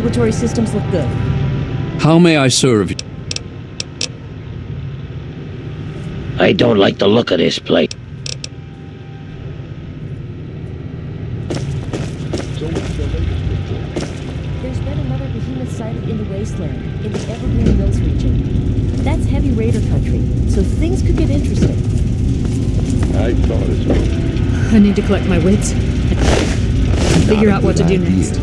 Circulatory systems look good. How may I serve? I don't like the look of this place. There's been another behemoth sighted in the wasteland, in the Evergreen Hills region. That's heavy raider country, so things could get interesting. I thought as much. I need to collect my wits. Figure out what to do next.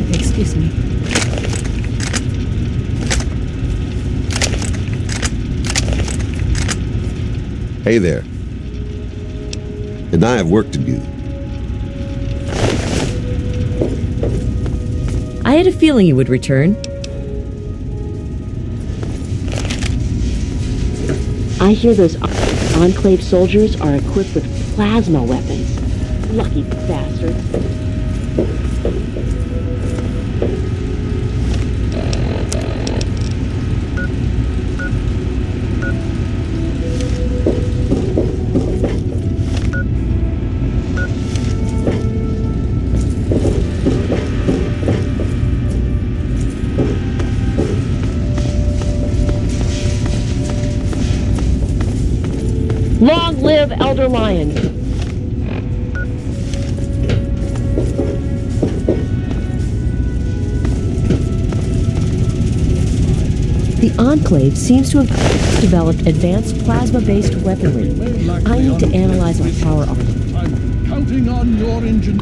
Excuse me. Hey there. And I have work to do. I had a feeling you would return. I hear those Enclave soldiers are equipped with plasma weapons. Lucky bastards. Long live Elder Lion! The Enclave seems to have developed advanced plasma-based weaponry. I need to analyze our power armor. I'm counting on your engine.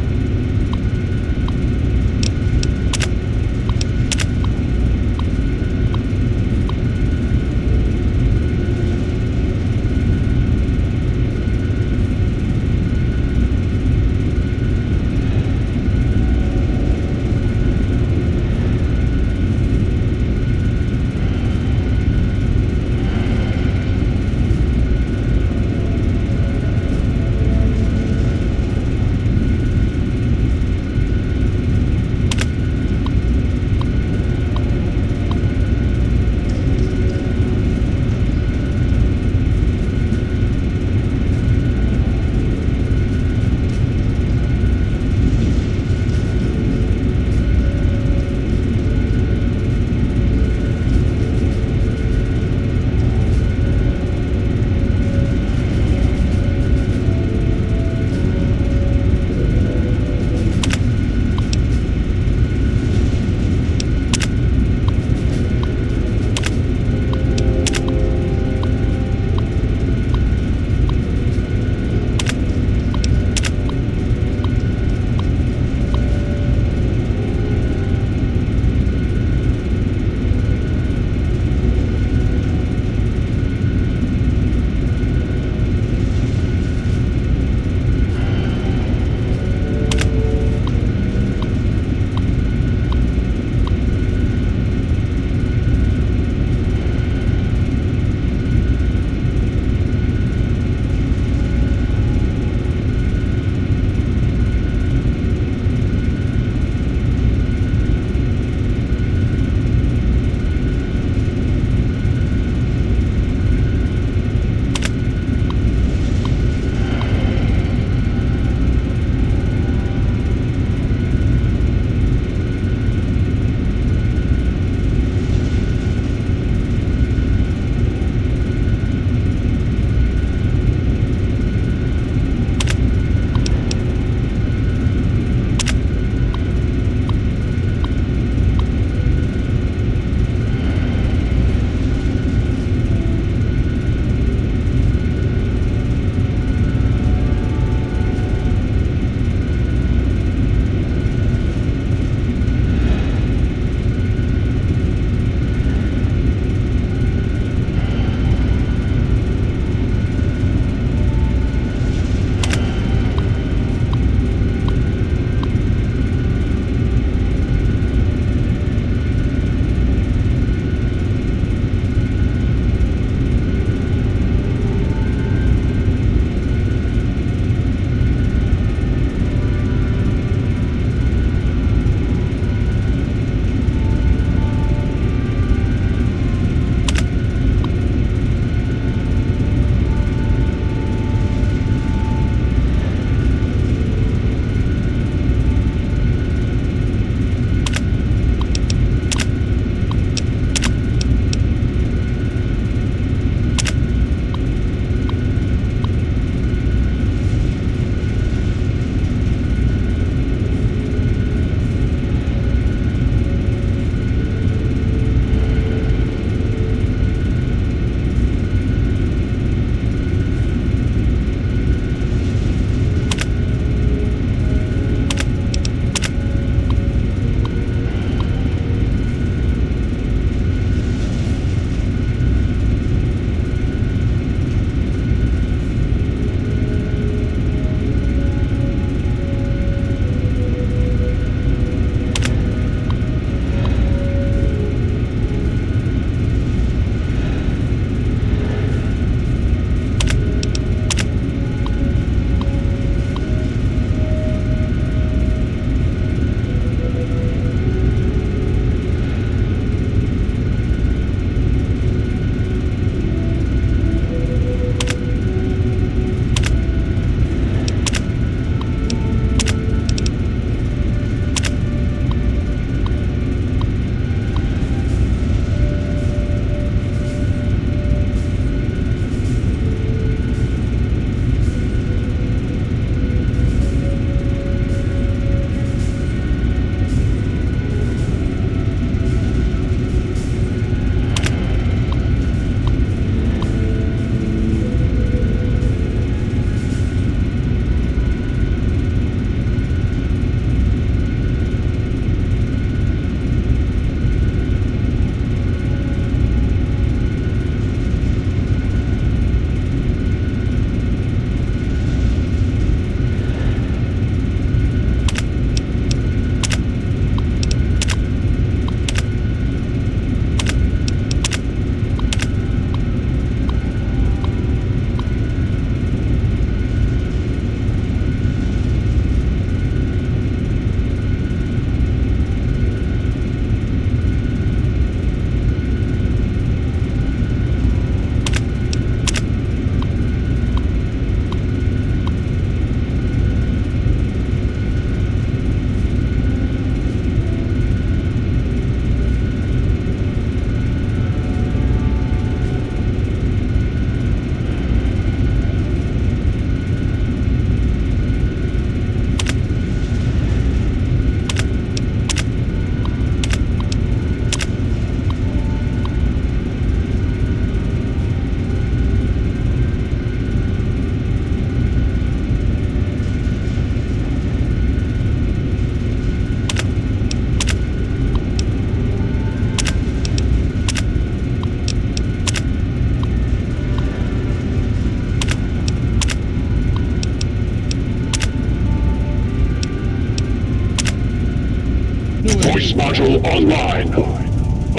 Voice module online.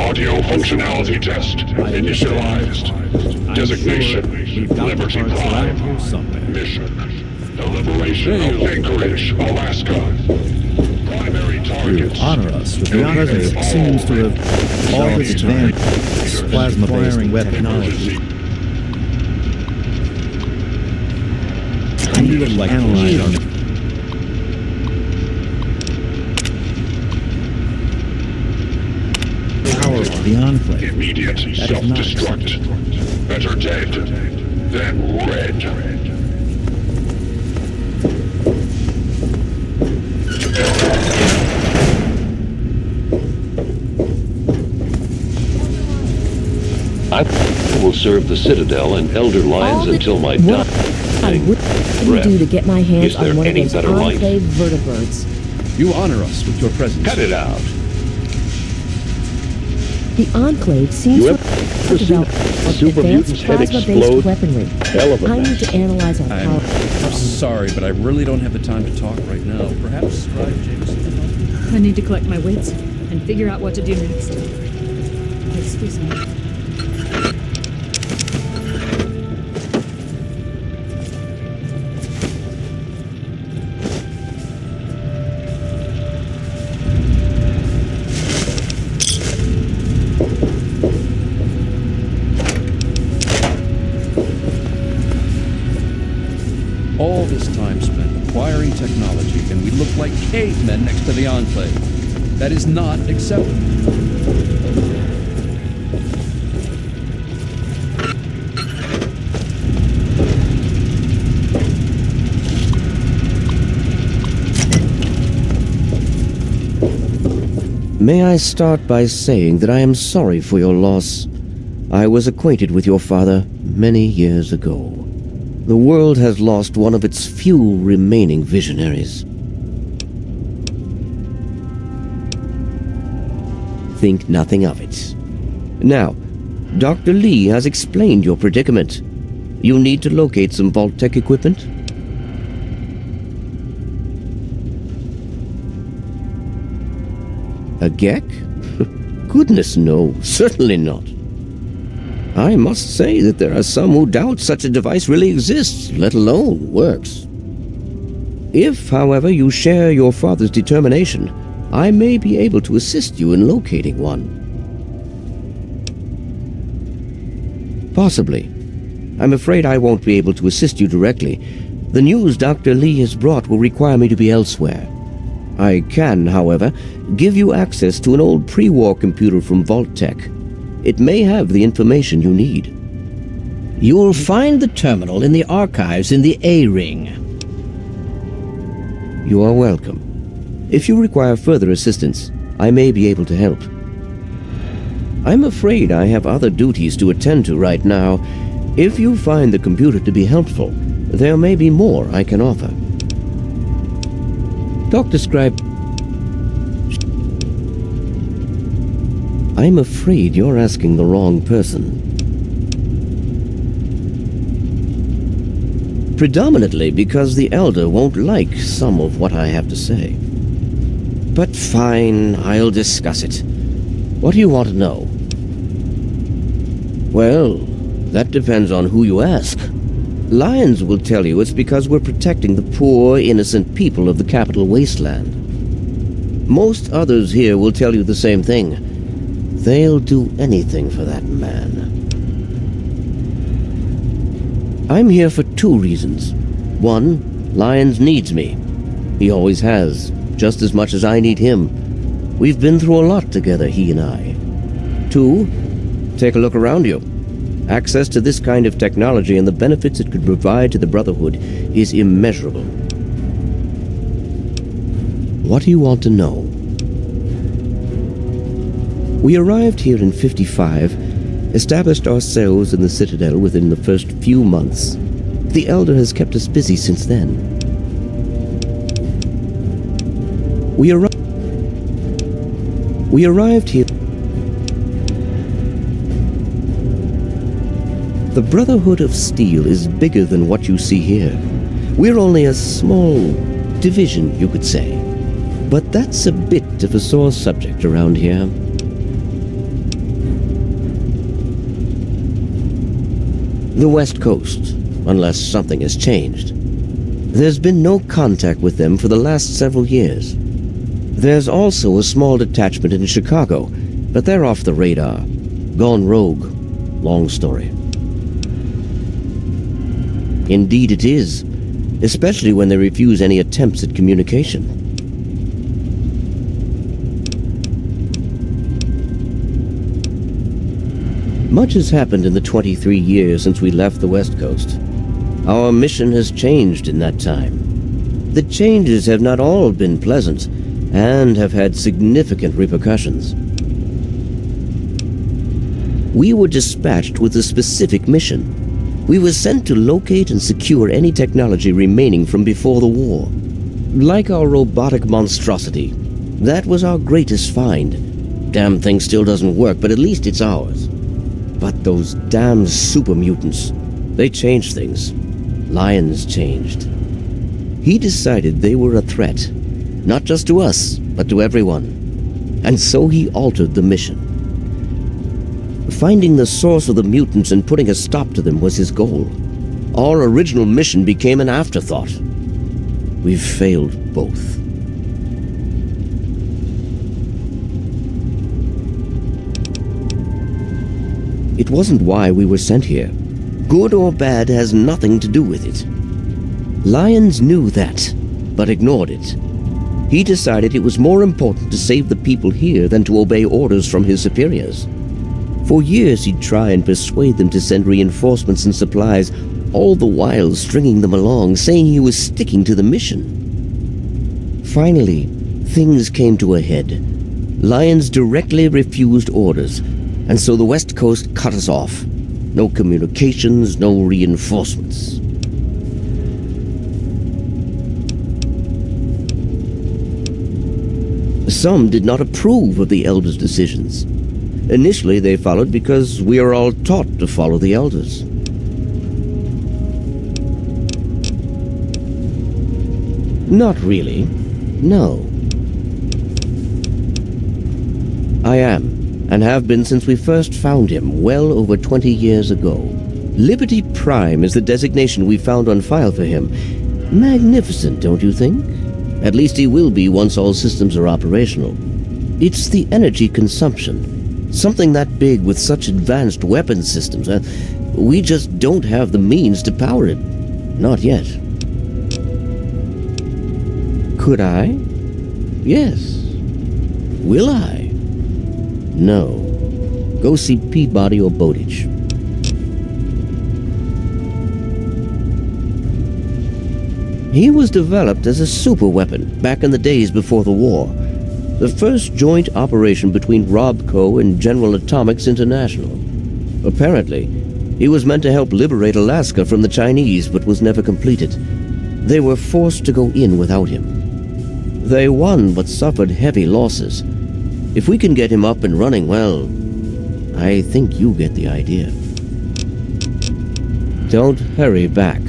Audio functionality test initialized. Designation Liberty Prime. Mission the liberation of Anchorage, Alaska. Primary targets. Honor us with your presence that seems to have all this advanced plasma-firing weaponology. And you would like analyze our power of the Enclave. Immediate self-destruct. Better dead than red. I will serve the Citadel and Elder Lions until my What I would breath. do to get my hands Is there on one of any those better life? Enclave vertibirds. You honor us with your presence. Cut it out. The Enclave seems to have developed super advanced mutant's head plasma-based explode? weaponry. Hell of a I need mess. to analyze our power. I'm sorry, but I really don't have the time to talk right now. Perhaps Scribe Jameson can help you? I need to collect my wits and figure out what to do next. Excuse me. All this time spent acquiring technology, and we look like cavemen next to the Enclave. That is not acceptable. May I start by saying that I am sorry for your loss. I was acquainted with your father many years ago. The world has lost one of its few remaining visionaries. Think nothing of it. Now, Dr. Lee has explained your predicament. You need to locate some Vault-Tec equipment? A Gek? Goodness no, certainly not. I must say that there are some who doubt such a device really exists, let alone works. If, however, you share your father's determination, I may be able to assist you in locating one. Possibly. I'm afraid I won't be able to assist you directly. The news Dr. Lee has brought will require me to be elsewhere. I can, however, give you access to an old pre-war computer from Vault-Tec. It may have the information you need. You'll find the terminal in the archives in the A-Ring. You are welcome. If you require further assistance, I may be able to help. I'm afraid I have other duties to attend to right now. If you find the computer to be helpful, there may be more I can offer. Dr. Scribe, I'm afraid you're asking the wrong person. Predominantly because the Elder won't like some of what I have to say. But fine, I'll discuss it. What do you want to know? Well, that depends on who you ask. Lions will tell you it's because we're protecting the poor, innocent people of the Capital Wasteland. Most others here will tell you the same thing. They'll do anything for that man. I'm here for two reasons. One, Lyons needs me. He always has, just as much as I need him. We've been through a lot together, he and I. Two, take a look around you. Access to this kind of technology and the benefits it could provide to the Brotherhood is immeasurable. What do you want to know? We arrived here in 55, established ourselves in the Citadel within the first few months. The Elder has kept us busy since then. We arrived here. The Brotherhood of Steel is bigger than what you see here. We're only a small division, you could say. But that's a bit of a sore subject around here. The West Coast, unless something has changed. There's been no contact with them for the last several years. There's also a small detachment in Chicago, but they're off the radar. Gone rogue. Long story. Indeed it is, especially when they refuse any attempts at communication. Much has happened in the 23 years since we left the West Coast. Our mission has changed in that time. The changes have not all been pleasant, and have had significant repercussions. We were dispatched with a specific mission. We were sent to locate and secure any technology remaining from before the war. Like our robotic monstrosity, that was our greatest find. Damn thing still doesn't work, but at least it's ours. But those damn super mutants, they changed things. Lyons changed. He decided they were a threat, not just to us, but to everyone. And so he altered the mission. Finding the source of the mutants and putting a stop to them was his goal. Our original mission became an afterthought. We've failed both. It wasn't why we were sent here. Good or bad has nothing to do with it. Lyons knew that, but ignored it. He decided it was more important to save the people here than to obey orders from his superiors. For years he'd try and persuade them to send reinforcements and supplies, all the while stringing them along, saying he was sticking to the mission. Finally, things came to a head. Lyons directly refused orders, and so the West Coast cut us off. No communications, no reinforcements. Some did not approve of the Elders' decisions. Initially, they followed because we are all taught to follow the Elders. Not really. No. I am, and have been since we first found him well over 20 years ago. Liberty Prime is the designation we found on file for him. Magnificent, don't you think? At least he will be once all systems are operational. It's the energy consumption. Something that big with such advanced weapon systems, we just don't have the means to power it. Not yet. Could I? Yes. Will I? No. Go see Peabody or Bowditch. He was developed as a superweapon back in the days before the war. The first joint operation between RobCo and General Atomics International. Apparently, he was meant to help liberate Alaska from the Chinese, but was never completed. They were forced to go in without him. They won, but suffered heavy losses. If we can get him up and running, well, I think you get the idea. Don't hurry back.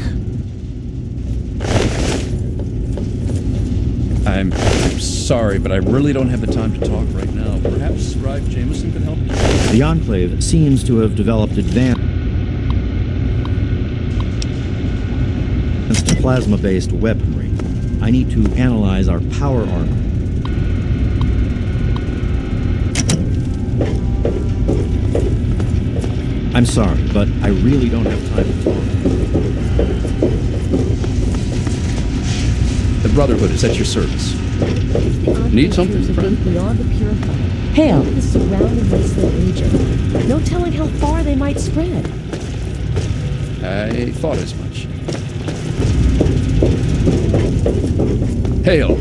I'm sorry, but I really don't have the time to talk right now. Perhaps Scribe Jameson can help you? The Enclave seems to have developed advanced plasma-based weaponry. I need to analyze our power armor. I'm sorry, but I really don't have time to talk. The Brotherhood is at your service. Need something, friend? Beyond the purifier. Hail! The surrounding wasteland region. No telling how far they might spread. I thought as much. Hail!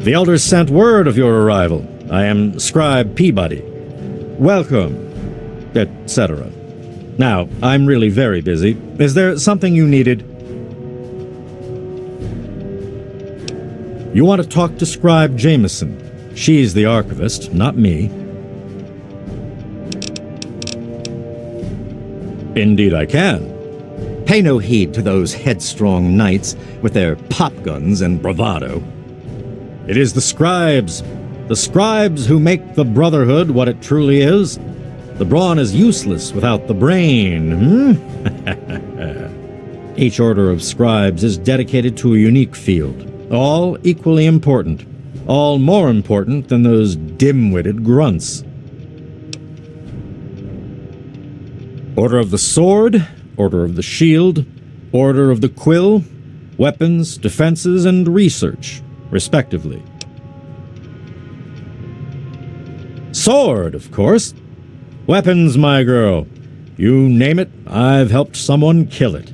The elders sent word of your arrival. I am Scribe Peabody. Welcome, etc. Now, I'm really very busy. Is there something you needed? You want to talk to Scribe Jameson. She's the archivist, not me. Indeed I can. Pay no heed to those headstrong knights with their pop guns and bravado. It is the scribes who make the Brotherhood what it truly is. The brawn is useless without the brain, Each order of scribes is dedicated to a unique field, all equally important, all more important than those dim-witted grunts. Order of the Sword, Order of the Shield, Order of the Quill, Weapons, Defenses, and Research, respectively. Sword, of course. Weapons, my girl. You name it, I've helped someone kill it.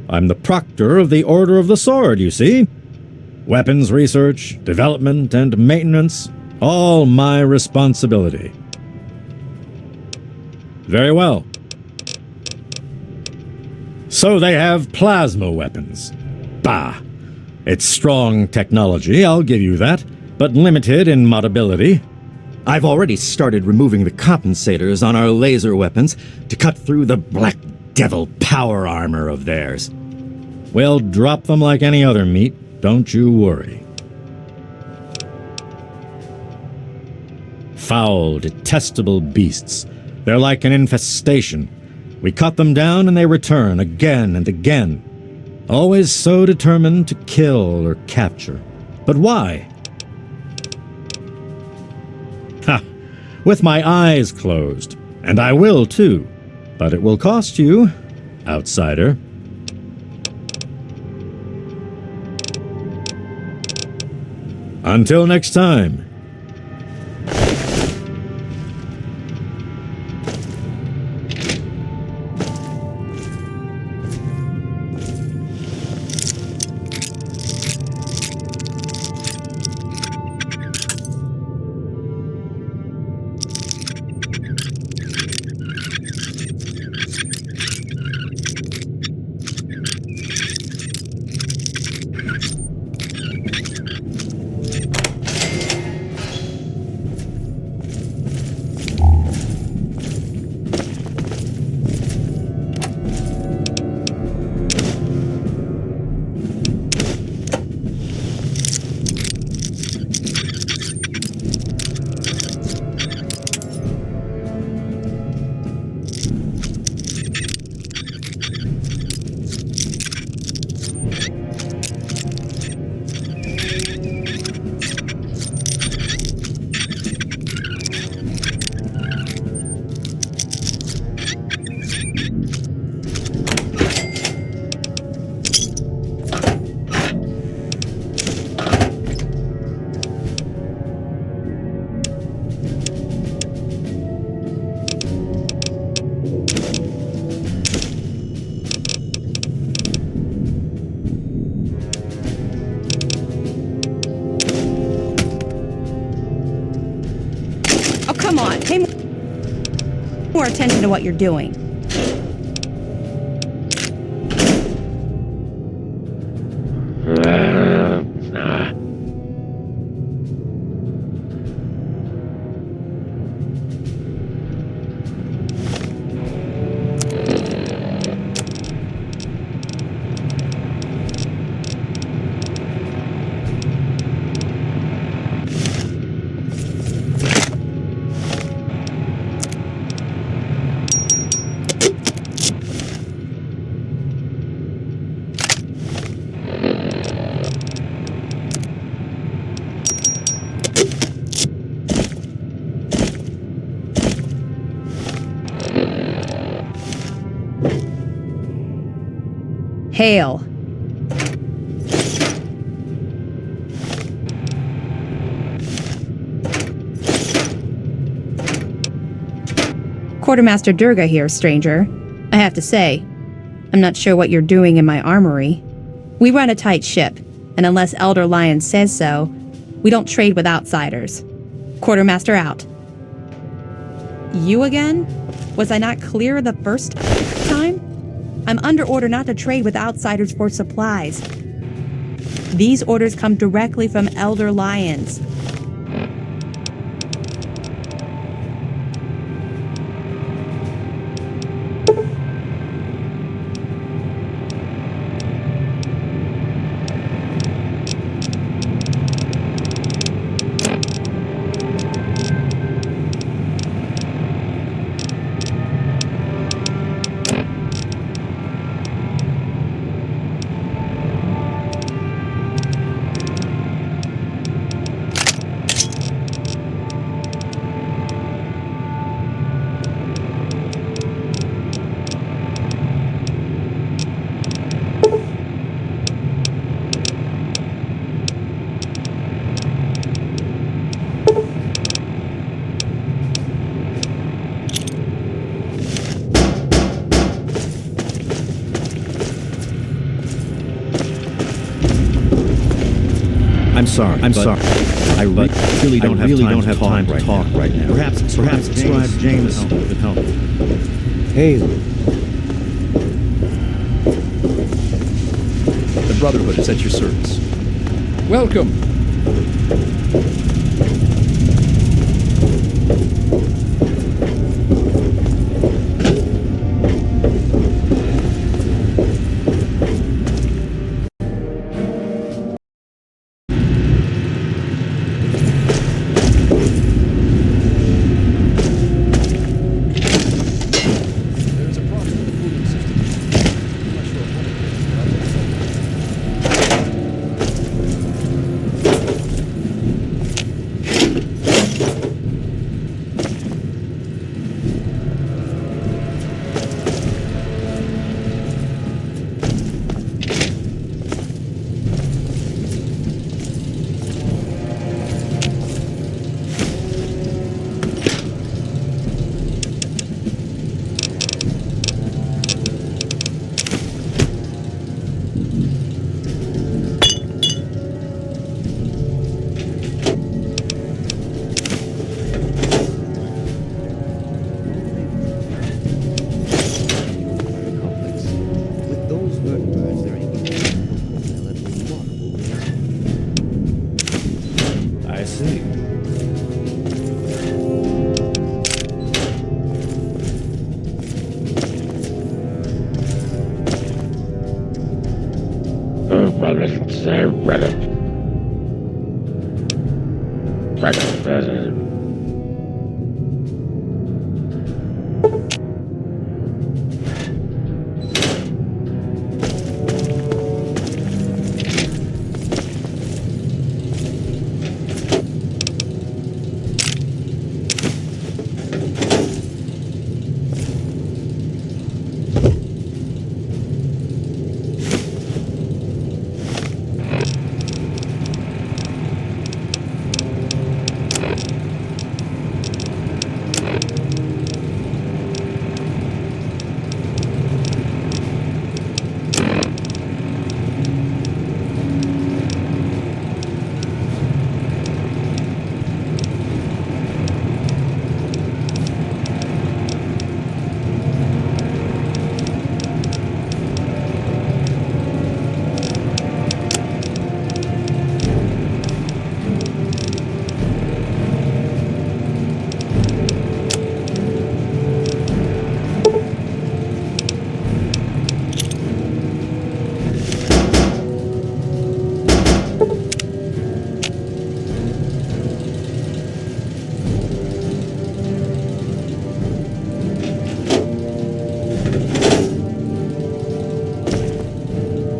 I'm the proctor of the Order of the Sword, you see. Weapons research, development, and maintenance, all my responsibility. Very well. So they have plasma weapons. Bah! It's strong technology, I'll give you that, but limited in modability. I've already started removing the compensators on our laser weapons to cut through the Black Devil power armor of theirs. We'll drop them like any other meat, don't you worry. Foul, detestable beasts. They're like an infestation. We cut them down and they return again and again. Always so determined to kill or capture. But why? Ha! With my eyes closed. And I will too. But it will cost you, outsider. Until next time. More attention to what you're doing. Hail. Quartermaster Durga here, stranger. I have to say, I'm not sure what you're doing in my armory. We run a tight ship, and unless Elder Lion says so, We don't trade with outsiders. Quartermaster out. You again? Was I not clear the first time? I'm under order not to trade with outsiders for supplies. These orders come directly from Elder Lyons. I'm sorry. I really don't have time to talk right now. Perhaps James could help. Hey, The Brotherhood is at your service. Welcome.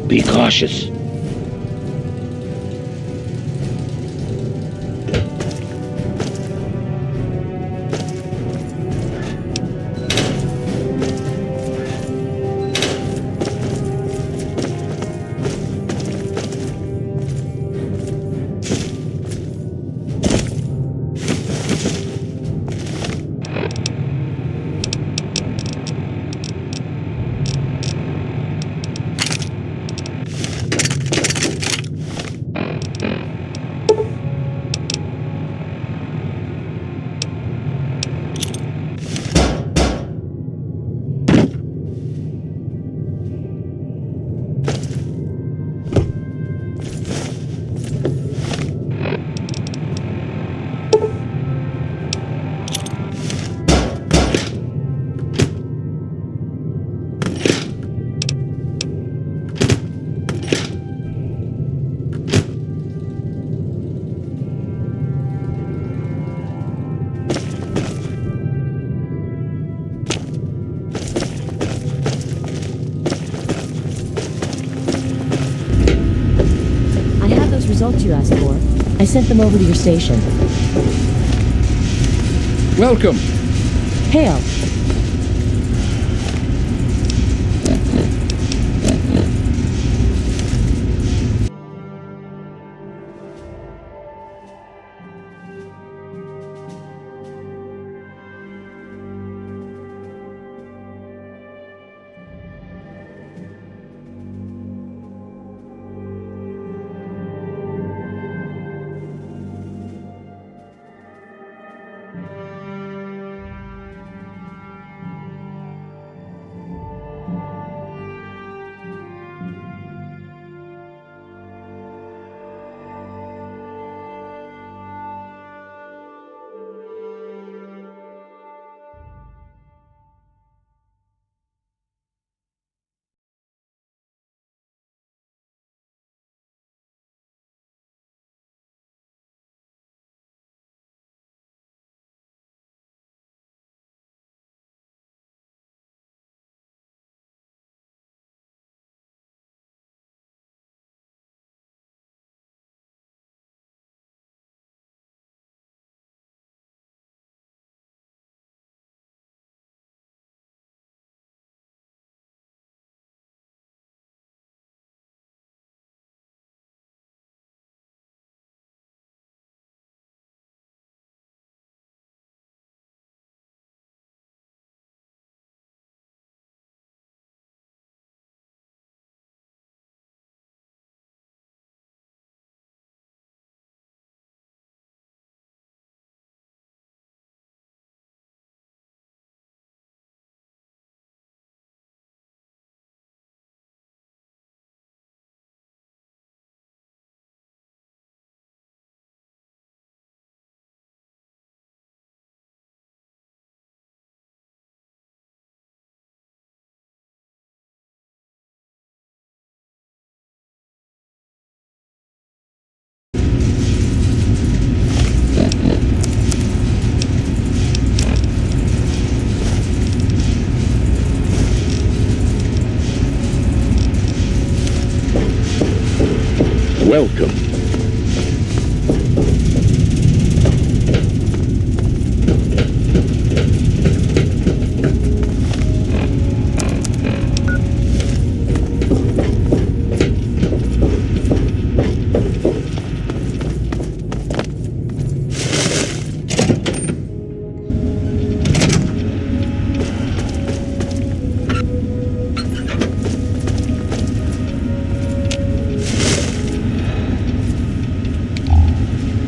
Be cautious. results you asked for. I sent them over to your station. Welcome. Hail. Welcome.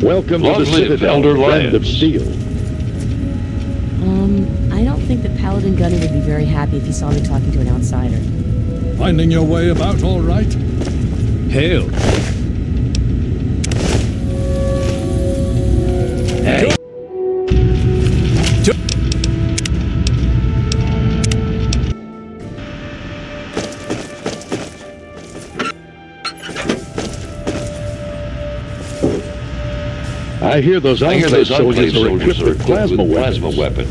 Welcome to the Citadel, Land of Steel. I don't think that Paladin Gunny would be very happy if he saw me talking to an outsider. Finding your way about all right? Hail. Hey. I hear those Enclave soldiers are equipped with plasma weapon.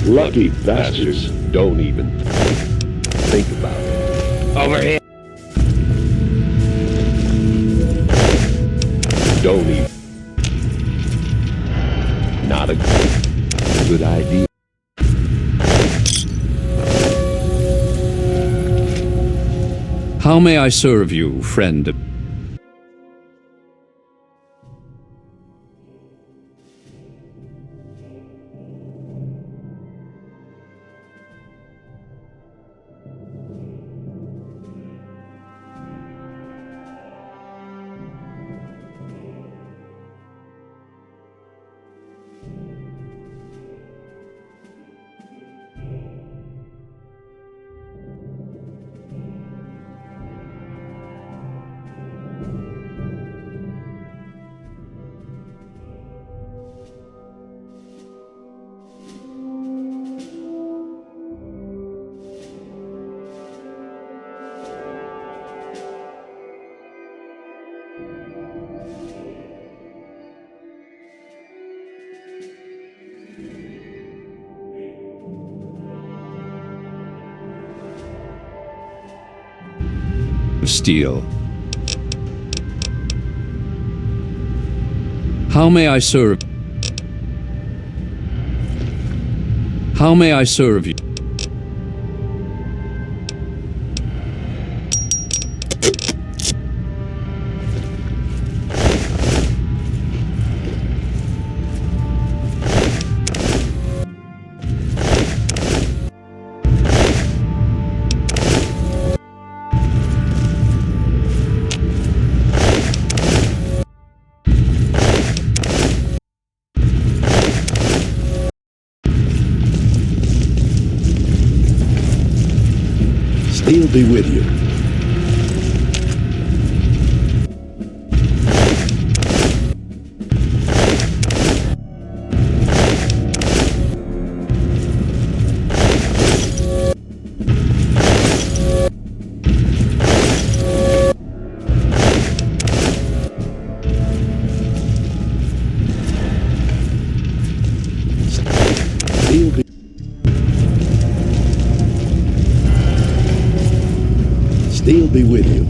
Lucky bastards don't even think about it. Over here. Don't even. Not a good idea. How may I serve you, friend? Steel. How may I serve? How may I serve you? Steel be with you. Steel be with you.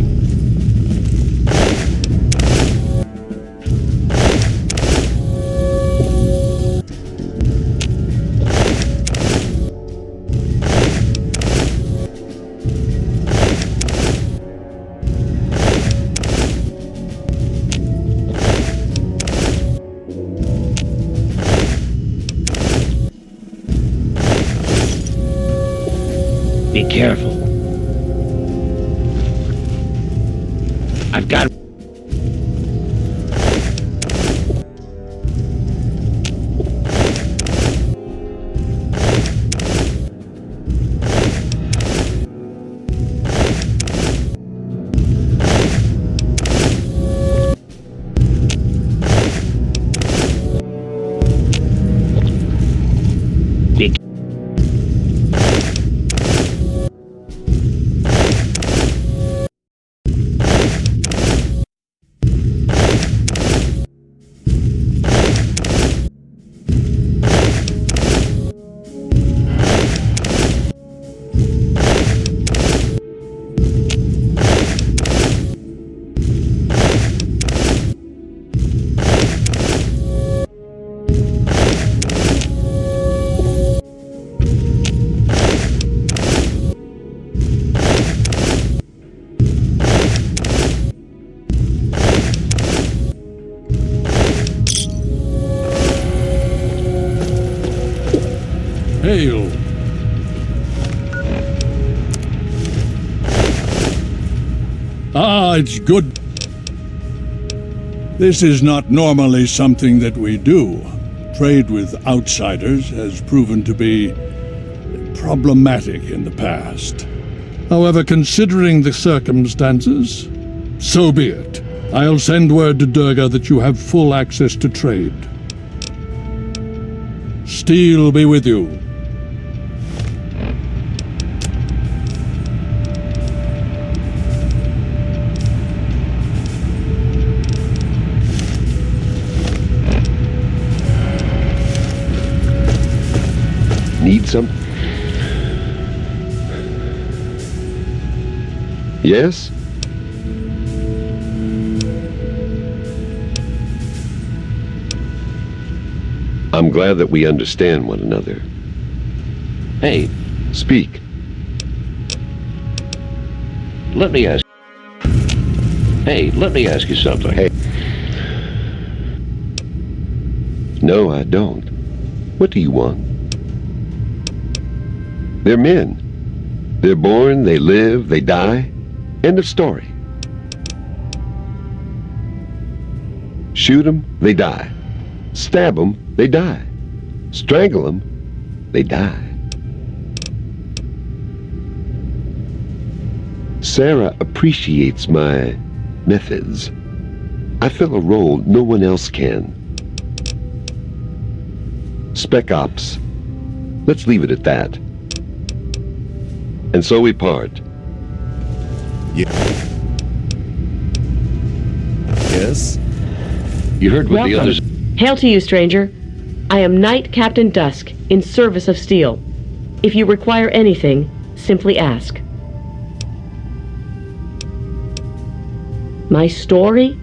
Be careful. I've got... Hail. Ah, it's good. This is not normally something that we do. Trade with outsiders has proven to be problematic in the past. However, considering the circumstances, so be it. I'll send word to Durga that you have full access to trade. Steel be with you. Need some? Yes? I'm glad that we understand one another. Hey, speak. Let me ask... Hey, let me ask you something. Hey. No, I don't. What do you want? They're men. They're born, they live, they die. End of story. Shoot them, they die. Stab them, they die. Strangle them, they die. Sarah appreciates my methods. I fill a role no one else can. Spec Ops. Let's leave it at that. And so we part. Yes? You heard what the others... Hail to you, stranger. I am Knight Captain Dusk, in service of Steel. If you require anything, simply ask. My story?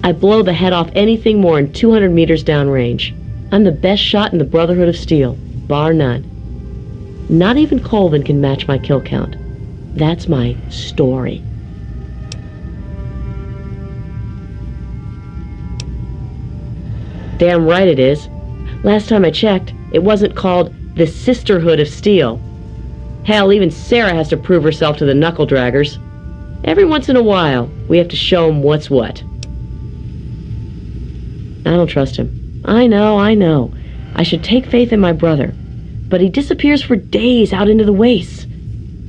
I blow the head off anything more than 200 meters downrange. I'm the best shot in the Brotherhood of Steel, bar none. Not even Colvin can match my kill count. That's my story. Damn right it is. Last time I checked, it wasn't called the Sisterhood of Steel. Hell, even Sarah has to prove herself to the knuckle draggers. Every once in a while, we have to show them what's what. I don't trust him. I know. I should take faith in my brother. But he disappears for days out into the wastes.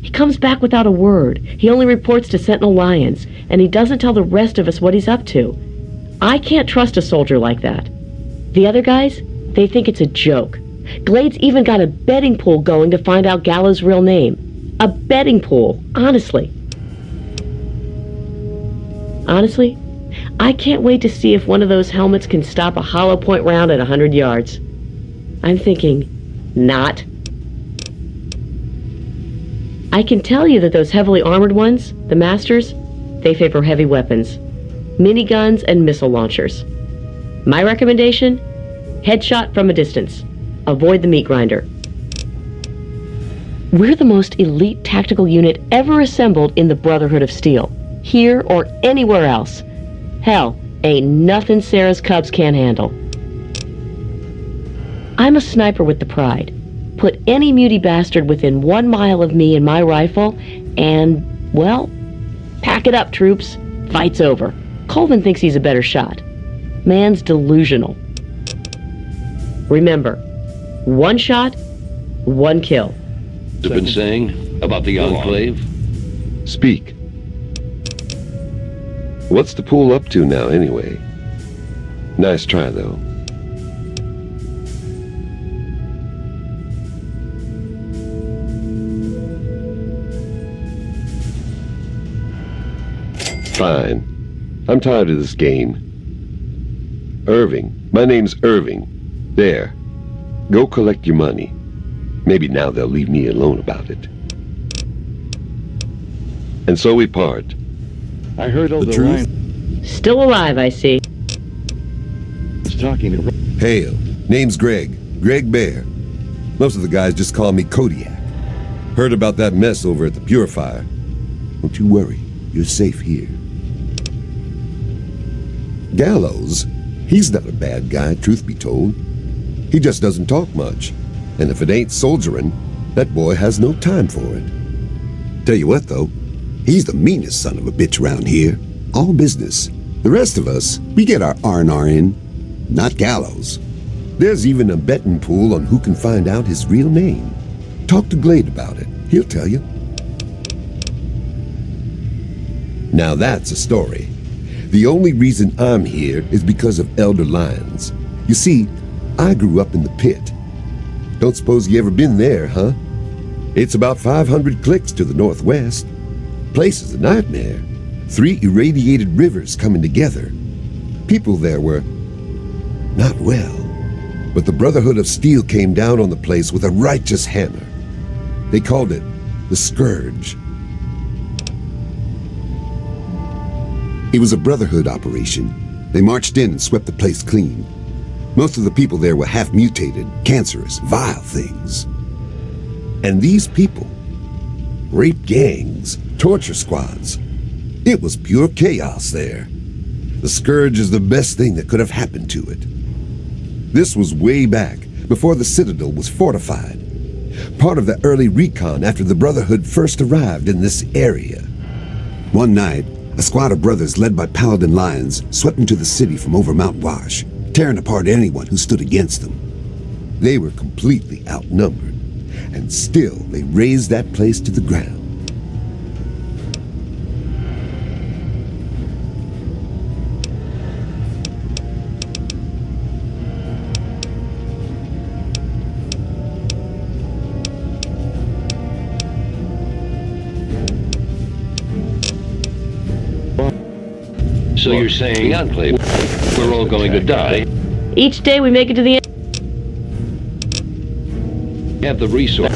He comes back without a word. He only reports to Sentinel Lions, and he doesn't tell the rest of us what he's up to. I can't trust a soldier like that. The other guys, they think it's a joke. Glade's even got a betting pool going to find out Gallo's real name. A betting pool, honestly. Honestly, I can't wait to see if one of those helmets can stop a hollow point round at 100 yards. I'm thinking, not. I can tell you that those heavily armored ones, the Masters, they favor heavy weapons. Miniguns and missile launchers. My recommendation? Headshot from a distance. Avoid the meat grinder. We're the most elite tactical unit ever assembled in the Brotherhood of Steel. Here or anywhere else. Hell, ain't nothing Sarah's Cubs can't handle. I'm a sniper with the pride. Put any muty bastard within 1 mile of me and my rifle, and, well, pack it up, troops. Fight's over. Colvin thinks he's a better shot. Man's delusional. Remember, 1 shot, 1 kill. You've been saying about the Enclave? Speak. What's the pool up to now, anyway? Nice try, though. Fine. I'm tired of this game. Irving. My name's Irving. There. Go collect your money. Maybe now they'll leave me alone about it. And so we part. I heard all the truth. Still alive, I see. He's talking to... Hail. Name's Greg. Greg Bear. Most of the guys just call me Kodiak. Heard about that mess over at the Purifier. Don't you worry. You're safe here. Gallows? He's not a bad guy, truth be told. He just doesn't talk much. And if it ain't soldiering, that boy has no time for it. Tell you what, though. He's the meanest son of a bitch around here. All business. The rest of us, we get our R&R in. Not Gallows. There's even a betting pool on who can find out his real name. Talk to Glade about it. He'll tell you. Now that's a story. The only reason I'm here is because of Elder Lyons. You see, I grew up in the pit. Don't suppose you ever been there, huh? It's about 500 clicks to the northwest. Place is a nightmare. 3 irradiated rivers coming together. People there were not well. But the Brotherhood of Steel came down on the place with a righteous hammer. They called it the Scourge. It was a Brotherhood operation. They marched in and swept the place clean. Most of the people there were half-mutated, cancerous, vile things. And these people, rape gangs, torture squads. It was pure chaos there. The Scourge is the best thing that could have happened to it. This was way back, before the Citadel was fortified. Part of the early recon after the Brotherhood first arrived in this area. One night, a squad of brothers led by Paladin Lions swept into the city from over Mount Wash, tearing apart anyone who stood against them. They were completely outnumbered, and still they razed that place to the ground. So you're saying the Enclave, we're all going to die? Each day we make it to the end. Have the resource.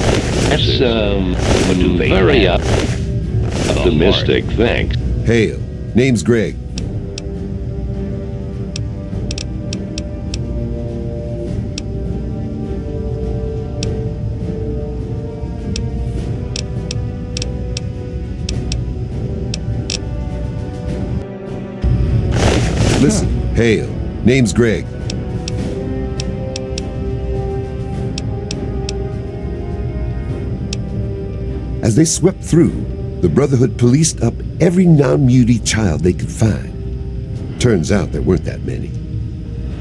That's, very optimistic, thanks. Hail. Name's Greg. Listen, hail. Name's Greg. As they swept through, the Brotherhood policed up every non-mutie child they could find. Turns out there weren't that many.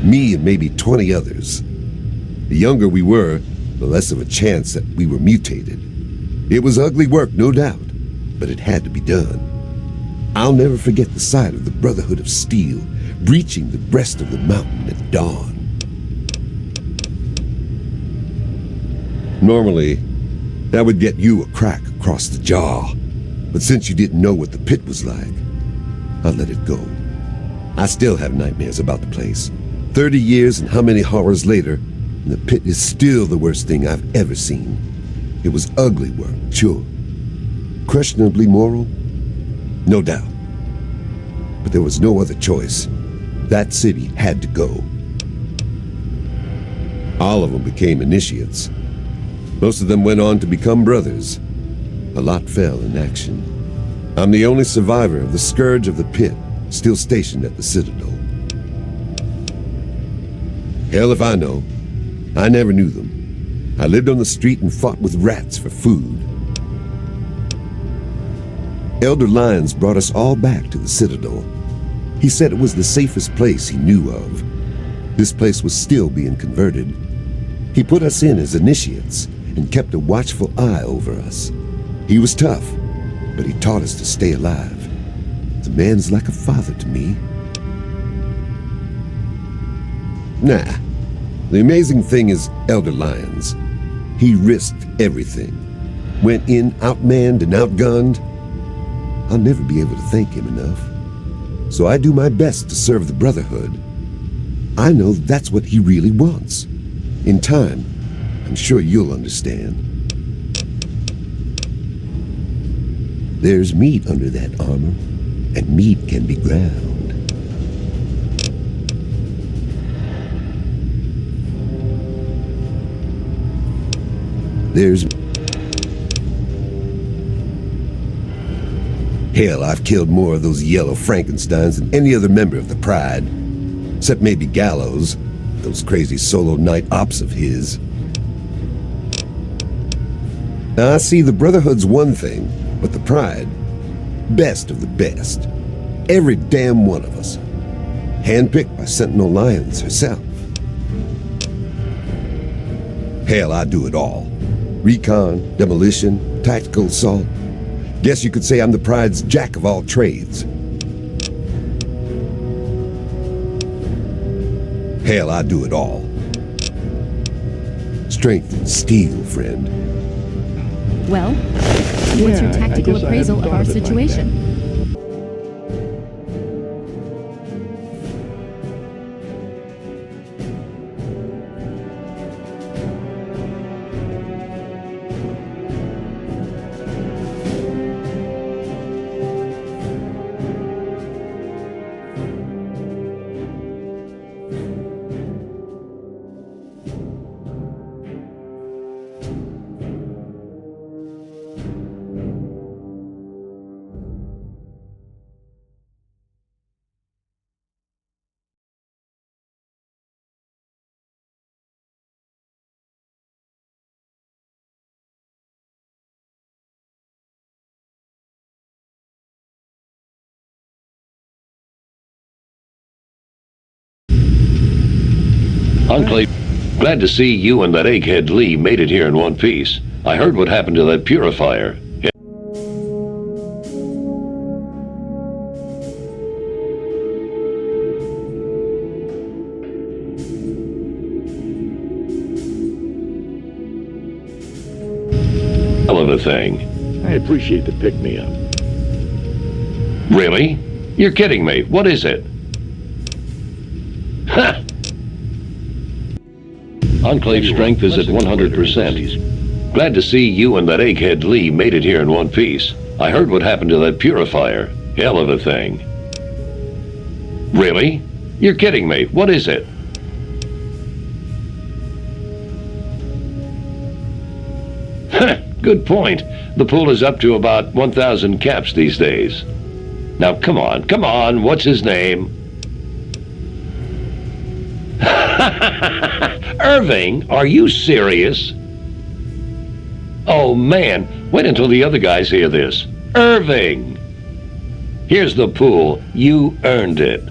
Me and maybe 20 others. The younger we were, the less of a chance that we were mutated. It was ugly work, no doubt, but it had to be done. I'll never forget the sight of the Brotherhood of Steel breaching the breast of the mountain at dawn. Normally, that would get you a crack across the jaw, but since you didn't know what the pit was like, I let it go. I still have nightmares about the place. 30 years and how many horrors later, and the pit is still the worst thing I've ever seen. It was ugly work, sure. Questionably moral? No doubt. But there was no other choice. That city had to go. All of them became initiates. Most of them went on to become brothers. A lot fell in action. I'm the only survivor of the scourge of the pit, still stationed at the Citadel. Hell if I know. I never knew them. I lived on the street and fought with rats for food. Elder Lyons brought us all back to the Citadel. He said it was the safest place he knew of. This place was still being converted. He put us in as initiates and kept a watchful eye over us. He was tough, but he taught us to stay alive. The man's like a father to me. Nah, the amazing thing is Elder Lyons. He risked everything. Went in outmanned and outgunned. I'll never be able to thank him enough. So I do my best to serve the Brotherhood. I know that's what he really wants. In time, I'm sure you'll understand. There's meat under that armor, and meat can be ground. Hell, I've killed more of those yellow Frankensteins than any other member of the Pride. Except maybe Gallows, those crazy solo night ops of his. Now, I see the Brotherhood's one thing, but the Pride, best of the best. Every damn one of us. Handpicked by Sentinel Lyons herself. Hell, I do it all. Recon, demolition, tactical assault. Guess you could say I'm the Pride's jack of all trades. Hell, I do it all. Strength and steel, friend. Well, what's your tactical appraisal of our situation? Enclave, glad to see you and that egghead Lee made it here in one piece. I heard what happened to that purifier. Hell of a thing. I appreciate the pick-me-up. Really? You're kidding me. What is it? Ha! Enclave strength is at 100%. Glad to see you and that egghead Lee made it here in one piece. I heard what happened to that purifier. Hell of a thing. Really? You're kidding me. What is it? Good point. The pool is up to about 1,000 caps these days. Now, come on, what's his name? Irving, are you serious? Oh man, wait until the other guys hear this. Irving! Here's the pool. You earned it.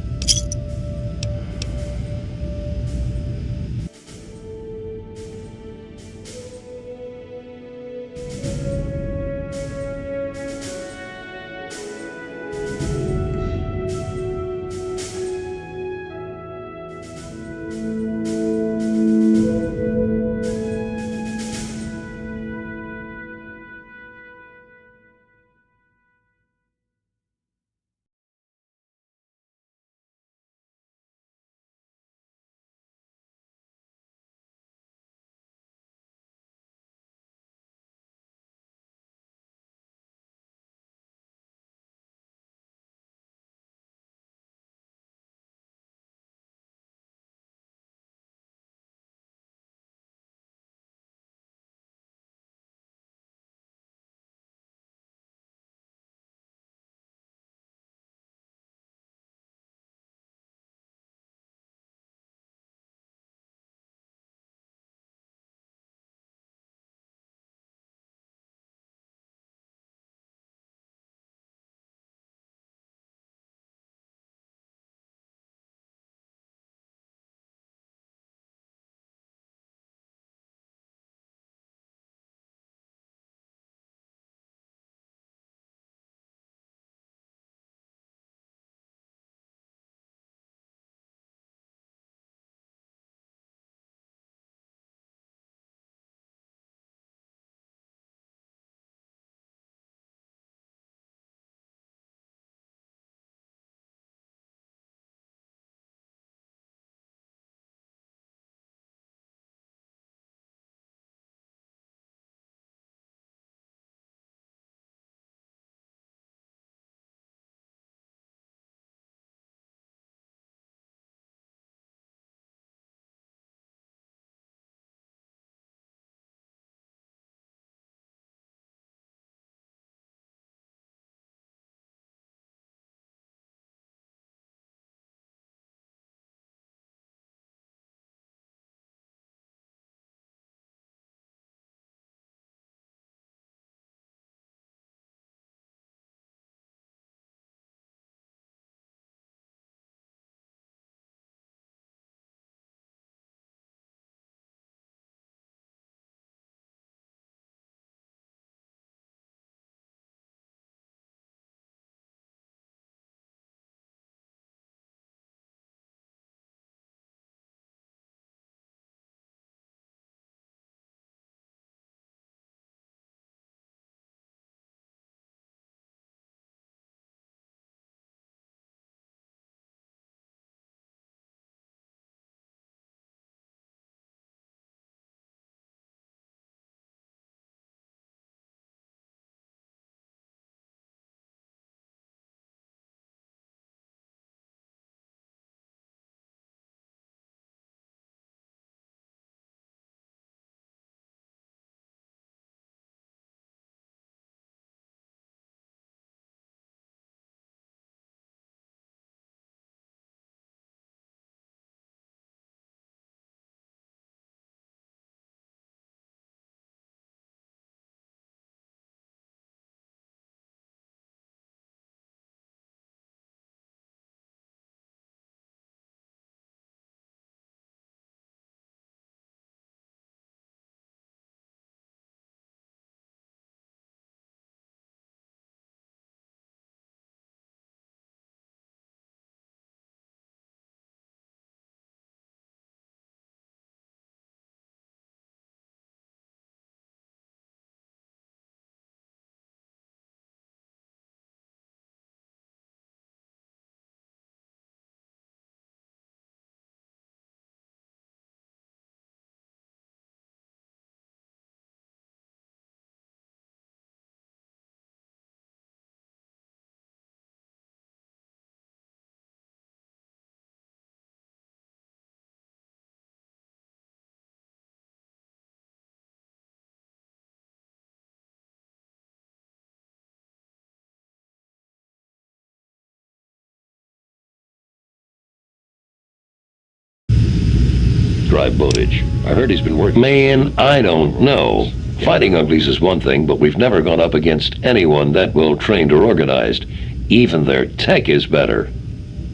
Scribe Bowditch? I heard he's been working... Man, I don't know. Fighting uglies is one thing, but we've never gone up against anyone that well trained or organized. Even their tech is better.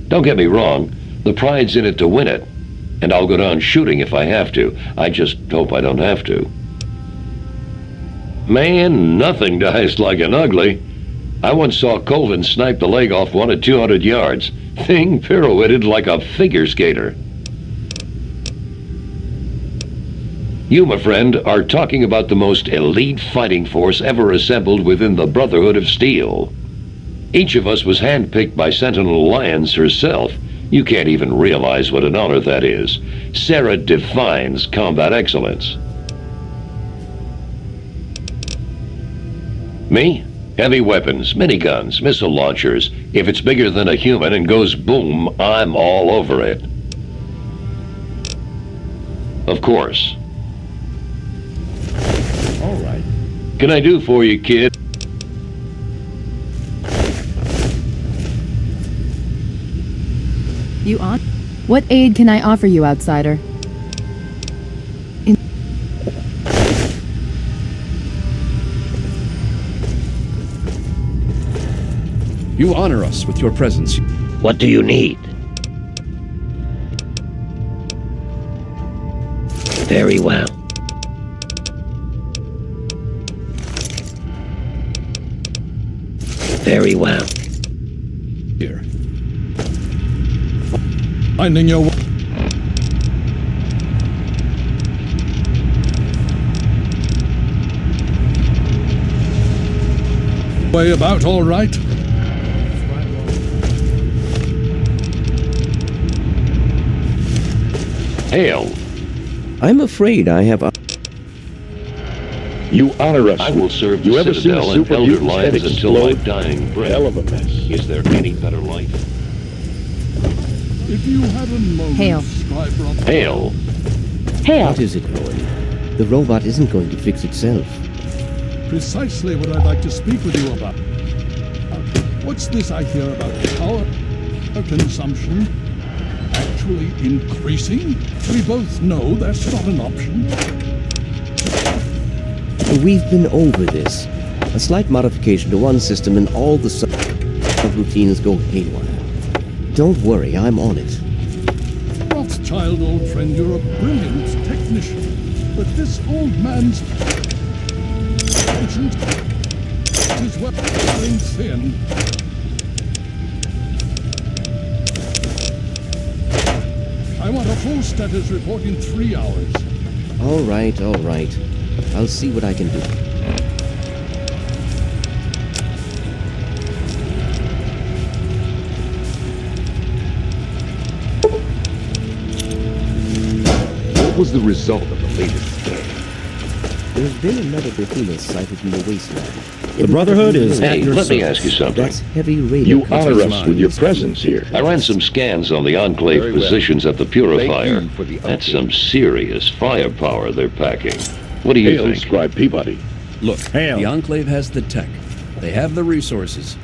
Don't get me wrong, the pride's in it to win it. And I'll go down shooting if I have to. I just hope I don't have to. Man, nothing dies like an ugly. I once saw Colvin snipe the leg off one at 200 yards. Thing pirouetted like a figure skater. You, my friend, are talking about the most elite fighting force ever assembled within the Brotherhood of Steel. Each of us was handpicked by Sentinel Alliance herself. You can't even realize what an honor that is. Sarah defines combat excellence. Me? Heavy weapons, miniguns, missile launchers. If it's bigger than a human and goes boom, I'm all over it. Of course. All right. Can I do for you, kid? You on? What aid can I offer you, outsider? You honor us with your presence. What do you need? Very well. Very well. Here. Finding your way about all right? Hail. I'm afraid I have... You honor us. I will serve the You ever seen a Citadel and super Elder mutant's head Lions until my explode? dying breath. Hell of a mess. Is there any better life? If you had a moment, Hail. Scribe Rob- Hail. Hail. What is it, Owen? The robot isn't going to fix itself. Precisely what I'd like to speak with you about. What's this I hear about power consumption actually increasing? We both know that's not an option. We've been over this. A slight modification to one system and all the sub-routines go haywire. Don't worry, I'm on it. Rothschild, old friend, you're a brilliant technician. But this old man's patience is wearing thin. I want a full status report in 3 hours. All right, all right. I'll see what I can do. What was the result of the latest scan? There's been another behemoth sighted in the wasteland. The Brotherhood is at Hey, your let me service. ask you something. That's heavy radar. You honor control. us with your presence here. I ran some scans on the Enclave Very well. positions at the Purifier. Thank you for the That's update. some serious firepower they're packing. What do you Hail, think? Scribe Peabody. Look, Hail. the Enclave has the tech. They have the resources.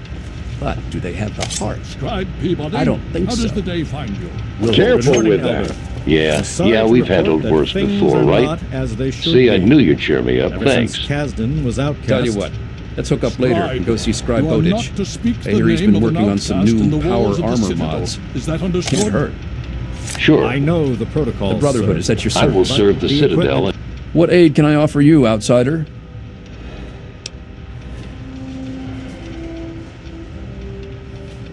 But do they have the heart? Scribe Peabody, I don't think how so. does the day find you? Careful Good morning, with Elder. that. Yeah, Sorry yeah, to we've report handled that worse things before, are right? not as they should See, I be. knew you'd cheer me up. Ever Thanks. since Kasdan was outcast. Tell you what, let's hook up later and go see Scribe you are not Bowditch. to speak I the hear he's name been of an working on some outcast in new the power walls of the armor Citadel. mods. Is that understood? Can't hurt. Sure. I know the protocol. The Brotherhood is at your I will service. serve the the Citadel. equipment- What aid can I offer you, outsider?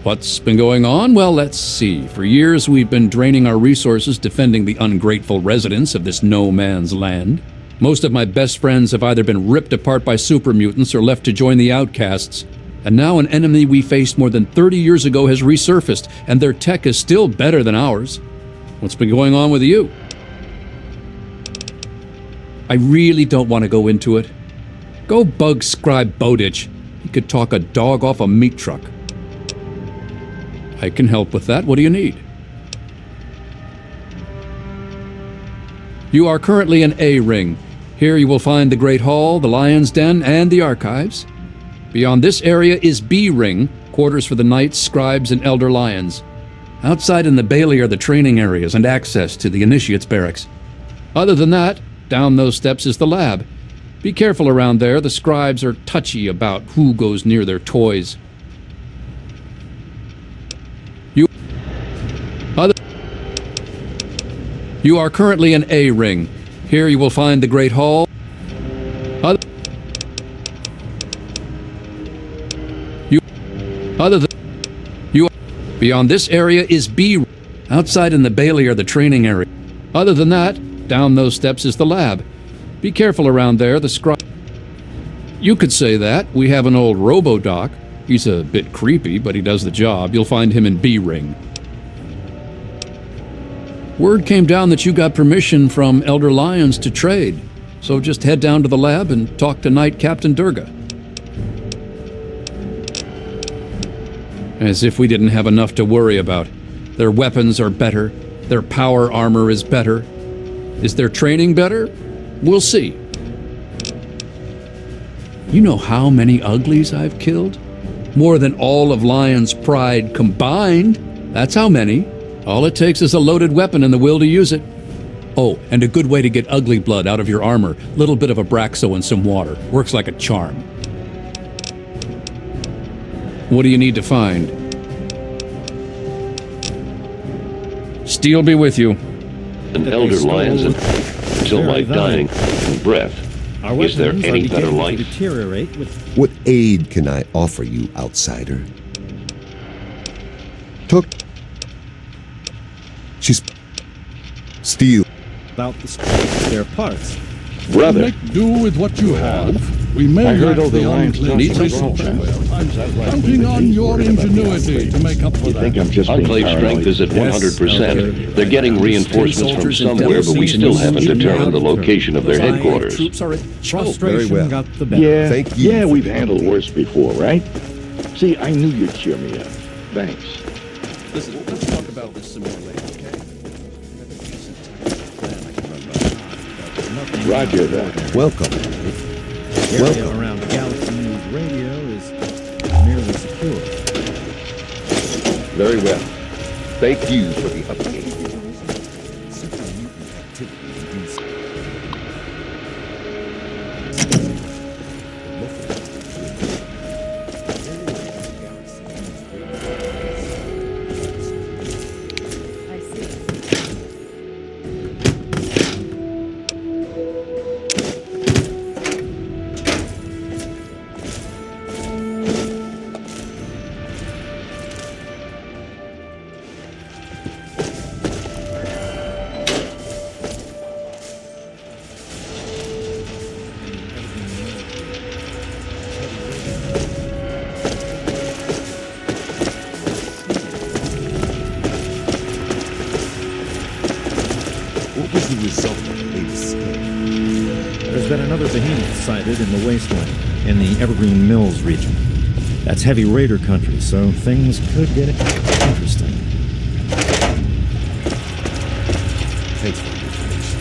What's been going on? Well, let's see. For years, we've been draining our resources defending the ungrateful residents of this no-man's land. Most of my best friends have either been ripped apart by super mutants or left to join the outcasts. And now an enemy we faced more than 30 years ago has resurfaced, and their tech is still better than ours. What's been going on with you? I really don't want to go into it. Go bug Scribe Bowditch. He could talk a dog off a meat truck. I can help with that. What do you need? You are currently in A Ring. Here you will find the Great Hall, the Lion's Den, and the Archives. Beyond this area is B Ring, quarters for the Knights, Scribes, and Elder Lions. Outside in the Bailey are the training areas and access to the Initiates Barracks. Other than that, down those steps is the lab. Be careful around there. The scribes are touchy about who goes near their toys. You are currently in A ring. Here you will find the Great Hall. Beyond this area is B. Outside in the Bailey are the training area. Other than that, down those steps is the lab. Be careful around there. The scribe. You could say that. We have an old robo-doc. He's a bit creepy, but he does the job. You'll find him in B ring. Word came down that you got permission from Elder Lyons to trade, so just head down to the lab and talk to Knight Captain Durga. As if we didn't have enough to worry about. Their weapons are better, their power armor is better. Is their training better? We'll see. You know how many uglies I've killed? More than all of Lyon's pride combined. That's how many. All it takes is a loaded weapon and the will to use it. Oh, and a good way to get ugly blood out of your armor. Little bit of Abraxo and some water. Works like a charm. What do you need to find? Steel be with you. An Elder Lyons until my dying breath. Is there any better life? What aid can I offer you, outsider? Took. She's steel. About their parts. Brother. Make do with what you have. We may I heard lack Elder the Lyons Enclave needs some resources. I'm counting on your ingenuity to make up for You that. think I'm just being Enclave strength paranoid? is at 100%. They're getting reinforcements from somewhere, but we still haven't determined the location of their headquarters. Frustration well. got the better. Yeah, Thank you yeah, for we've the handled update. worse before, right? See, I knew you'd cheer me up. Thanks. Listen, let's talk about this some more later, okay? Roger that. Welcome. The area around Galaxy News Radio is nearly secure. Very well. Thank you for the update. What was the result of the latest scan? There's been another behemoth sighted in the wasteland, in the Evergreen Mills region. That's heavy raider country, so things could get interesting. Thanks for the information.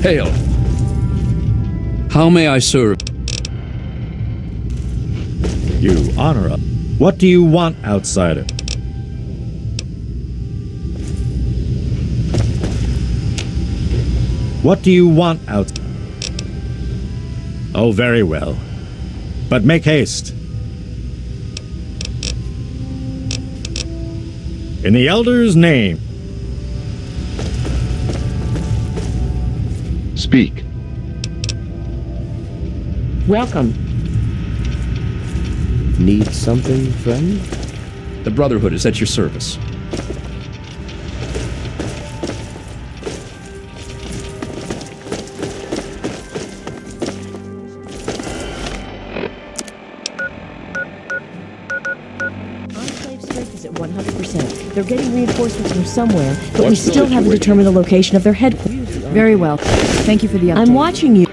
Hail. How may I serve? You honor us. What do you want, outsider? What do you want, outsider? Oh, very well. But make haste. In the Elder's name. Speak. Welcome. Need something, friend? The Brotherhood is at your service. Enclave strength is at 100%. They're getting reinforcements from somewhere, but we What's the still haven't situation? determined the location of their headquarters. Very well. Thank you for the update. I'm watching you.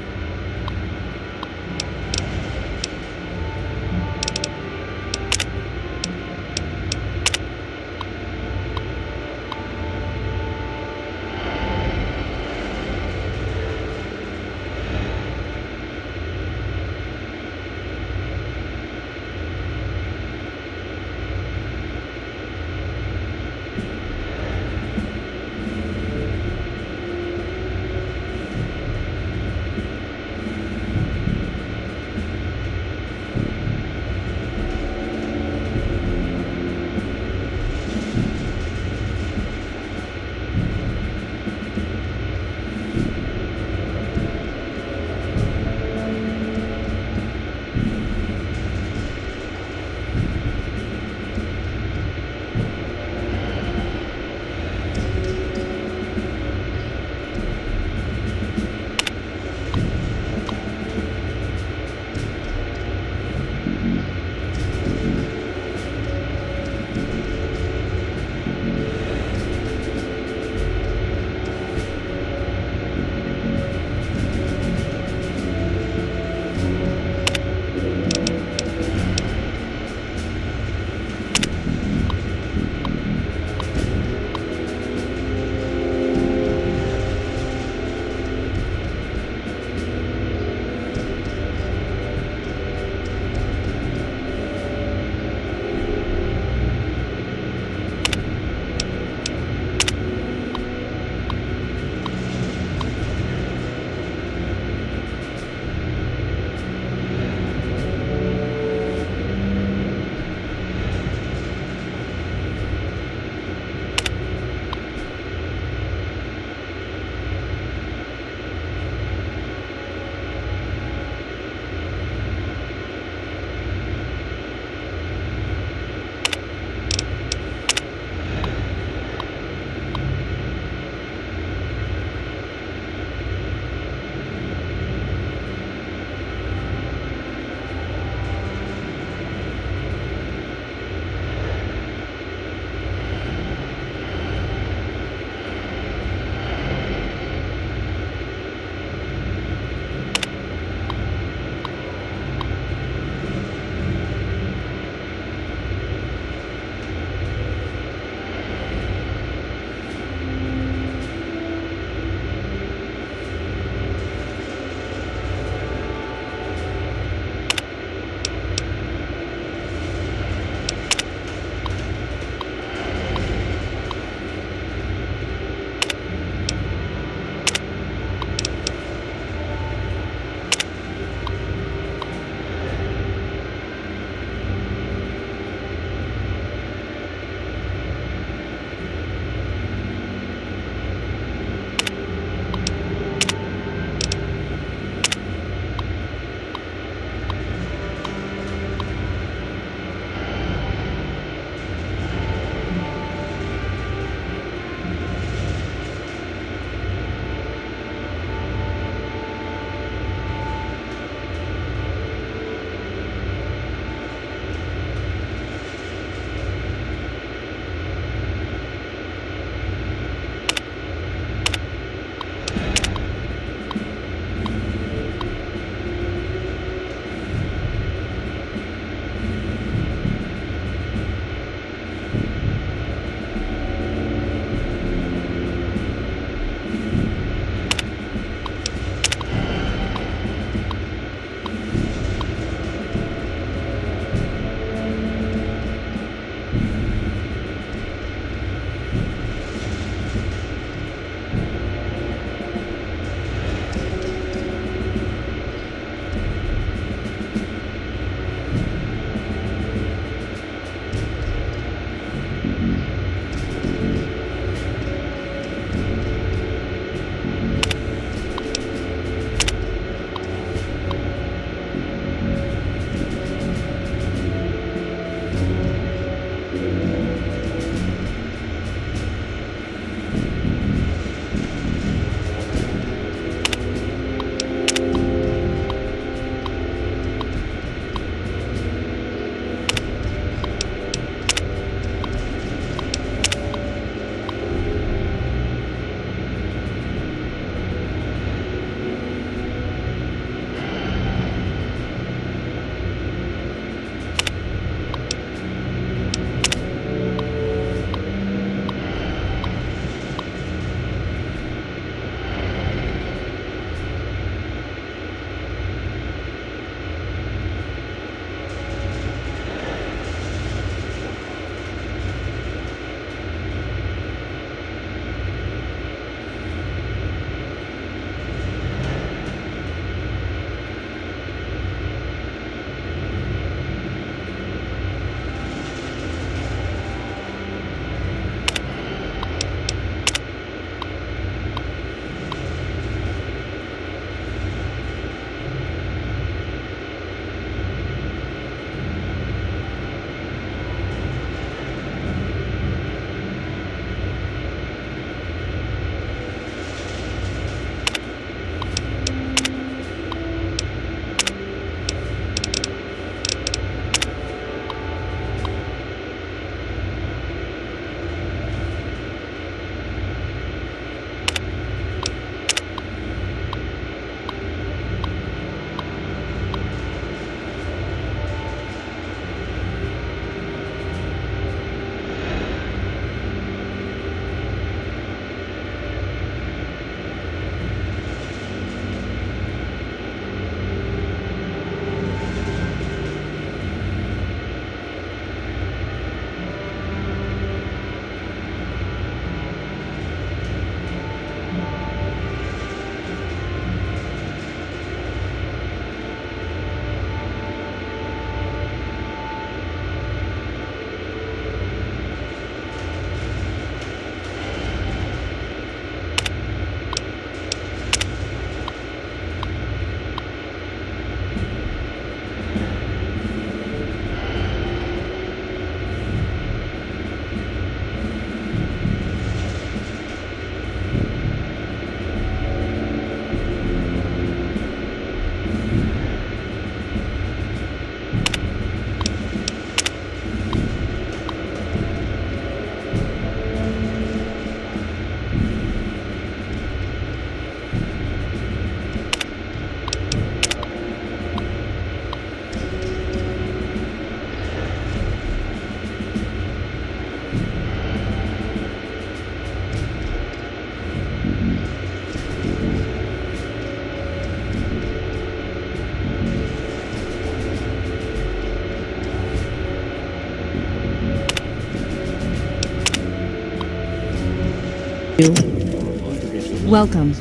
Welcome.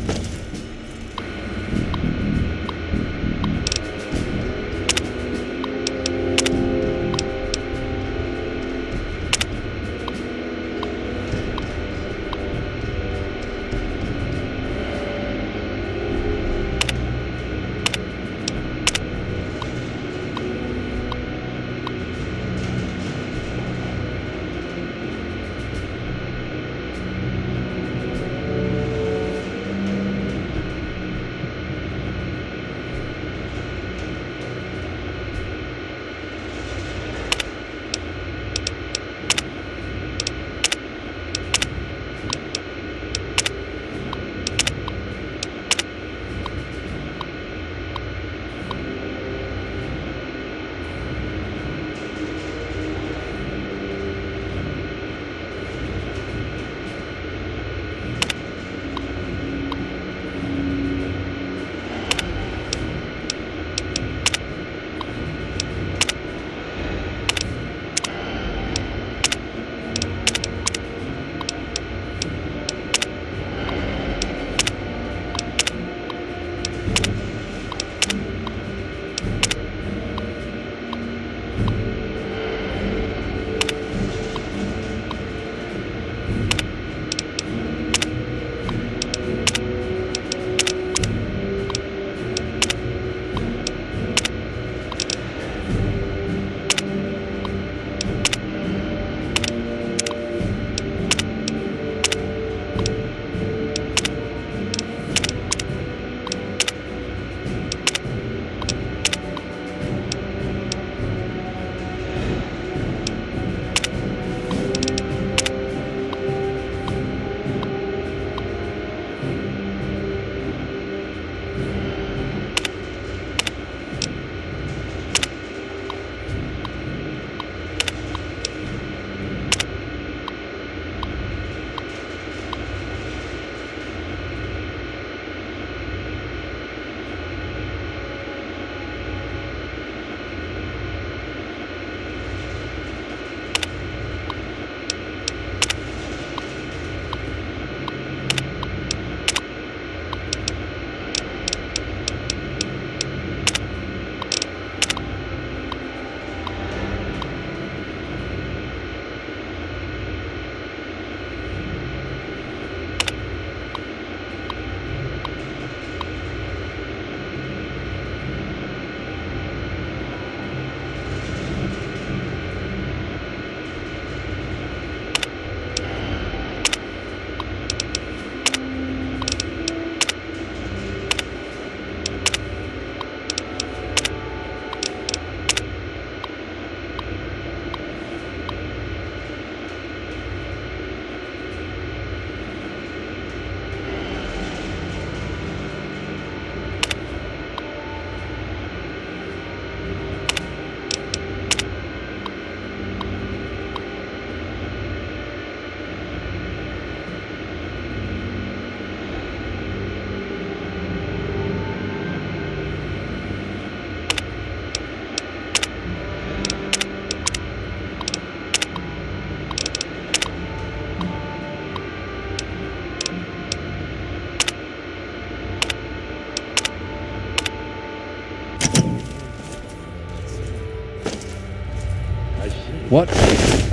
What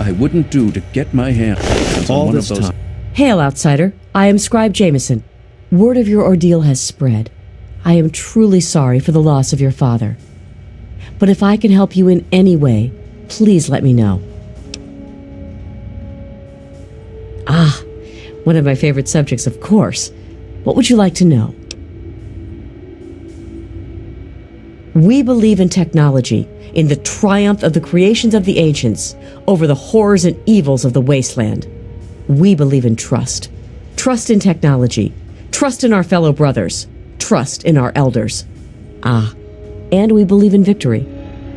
I wouldn't do to get my hands on one of those. Hail, outsider. I am Scribe Jameson. Word of your ordeal has spread. I am truly sorry for the loss of your father. But if I can help you in any way, please let me know. Ah, one of my favorite subjects, of course. What would you like to know? We believe in technology, in the triumph of the creations of the ancients over the horrors and evils of the wasteland. We believe in trust. Trust in technology. Trust in our fellow brothers. Trust in our elders. Ah, and we believe in victory.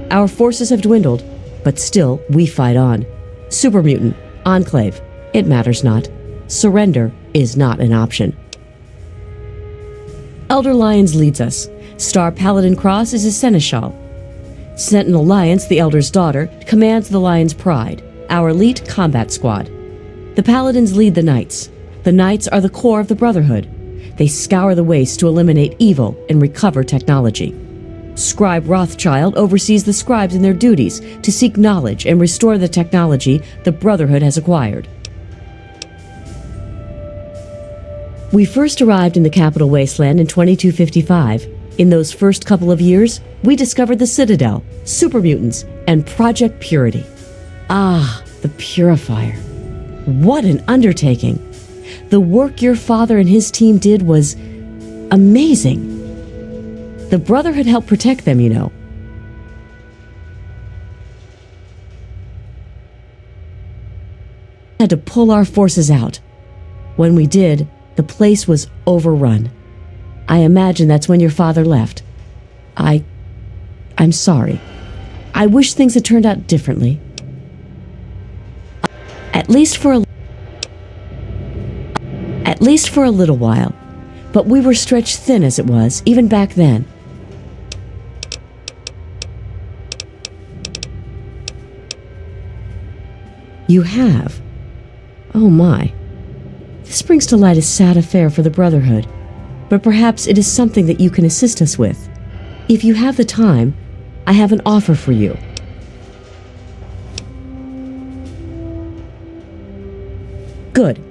Our forces have dwindled, but still we fight on. Super Mutant, Enclave, it matters not. Surrender is not an option. Elder Lyons leads us. Star Paladin Cross is his seneschal. Sentinel Lyons, the Elder's daughter, commands the Lion's Pride, our elite combat squad. The Paladins lead the Knights. The Knights are the core of the Brotherhood. They scour the waste to eliminate evil and recover technology. Scribe Rothschild oversees the scribes in their duties to seek knowledge and restore the technology the Brotherhood has acquired. We first arrived in the Capital Wasteland in 2255. In those first couple of years, we discovered the Citadel, super mutants, and Project Purity. Ah, the Purifier. What an undertaking! The work your father and his team did was amazing. The Brotherhood helped protect them, you know. We had to pull our forces out. When we did, the place was overrun. I imagine that's when your father left. I'm sorry. I wish things had turned out differently. At least for a little while. But we were stretched thin as it was, even back then. You have? Oh my. This brings to light a sad affair for the Brotherhood. But perhaps it is something that you can assist us with. If you have the time, I have an offer for you. Good.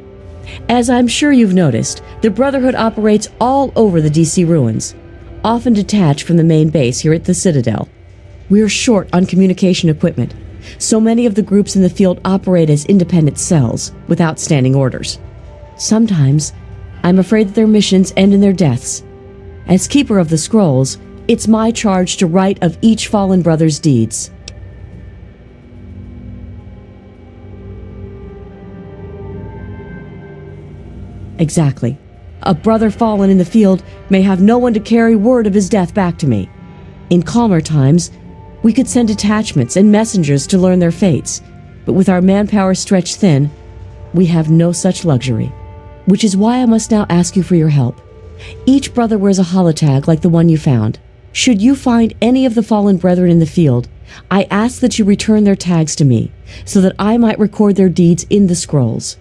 As I'm sure you've noticed, the Brotherhood operates all over the DC ruins, often detached from the main base here at the Citadel. We're short on communication equipment, so many of the groups in the field operate as independent cells, without standing orders. Sometimes, I'm afraid that their missions end in their deaths. As Keeper of the Scrolls, it's my charge to write of each fallen brother's deeds. Exactly. A brother fallen in the field may have no one to carry word of his death back to me. In calmer times, we could send detachments and messengers to learn their fates, but with our manpower stretched thin, we have no such luxury. Which is why I must now ask you for your help. Each brother wears a holotag like the one you found. Should you find any of the fallen brethren in the field, I ask that you return their tags to me, so that I might record their deeds in the scrolls.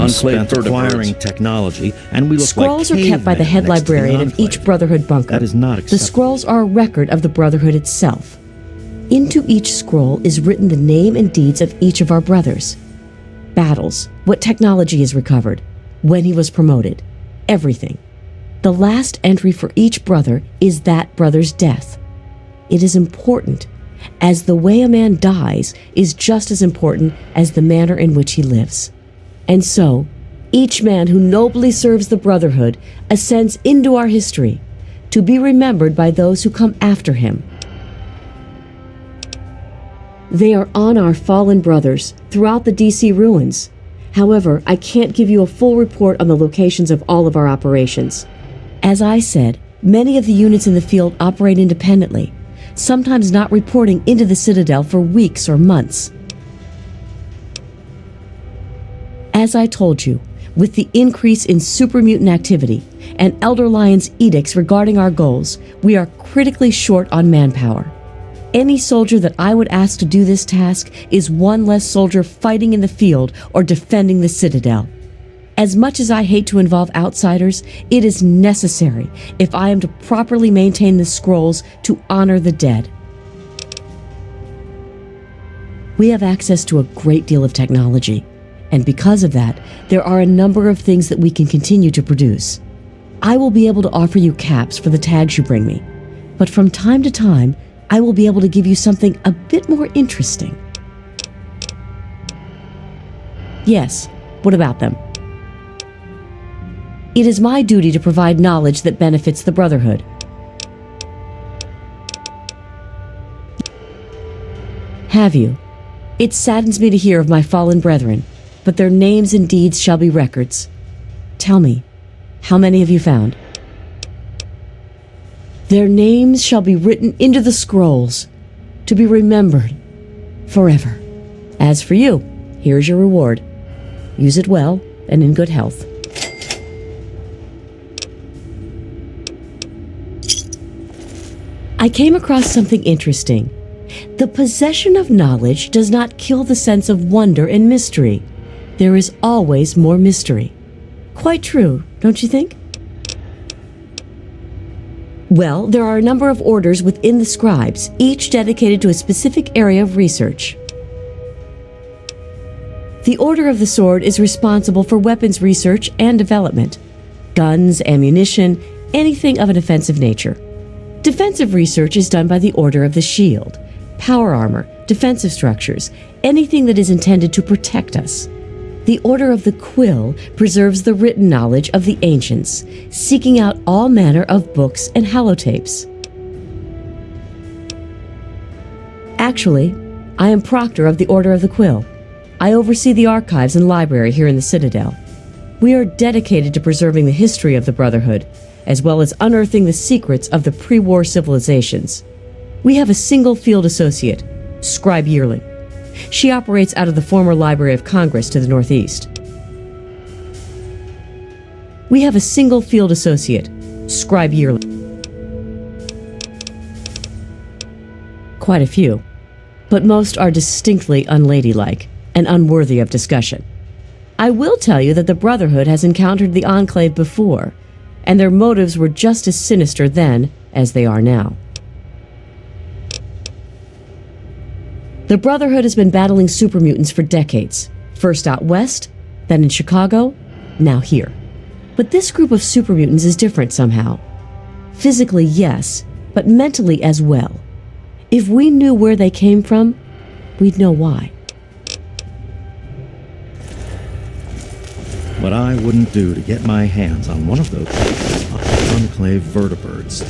Spent acquiring technology, and we look Scrolls like are kept by the head librarian of each Brotherhood bunker. That is not acceptable. The scrolls are a record of the Brotherhood itself. Into each scroll is written the name and deeds of each of our brothers. Battles, what technology is recovered, when he was promoted, everything. The last entry for each brother is that brother's death. It is important, as the way a man dies is just as important as the manner in which he lives. And so, each man who nobly serves the Brotherhood ascends into our history, to be remembered by those who come after him. They are on our fallen brothers throughout the DC ruins. However, I can't give you a full report on the locations of all of our operations. As I said, many of the units in the field operate independently, sometimes not reporting into the Citadel for weeks or months. As I told you, with the increase in super mutant activity and Elder Lion's edicts regarding our goals, we are critically short on manpower. Any soldier that I would ask to do this task is one less soldier fighting in the field or defending the citadel. As much as I hate to involve outsiders, it is necessary if I am to properly maintain the scrolls to honor the dead. We have access to a great deal of technology, and because of that, there are a number of things that we can continue to produce. I will be able to offer you caps for the tags you bring me, but from time to time, I will be able to give you something a bit more interesting. Yes, what about them? It is my duty to provide knowledge that benefits the Brotherhood. Have you? It saddens me to hear of my fallen brethren, but their names and deeds shall be records. Tell me, how many have you found? Their names shall be written into the scrolls, to be remembered forever. As for you, here's your reward. Use it well and in good health. I came across something interesting. The possession of knowledge does not kill the sense of wonder and mystery. There is always more mystery. Quite true, don't you think? Well, there are a number of orders within the scribes, each dedicated to a specific area of research. The Order of the Sword is responsible for weapons research and development. Guns, ammunition, anything of an offensive nature. Defensive research is done by the Order of the Shield. Power armor, defensive structures, anything that is intended to protect us. The Order of the Quill preserves the written knowledge of the ancients, seeking out all manner of books and holotapes. Actually, I am proctor of the Order of the Quill. I oversee the archives and library here in the Citadel. We are dedicated to preserving the history of the Brotherhood, as well as unearthing the secrets of the pre-war civilizations. We have a single field associate, Scribe Yearling. She operates out of the former Library of Congress to the northeast. We have a single field associate, Scribe Yearling. Quite a few, but most are distinctly unladylike and unworthy of discussion. I will tell you that the Brotherhood has encountered the Enclave before, and their motives were just as sinister then as they are now. The Brotherhood has been battling super mutants for decades, first out west, then in Chicago, now here. But this group of super mutants is different somehow. Physically, yes, but mentally as well. If we knew where they came from, we'd know why. What I wouldn't do to get my hands on one of those Enclave vertibirds.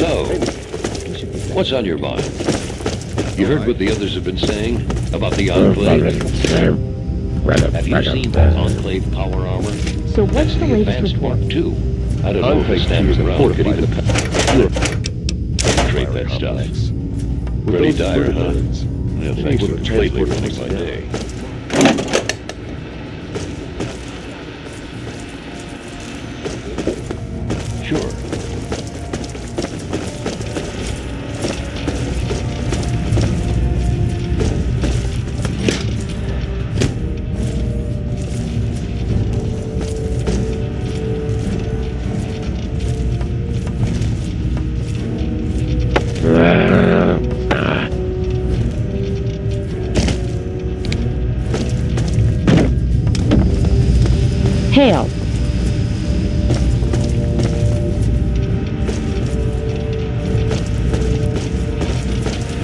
So, what's on your mind? You heard what the others have been saying about the Enclave? Have you seen that Enclave power armor? So what's the latest advanced report? one, too. I don't know if the standard ground could even penetrate that stuff. Pretty dire, huh? Yeah, thanks for completely ruining my day. Sure.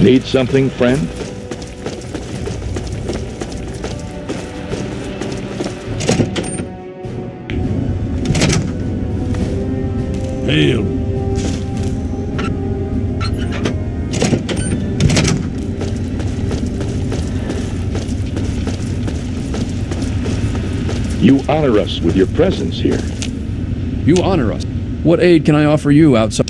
Need something, friend? Hail. You honor us with your presence here. You honor us. What aid can I offer you outside?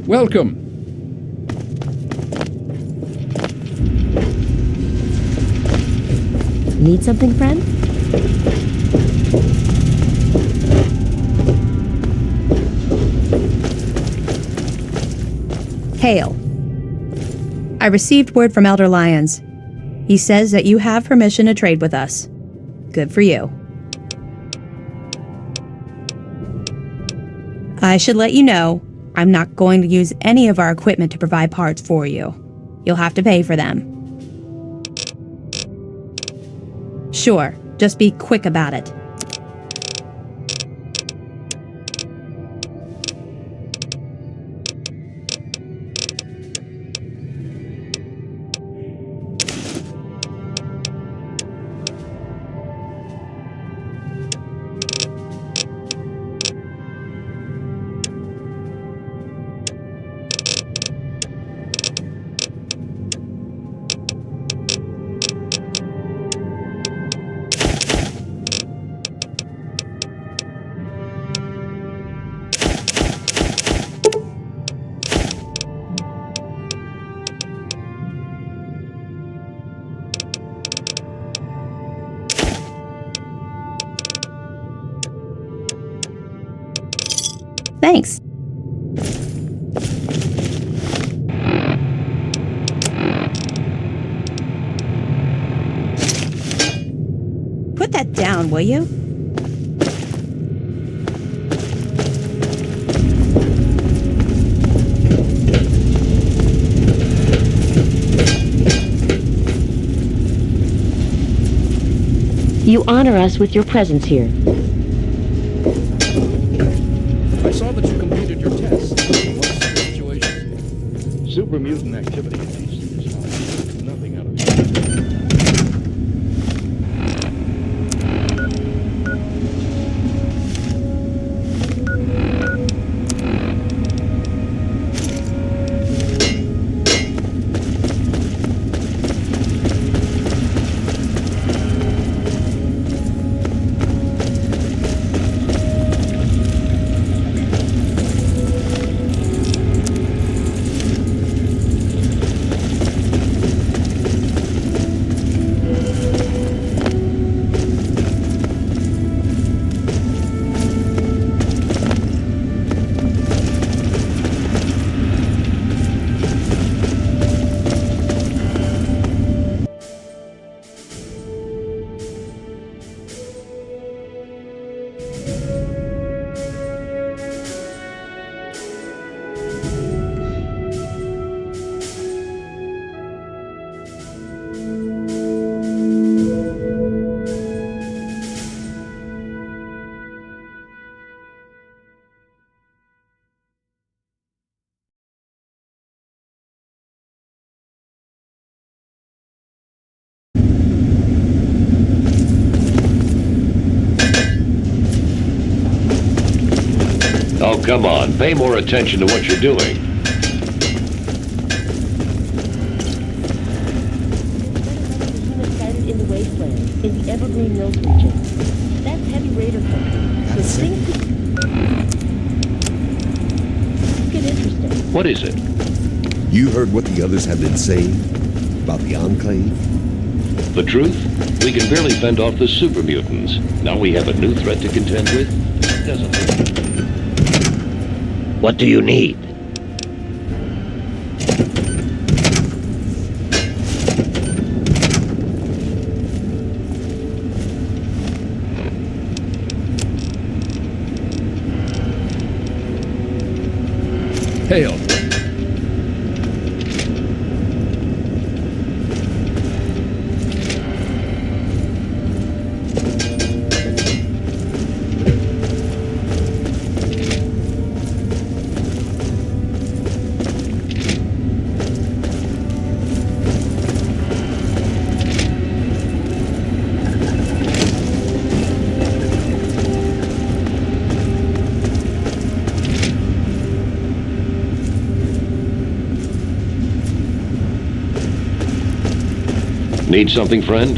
Welcome. Need something, friend? Hail. I received word from Elder Lyons. He says that you have permission to trade with us. Good for you. I should let you know, I'm not going to use any of our equipment to provide parts for you. You'll have to pay for them. Sure, just be quick about it. Thanks. Put that down, will you? You honor us with your presence here. I saw that you completed your test. What's the situation? Super mutant activity in these things. Nothing out of it. Oh, come on. Pay more attention to what you're doing. In the wasteland, in the Evergreen Mills region. That's heavy raider country. So things get interesting. What is it? You heard what the others have been saying about the Enclave? The truth? We can barely fend off the super mutants. Now we have a new threat to contend with? Doesn't it? What do you need? Hail. Need something, friend?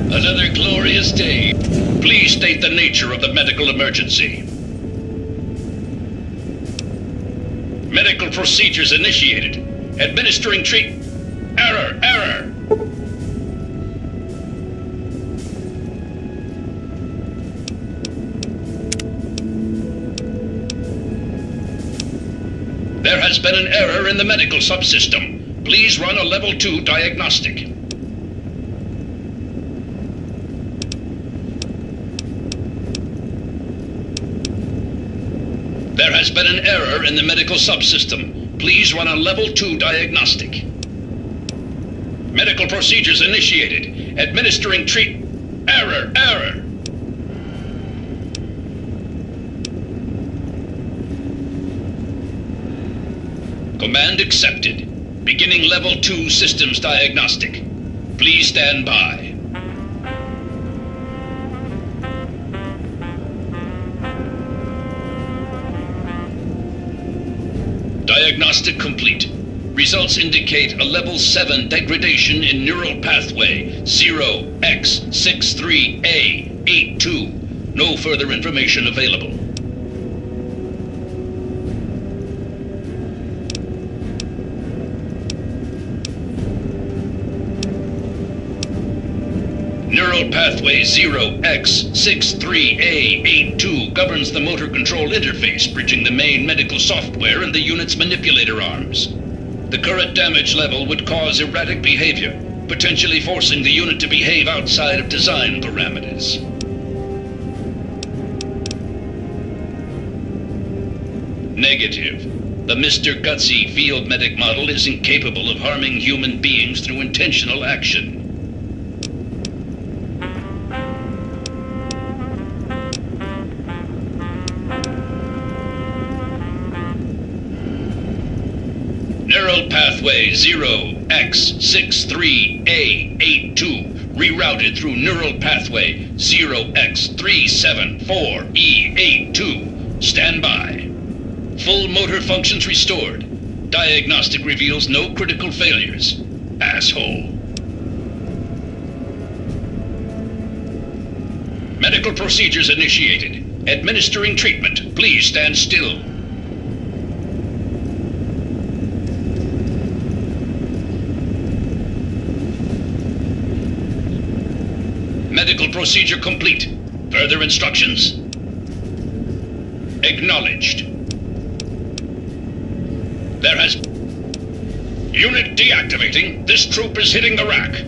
Another glorious day. Please state the nature of the medical emergency. Medical procedures initiated. Administering Error! There has been an error in the medical subsystem. Please run a level 2 diagnostic. There has been an error in the medical subsystem. Please run a level 2 diagnostic. Medical procedures initiated. Administering Error! Command accepted. Beginning level 2 systems diagnostic. Please stand by. Diagnostic complete. Results indicate a level 7 degradation in neural pathway 0x63A82. No further information available. Neural pathway 0x63A82 governs the motor control interface, bridging the main medical software and the unit's manipulator arms. The current damage level would cause erratic behavior, potentially forcing the unit to behave outside of design parameters. Negative. The Mr. Gutsy field medic model is incapable of harming human beings through intentional action. Neural pathway 0x63A82 rerouted through neural pathway 0x374E82. Stand by. Full motor functions restored. Diagnostic reveals no critical failures. Asshole. Medical procedures initiated. Administering treatment. Please stand still. Medical procedure complete. Further instructions? Acknowledged. There has... Unit deactivating. This troop is hitting the rack.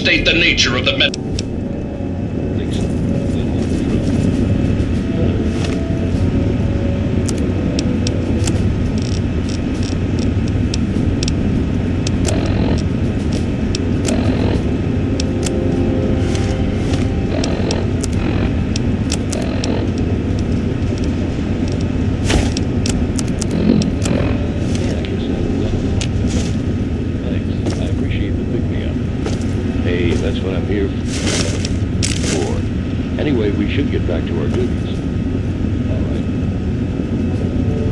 state the nature of the Anyway, we should get back to our duties. All right.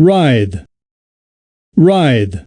Writhe. Writhe.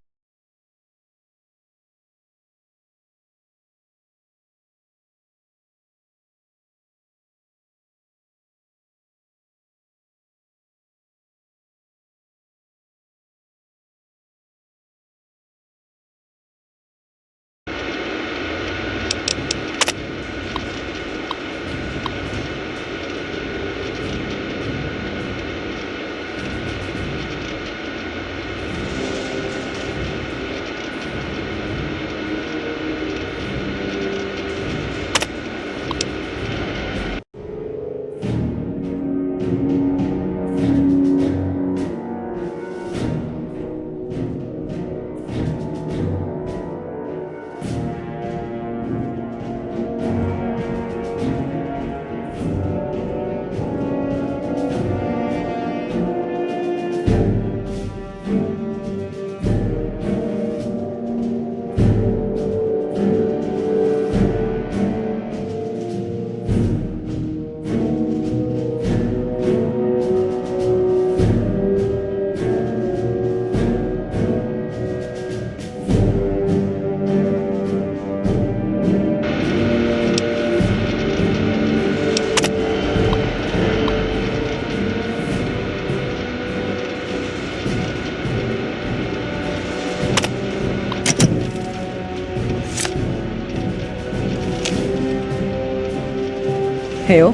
Hail.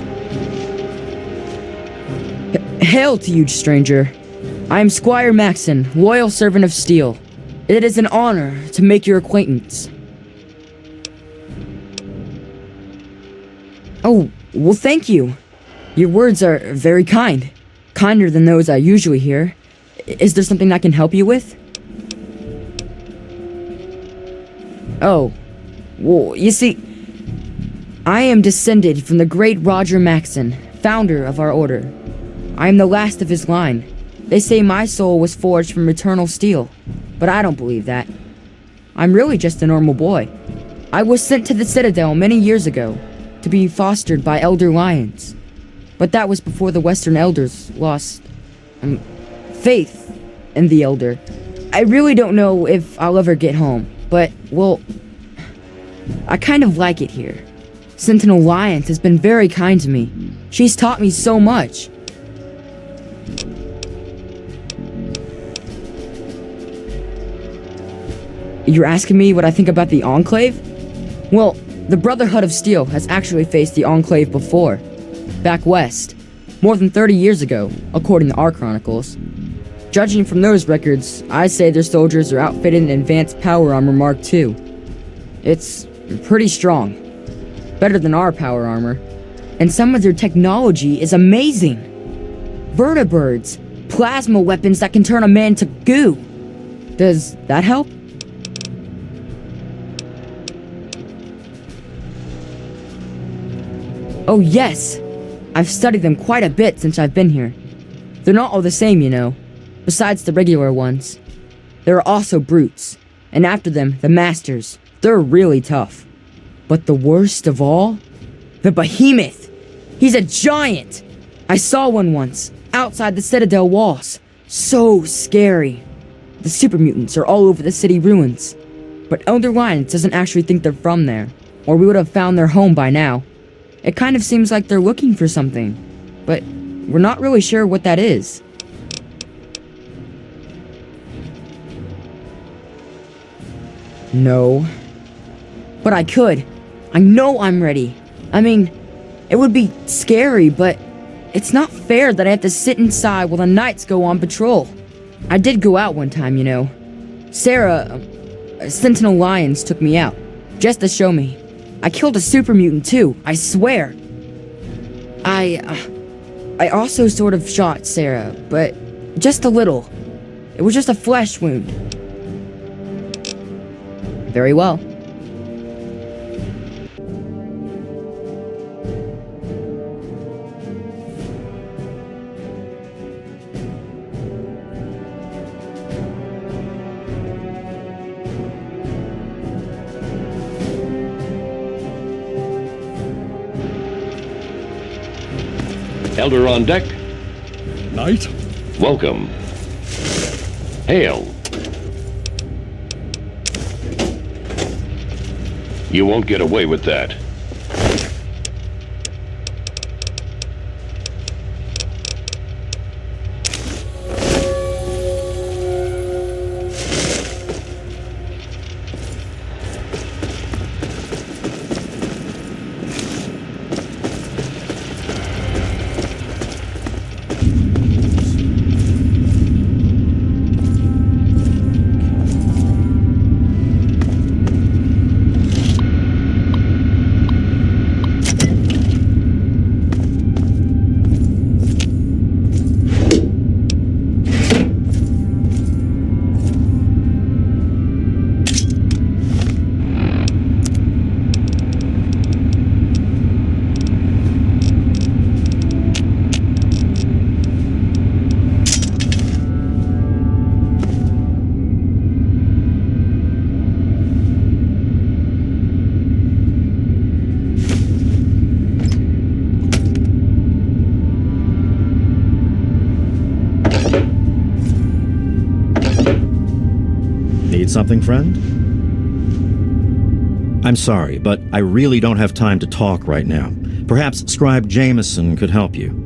Hail to you, stranger. I am Squire Maxon, loyal servant of steel. It is an honor to make your acquaintance. Oh, well, thank you. Your words are very kind. Kinder than those I usually hear. Is there something I can help you with? Oh, well, you see, I am descended from the great Roger Maxon, founder of our order. I am the last of his line. They say my soul was forged from eternal steel, but I don't believe that. I'm really just a normal boy. I was sent to the Citadel many years ago to be fostered by Elder Lions, but that was before the Western Elders lost faith in the Elder. I really don't know if I'll ever get home, but, well, I kind of like it here. Sentinel Lions has been very kind to me. She's taught me so much. You're asking me what I think about the Enclave? Well, the Brotherhood of Steel has actually faced the Enclave before. Back west. More than 30 years ago, according to our chronicles. Judging from those records, I say their soldiers are outfitted in advanced power armor Mark II. It's pretty strong. Better than our power armor. And some of their technology is amazing. Vertibirds, plasma weapons that can turn a man to goo. Does that help? Oh yes, I've studied them quite a bit since I've been here. They're not all the same, you know, besides the regular ones. There are also brutes, and after them, the masters. They're really tough. But the worst of all? The behemoth! He's a giant! I saw one once, outside the Citadel walls. So scary. The super mutants are all over the city ruins. But Elder Lions doesn't actually think they're from there, or we would have found their home by now. It kind of seems like they're looking for something, but we're not really sure what that is. No. But I could. I know I'm ready. I mean, it would be scary, but it's not fair that I have to sit inside while the knights go on patrol. I did go out one time, you know. Sarah, Sentinel Lions took me out, just to show me. I killed a super mutant too, I swear. I also sort of shot Sarah, but just a little. It was just a flesh wound. Very well. Elder on deck. Knight? Welcome. Hail. You won't get away with that. Need something, friend? I'm sorry, but I really don't have time to talk right now. Perhaps Scribe Jameson could help you.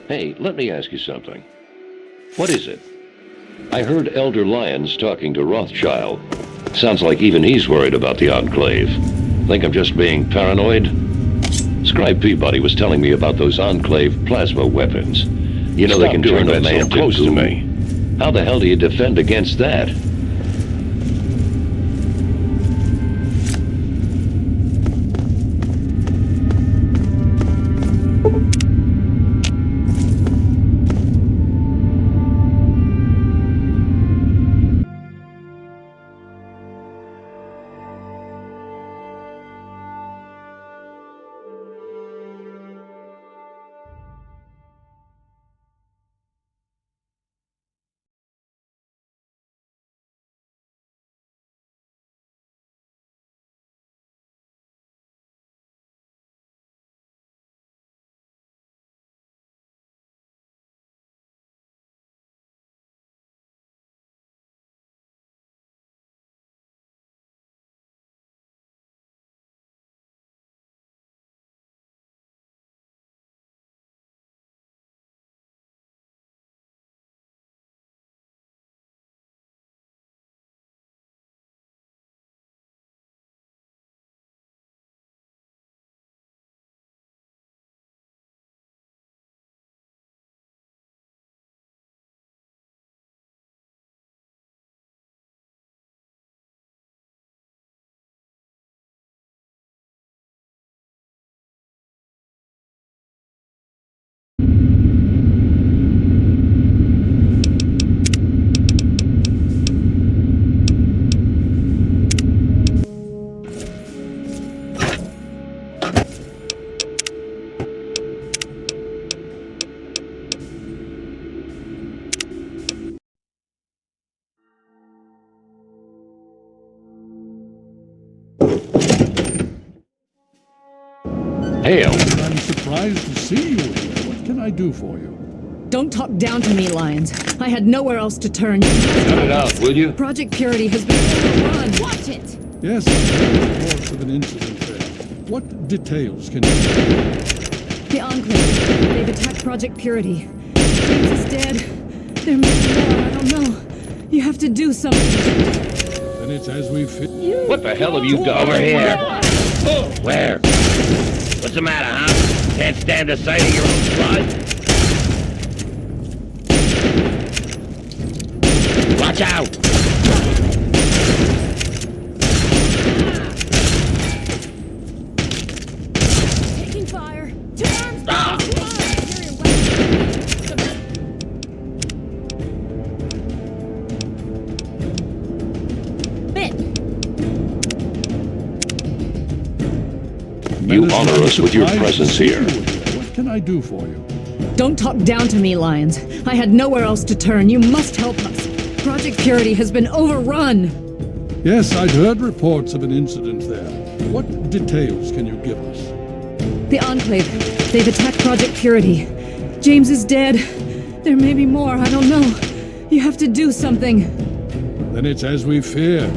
Hey, let me ask you something. What is it? I heard Elder Lyons talking to Rothschild. Sounds like even he's worried about the Enclave. Think I'm just being paranoid? Scribe Peabody was telling me about those Enclave plasma weapons. You know they can turn a man close to me. How the hell do you defend against that? Hail. I'm surprised to see you here. What can I do for you? Don't talk down to me, Lions. I had nowhere else to turn. Cut it out, will you? Project Purity has been overrun. Watch it! Yes, I heard reports of an incident there. What details can you give? The Enclave. They've attacked Project Purity. James is dead. There may be more. I don't know. You have to do something. Then it's as we fit. What the hell have you done? Over here. Where? What's the matter, huh? Can't stand the sight of your own blood? Watch out! Taking fire. Two arms. Ah! You honor us with your presence here. What can I do for you? Don't talk down to me, Lions. I had nowhere else to turn. You must help us. Project Purity has been overrun. Yes, I'd heard reports of an incident there. What details can you give us? The Enclave. They've attacked Project Purity. James is dead. There may be more. I don't know. You have to do something. Then it's as we feared.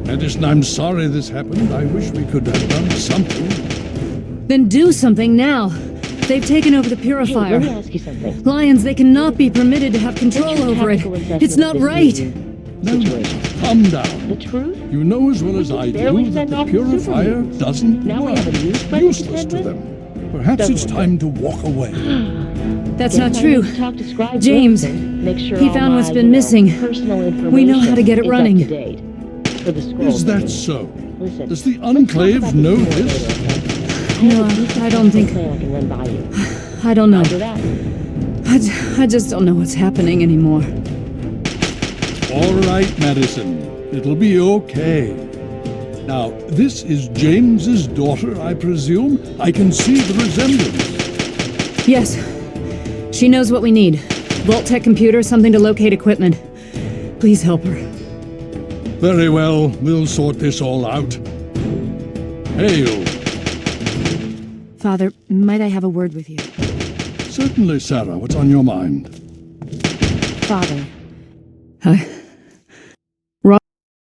Edison, I'm sorry this happened. I wish we could have done something. Then do something now. They've taken over the purifier. Hey, let me ask you something. Lions, they cannot be permitted to have control over it. It's not right. No, calm down. The truth? You know as well as I do that the purifier doesn't work. Useless to them. Perhaps it's time to walk away. That's not true. James, he found what's been missing. We know how to get it running. Is that so? Does the Enclave know this? No, I don't think. I don't know. I just don't know what's happening anymore. All right, Madison. It'll be okay. Now, this is James's daughter, I presume? I can see the resemblance. Yes. She knows what we need. Vault-Tec computer, something to locate equipment. Please help her. Very well. We'll sort this all out. Hail. Father, might I have a word with you? Certainly, Sarah. What's on your mind? Father. Hi.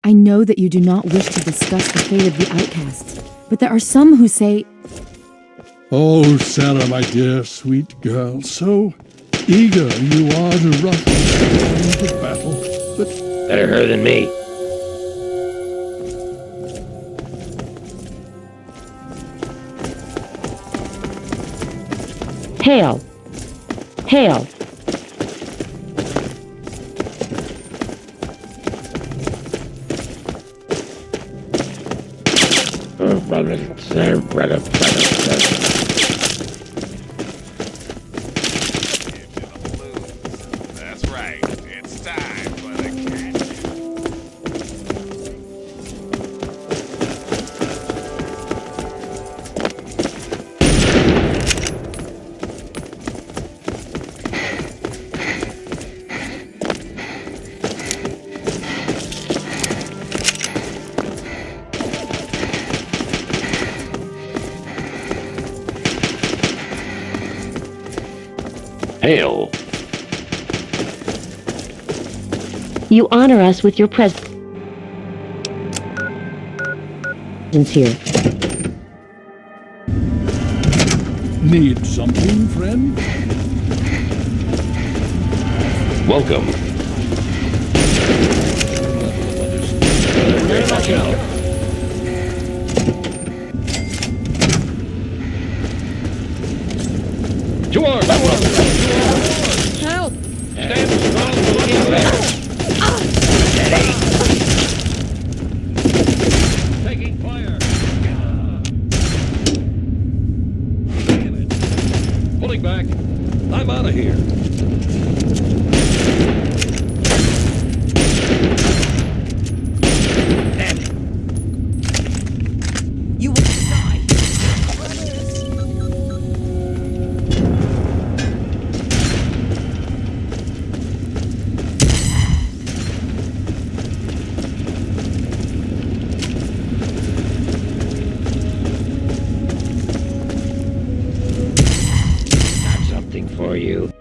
I know that you do not wish to discuss the fate of the outcasts, but there are some who say... Oh, Sarah, my dear, sweet girl, so eager you are to rush into battle, but... Better her than me. Hail. Hail. That's right. It's time for the catch. Hail. You honor us with your presence here. Need something, friend? Welcome. Watch out. To arms! Help! Stand strong for looking back. Steady. Taking fire. Pulling back. I'm out of here. You will die. Got something for you.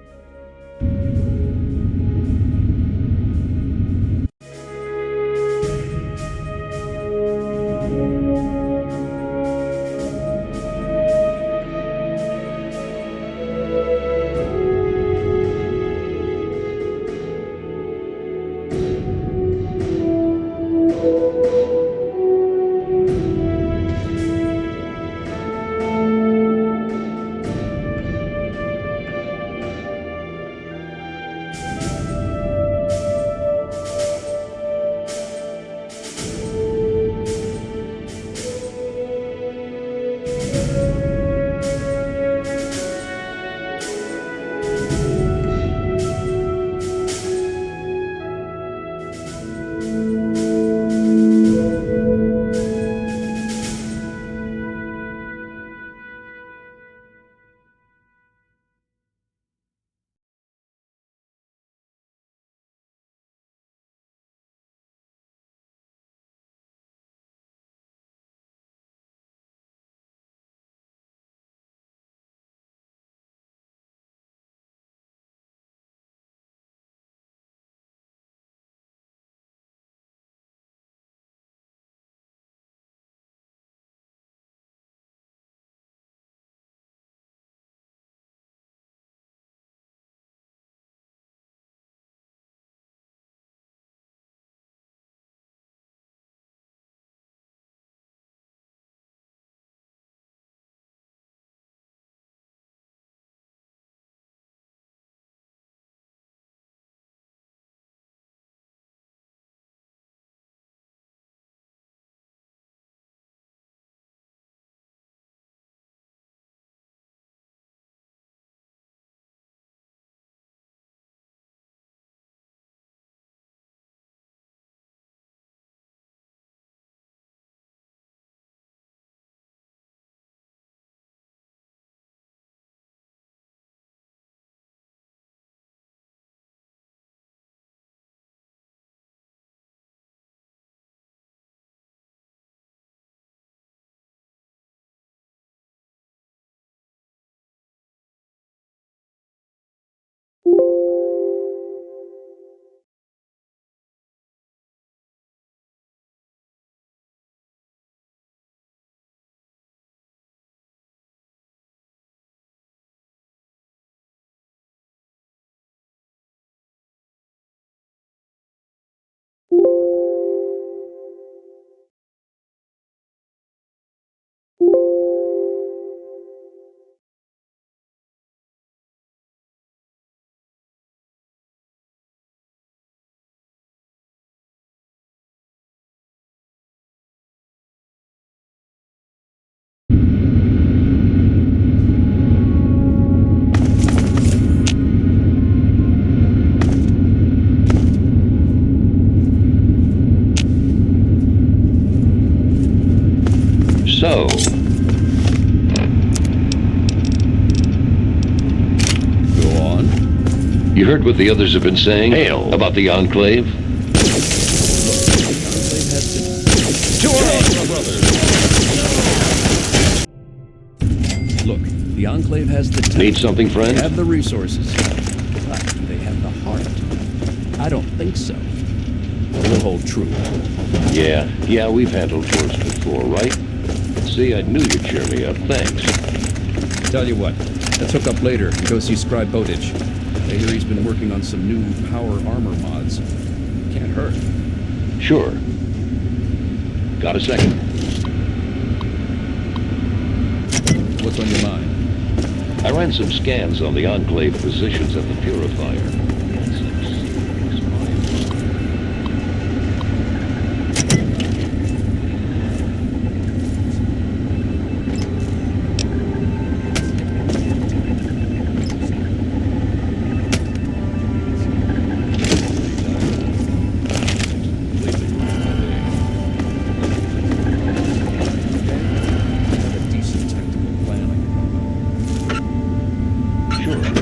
So, Go on. you heard what the others have been saying? Hail about the Enclave? Look, the Enclave has the Need something, friend? They have the resources. But do they have the heart? I don't think so. We'll hold true. Yeah, we've handled chores before, right? See, I knew you'd cheer me up. Thanks. Tell you what, let's hook up later and go see Scribe Bowditch. I hear he's been working on some new power armor mods. Can't hurt. Sure. Got a second? What's on your mind? I ran some scans on the Enclave positions at the Purifier. sure.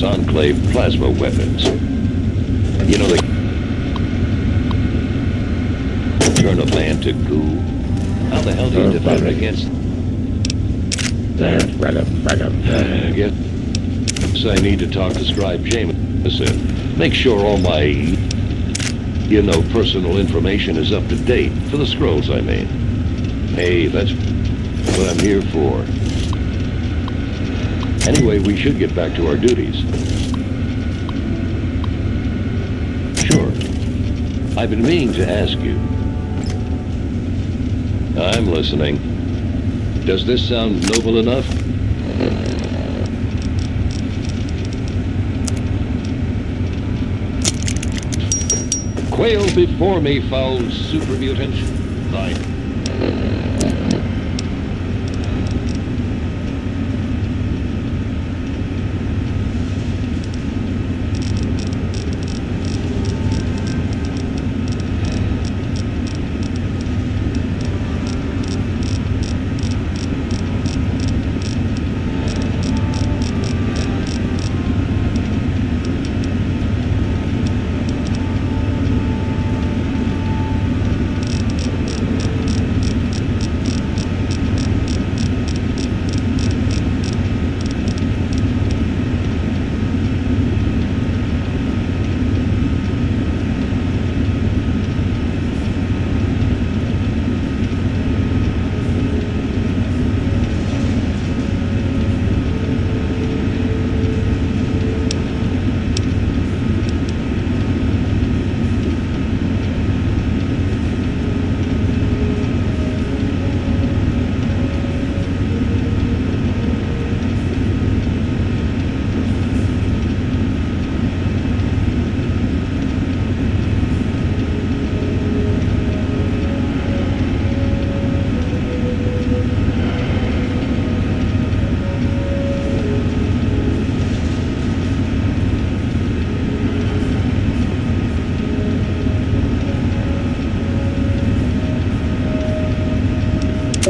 those Enclave plasma weapons. You know, they turn a man to goo. How the hell do you defend against... I guess I need to talk to Scribe Jameson. Make sure all my, you know, personal information is up to date. For the scrolls, I mean. Hey, that's what I'm here for. Anyway, we should get back to our duties. Sure. I've been meaning to ask you. I'm listening. Does this sound noble enough? Quail before me, foul super mutant. Thine.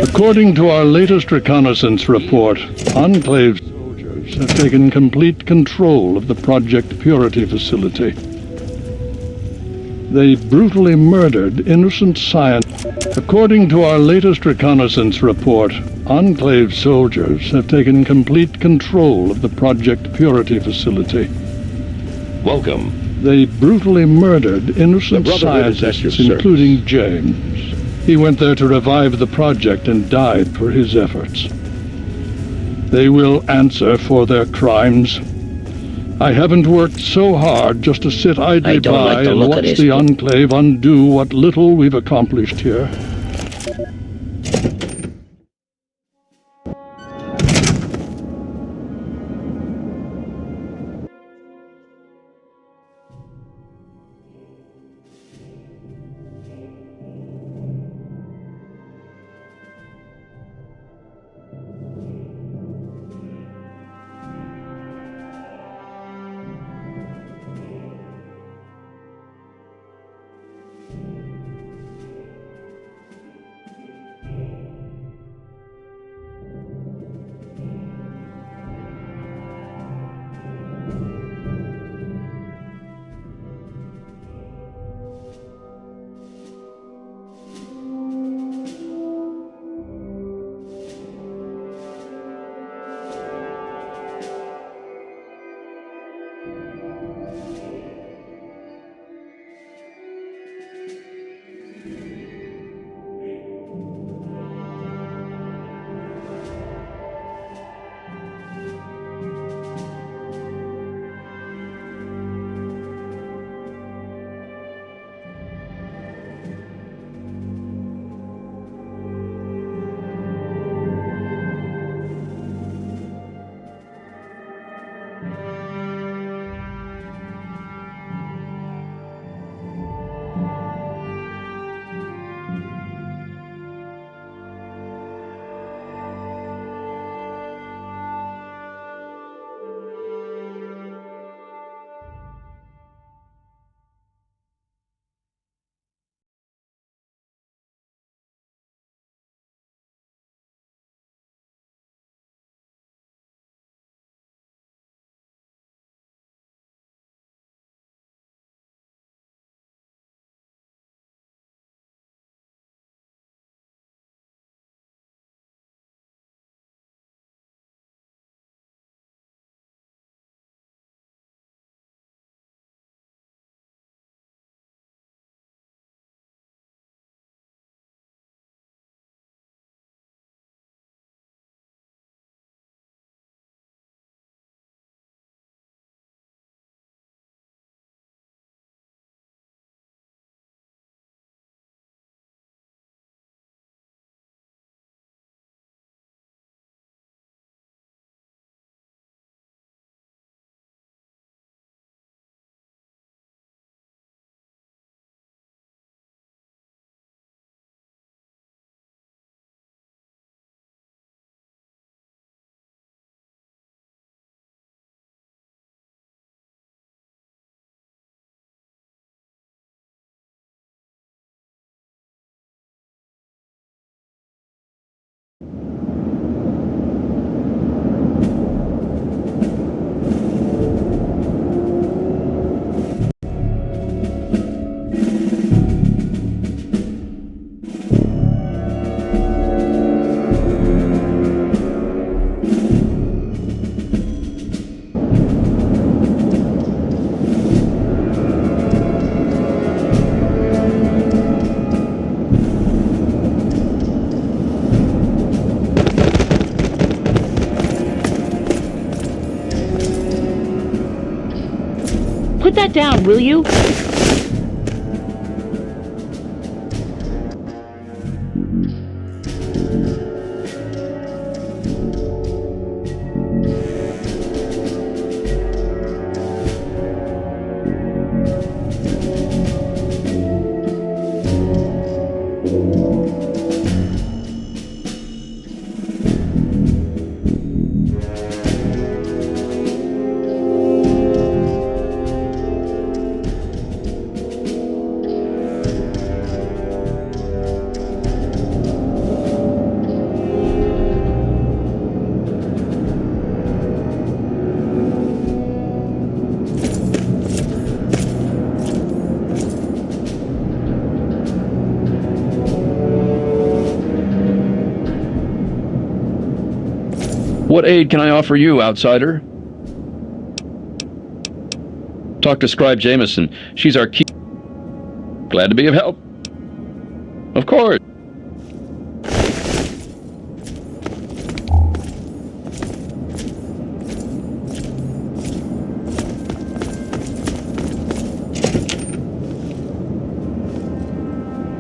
According to our latest reconnaissance report, Enclave soldiers have taken complete control of the Project Purity facility. They brutally murdered innocent scientists. According to our latest reconnaissance report, Enclave soldiers have taken complete control of the Project Purity facility. Welcome. They brutally murdered innocent scientists, including James. He went there to revive the project and died for his efforts. They will answer for their crimes. I haven't worked so hard just to sit idly by and watch the Enclave undo what little we've accomplished here. Put that down, will you? What aid can I offer you, outsider? Talk to Scribe Jameson. She's our key. Glad to be of help. Of course.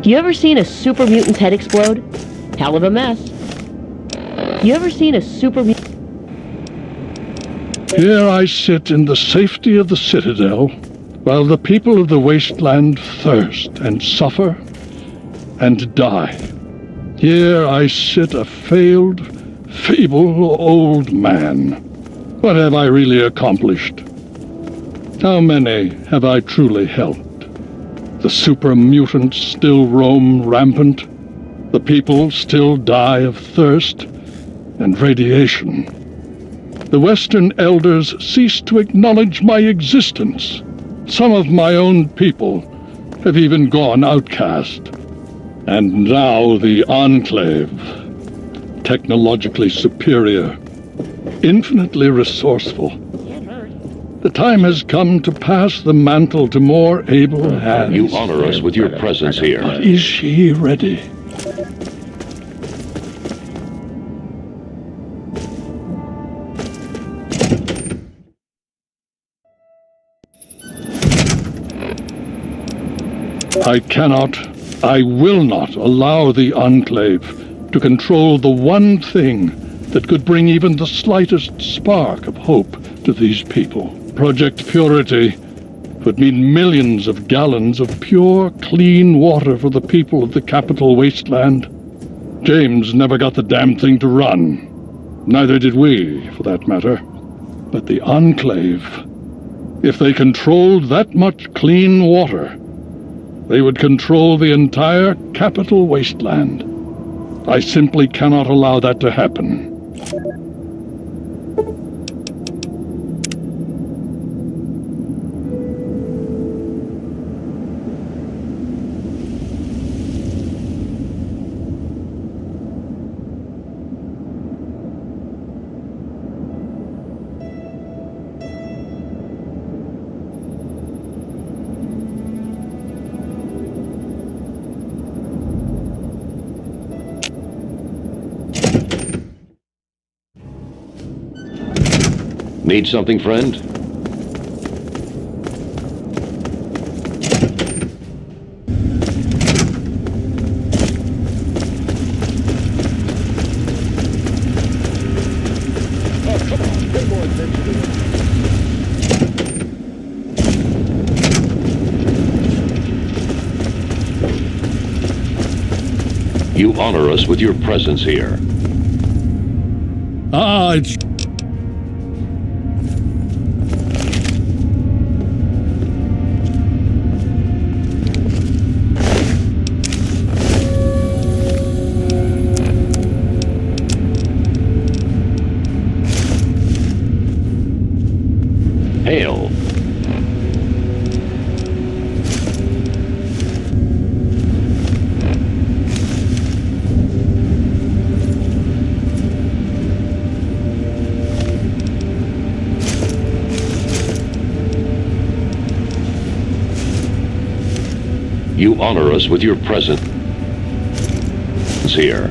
You ever seen a super mutant's head explode? Hell of a mess. You ever seen a super mutant? Here I sit in the safety of the Citadel, while the people of the Wasteland thirst and suffer and die. Here I sit a failed, feeble old man. What have I really accomplished? How many have I truly helped? The super mutants still roam rampant. The people still die of thirst and radiation. The Western elders cease to acknowledge my existence. Some of my own people have even gone outcast. And now the Enclave, technologically superior, infinitely resourceful. The time has come to pass the mantle to more able hands. You honor us with your presence here. Is she ready? I cannot, I will not allow the Enclave to control the one thing that could bring even the slightest spark of hope to these people. Project Purity would mean millions of gallons of pure, clean water for the people of the Capital Wasteland. James never got the damn thing to run. Neither did we, for that matter. But the Enclave, if they controlled that much clean water, they would control the entire Capital Wasteland. I simply cannot allow that to happen. Need something, friend? You honor us with your presence here. It's... Hail. You honor us with your presence here.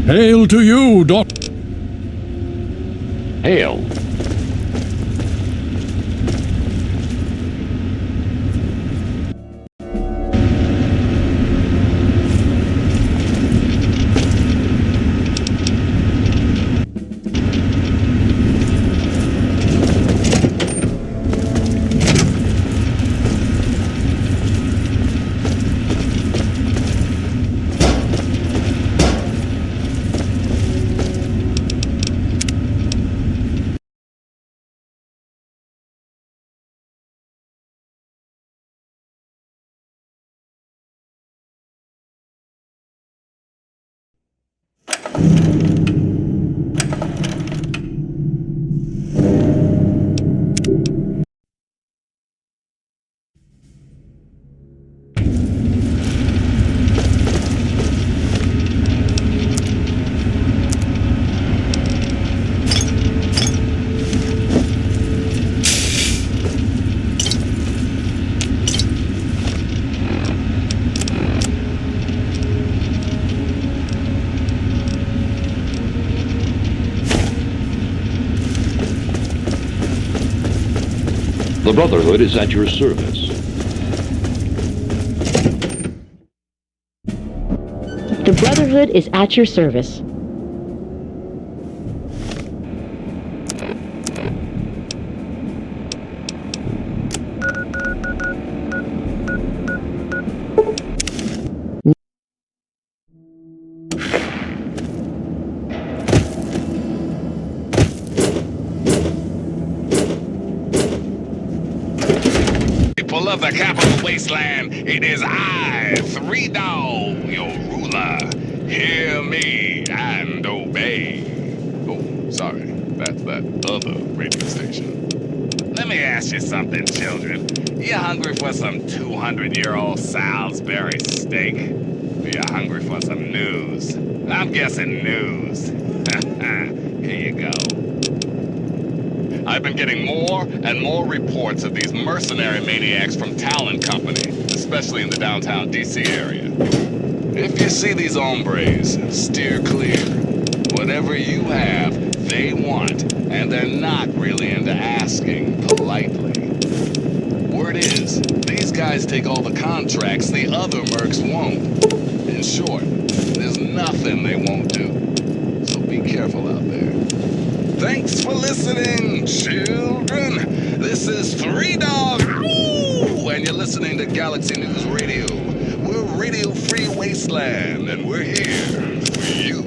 Hail to you, Doctor. Hail. The Brotherhood is at your service. The Brotherhood is at your service. People of the Capital Wasteland, it is I, Three Dog, your ruler. Hear me and obey. Oh, sorry, that's that other radio station. Let me ask you something, children. You hungry for some 200-year-old Salisbury steak? Or you hungry for some news? I'm guessing news. Here you go. I've been getting more and more reports of these mercenary maniacs from Talon Company, especially in the downtown DC area. If you see these hombres, steer clear. Whatever you have, they want, and they're not really into asking politely. Word is, these guys take all the contracts the other mercs won't. In short, there's nothing they won't do. So be careful out there. Thanks for listening, children. This is Three Dog, and you're listening to Galaxy News Radio. We're Radio Free Wasteland, and we're here for you.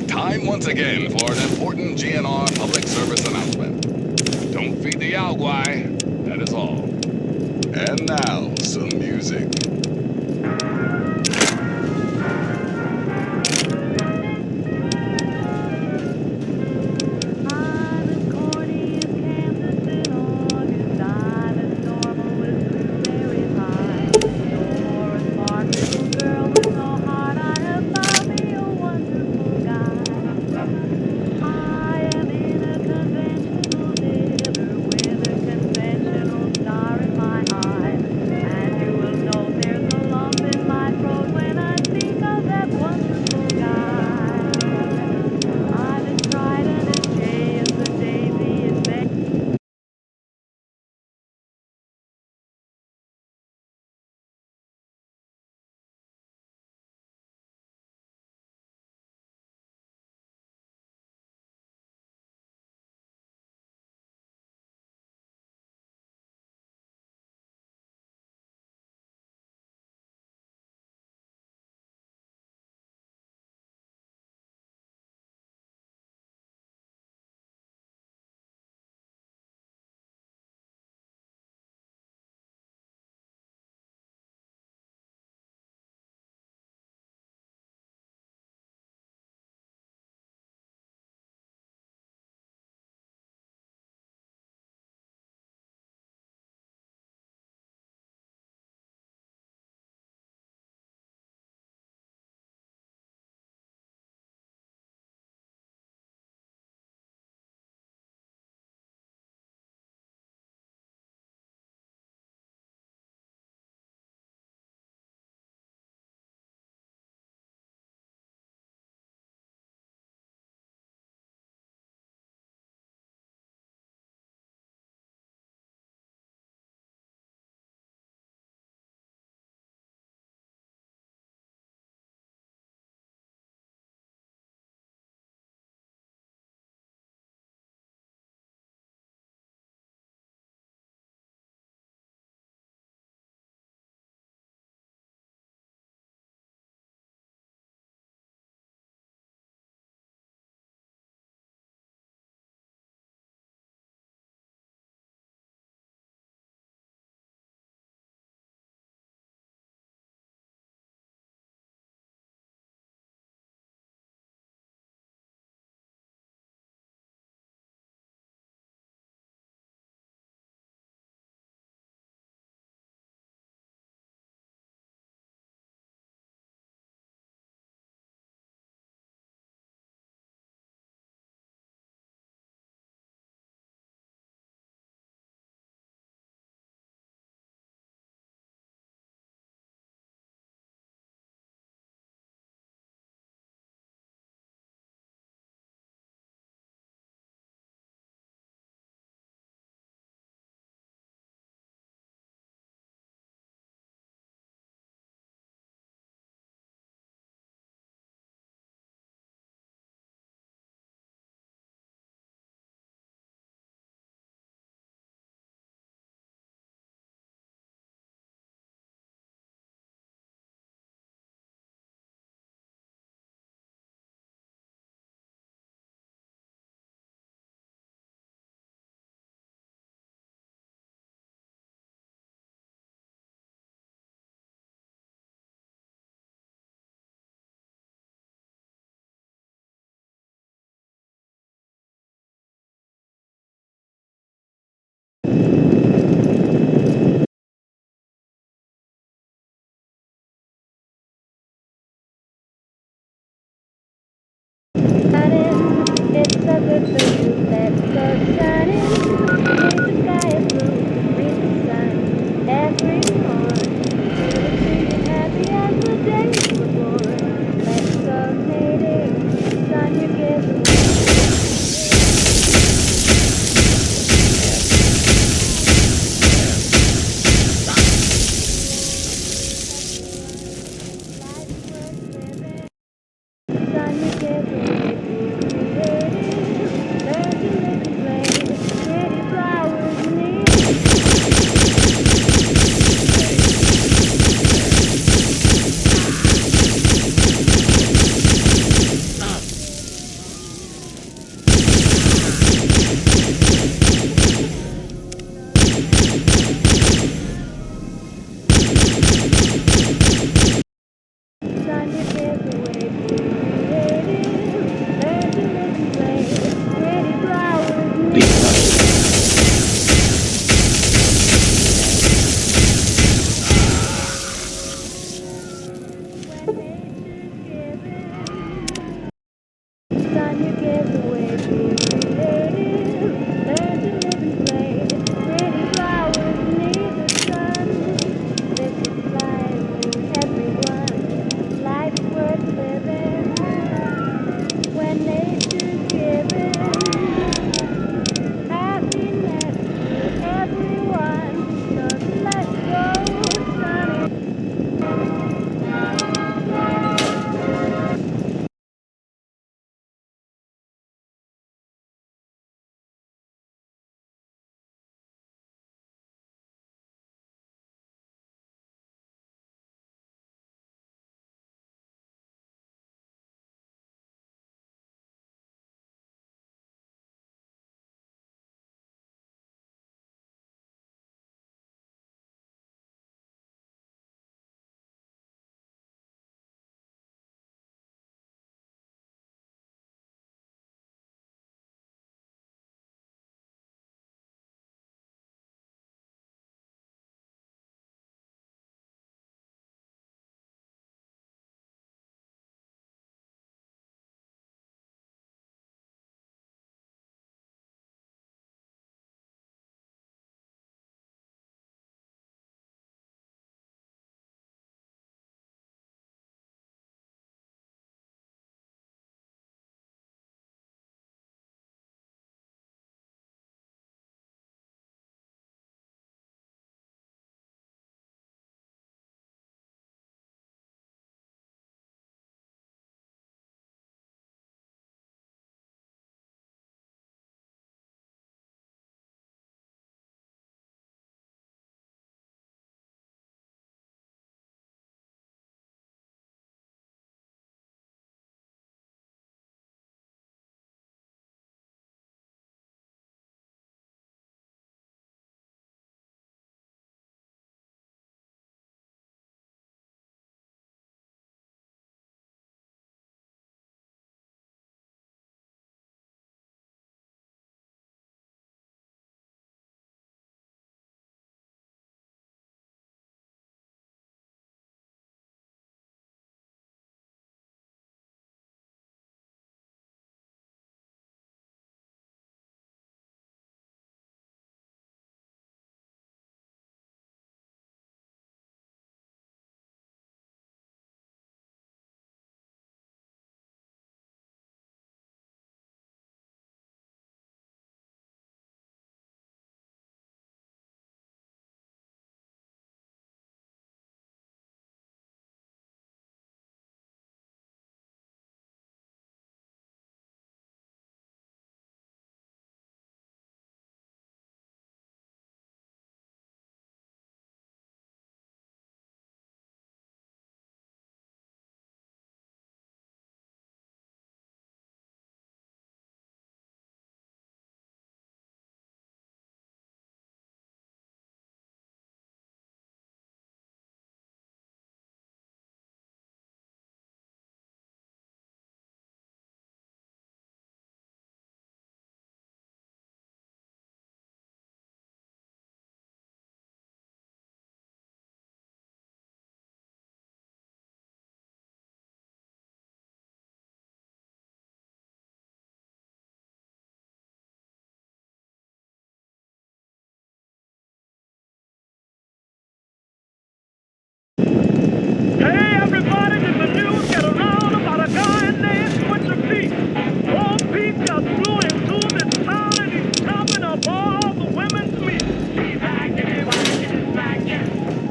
Time once again for an important GNR public service announcement. Don't feed the Yaogwai, that is all. And now, some music. There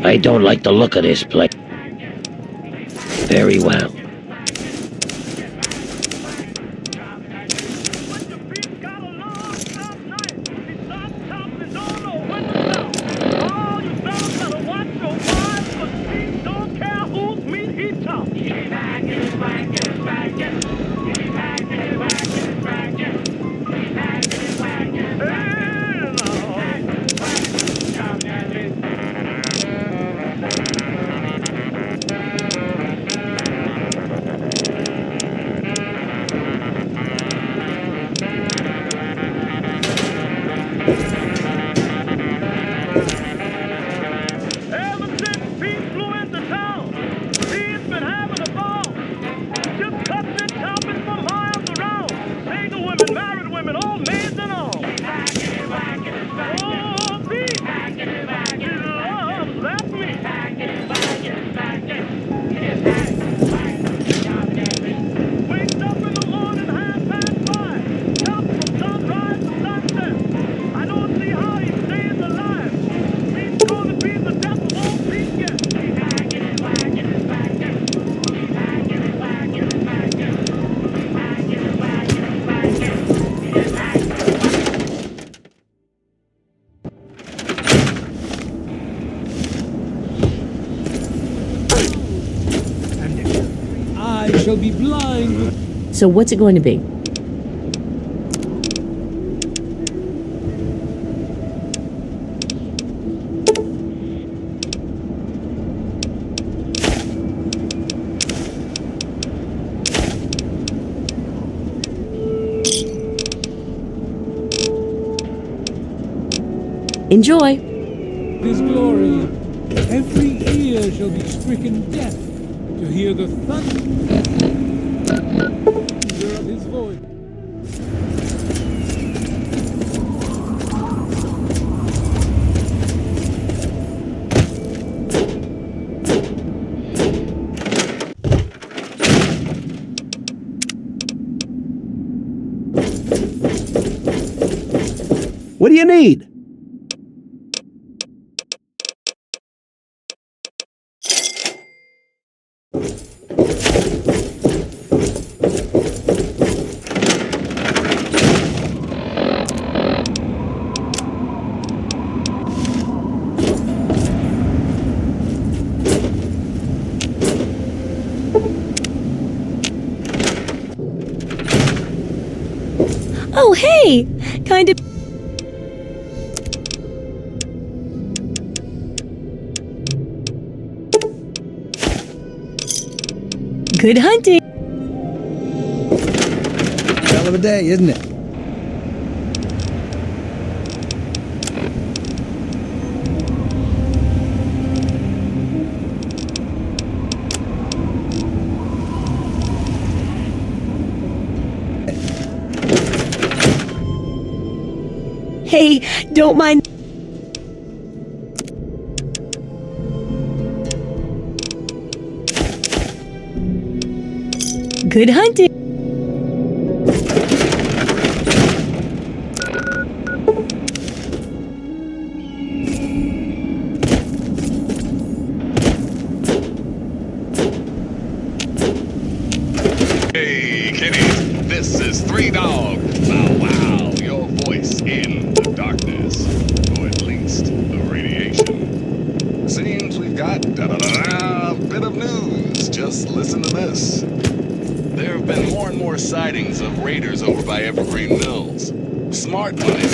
I don't like the look of this place. Very well. Shall be blind. So what's it going to be? Enjoy. His glory. Every ear shall be stricken deaf to hear the thunder of his voice. What do you need? Oh, hey! Kind of... Good hunting! Hell of a day, isn't it? Hey, don't mind... Good hunting! Hey, kiddies, this is Three Dog. Wow, wow, your voice in the darkness, or at least the radiation. Seems we've got a bit of news. Just listen to this. There have been more and more sightings of raiders over by Evergreen Mills. Smart money.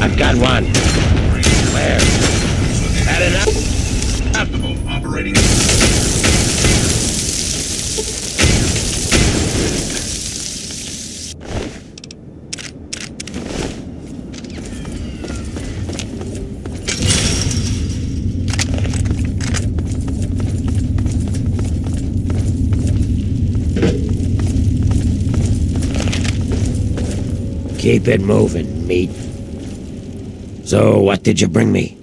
I've got one. Where? Had enough? Operating. Keep it moving, meat. So, what did you bring me?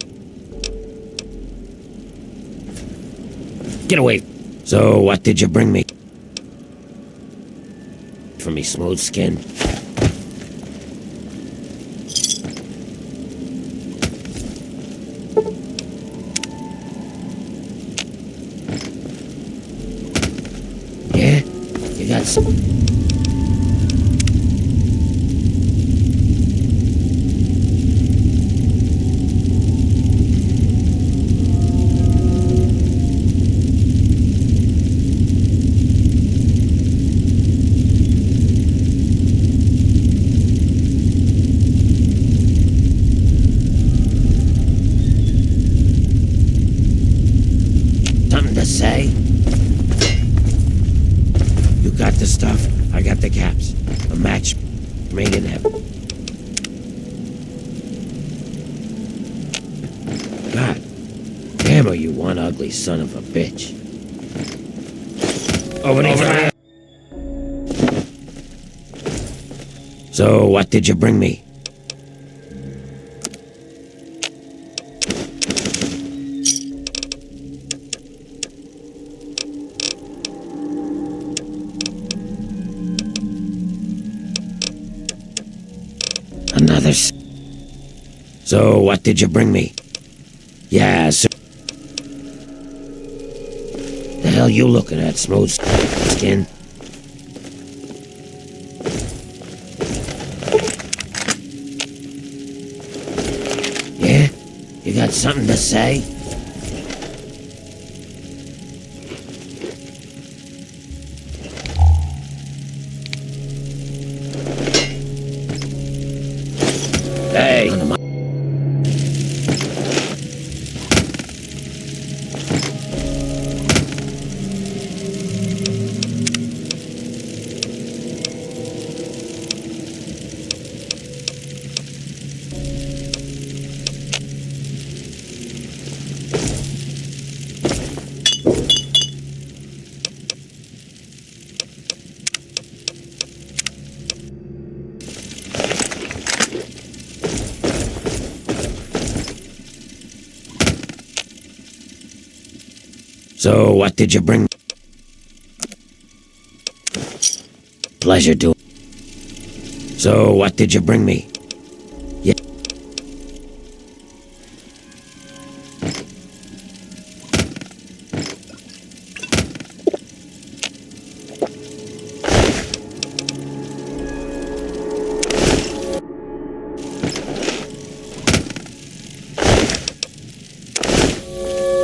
Get away. So, what did you bring me? For me smooth skin. Yeah? You got some... say? You got the stuff, I got the caps. A match made in heaven. God damn, are you one ugly son of a bitch. Over here. So, what did you bring me? Another So, what did you bring me? Yeah, sir. The hell you looking at, smooth skin? Yeah? You got something to say? Hey! So, what did you bring? Pleasure doing. So, what did you bring me? Yeah.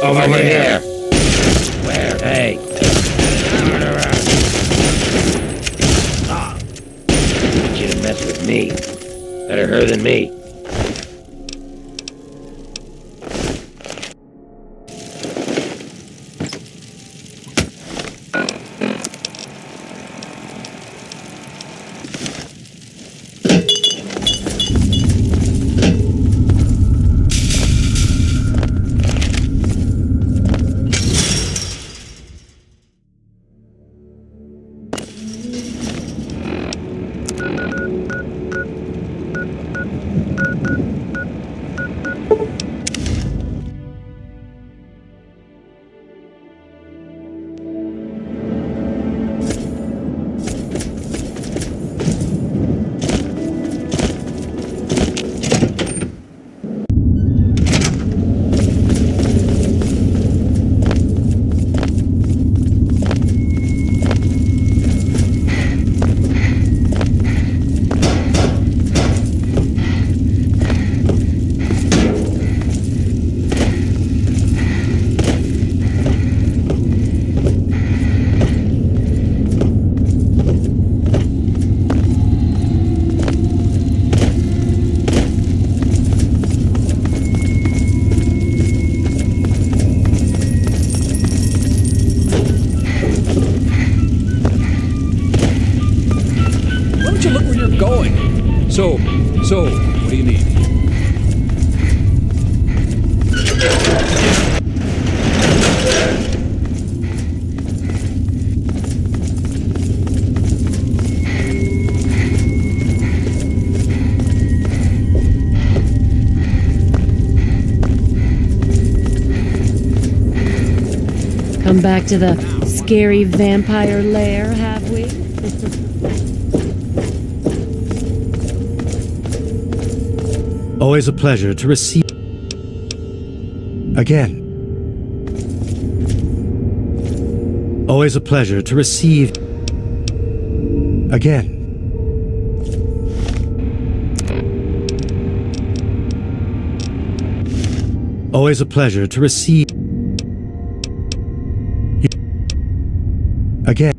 Over here. Where? Hey. Need you to mess with me. Better her than me. So, what do you need? Come back to the scary vampire lair, have we? Always a pleasure to receive... Again. Always a pleasure to receive... Again. Always a pleasure to receive... Again.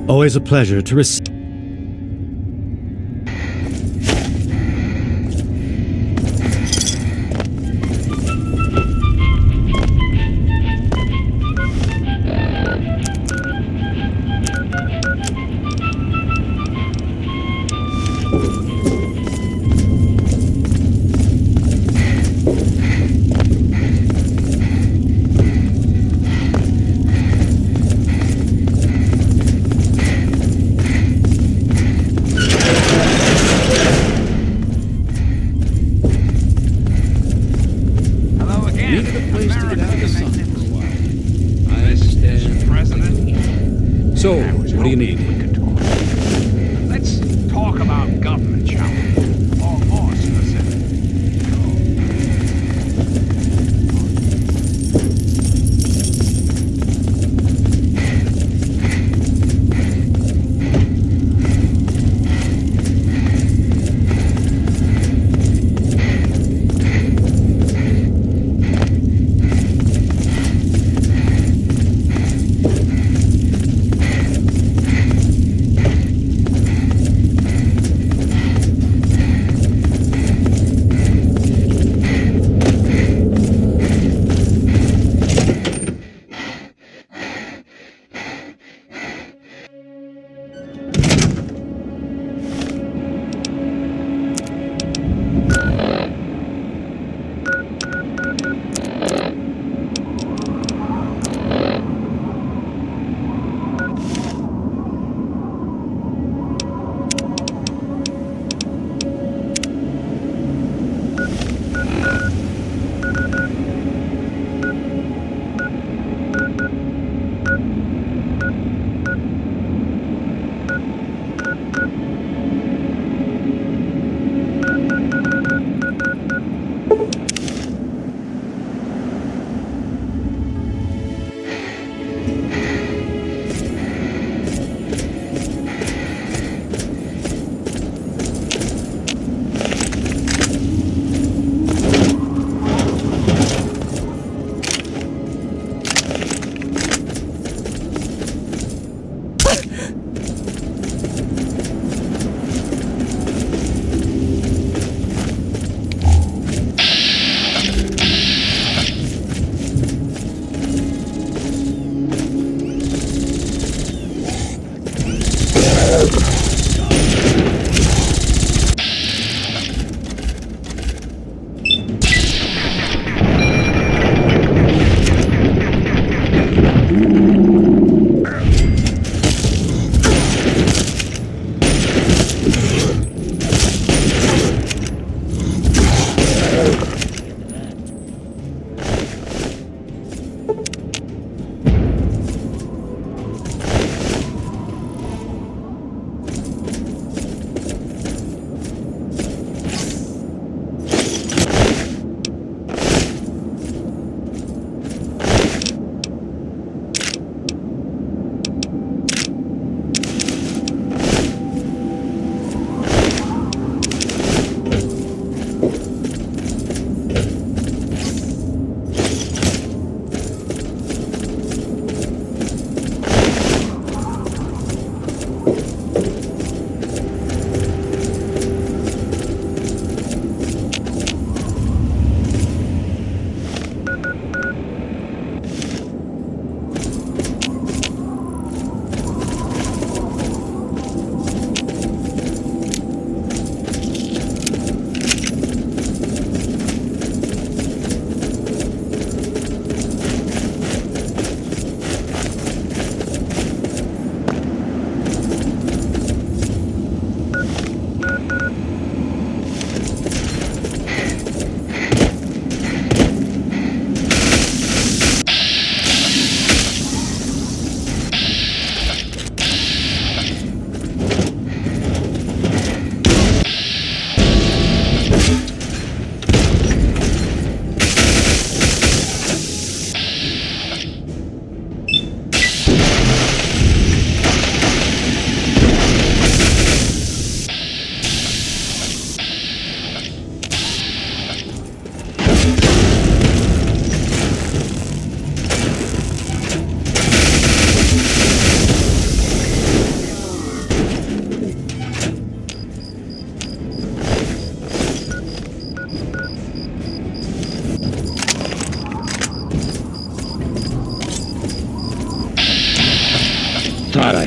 Always a pleasure to receive... So, what do you need? Let's talk about government, shall we? Or more specific.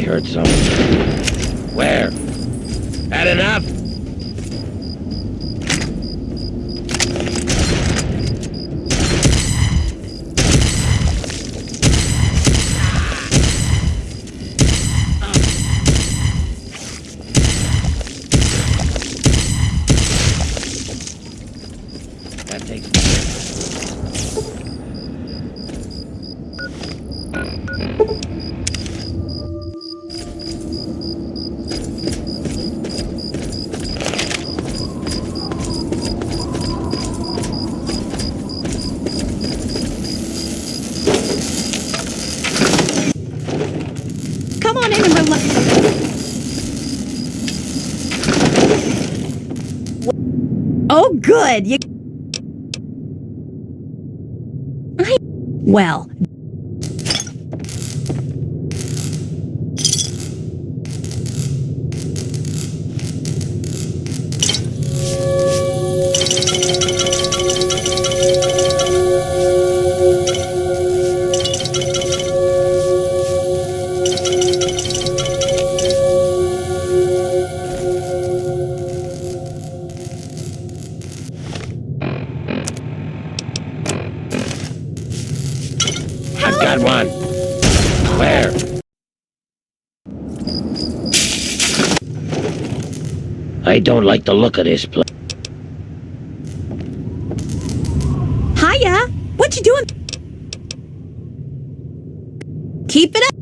heard something. Where? Had enough? That takes... Come on in and relax. Oh, good. Well. I've got one. Where? I don't like the look of this place. Hiya. What you doing? Keep it up.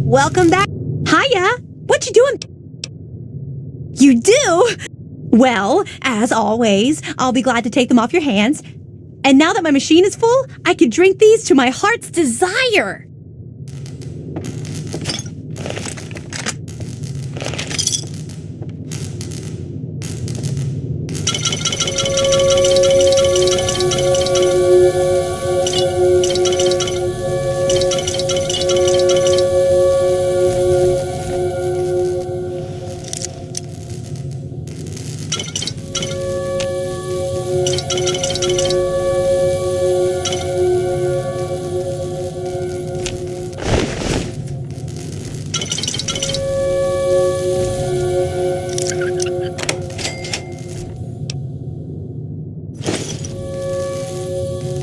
Welcome back. Hiya. What you doing? You do? Well, as always, I'll be glad to take them off your hands. And now that my machine is full, I can drink these to my heart's desire.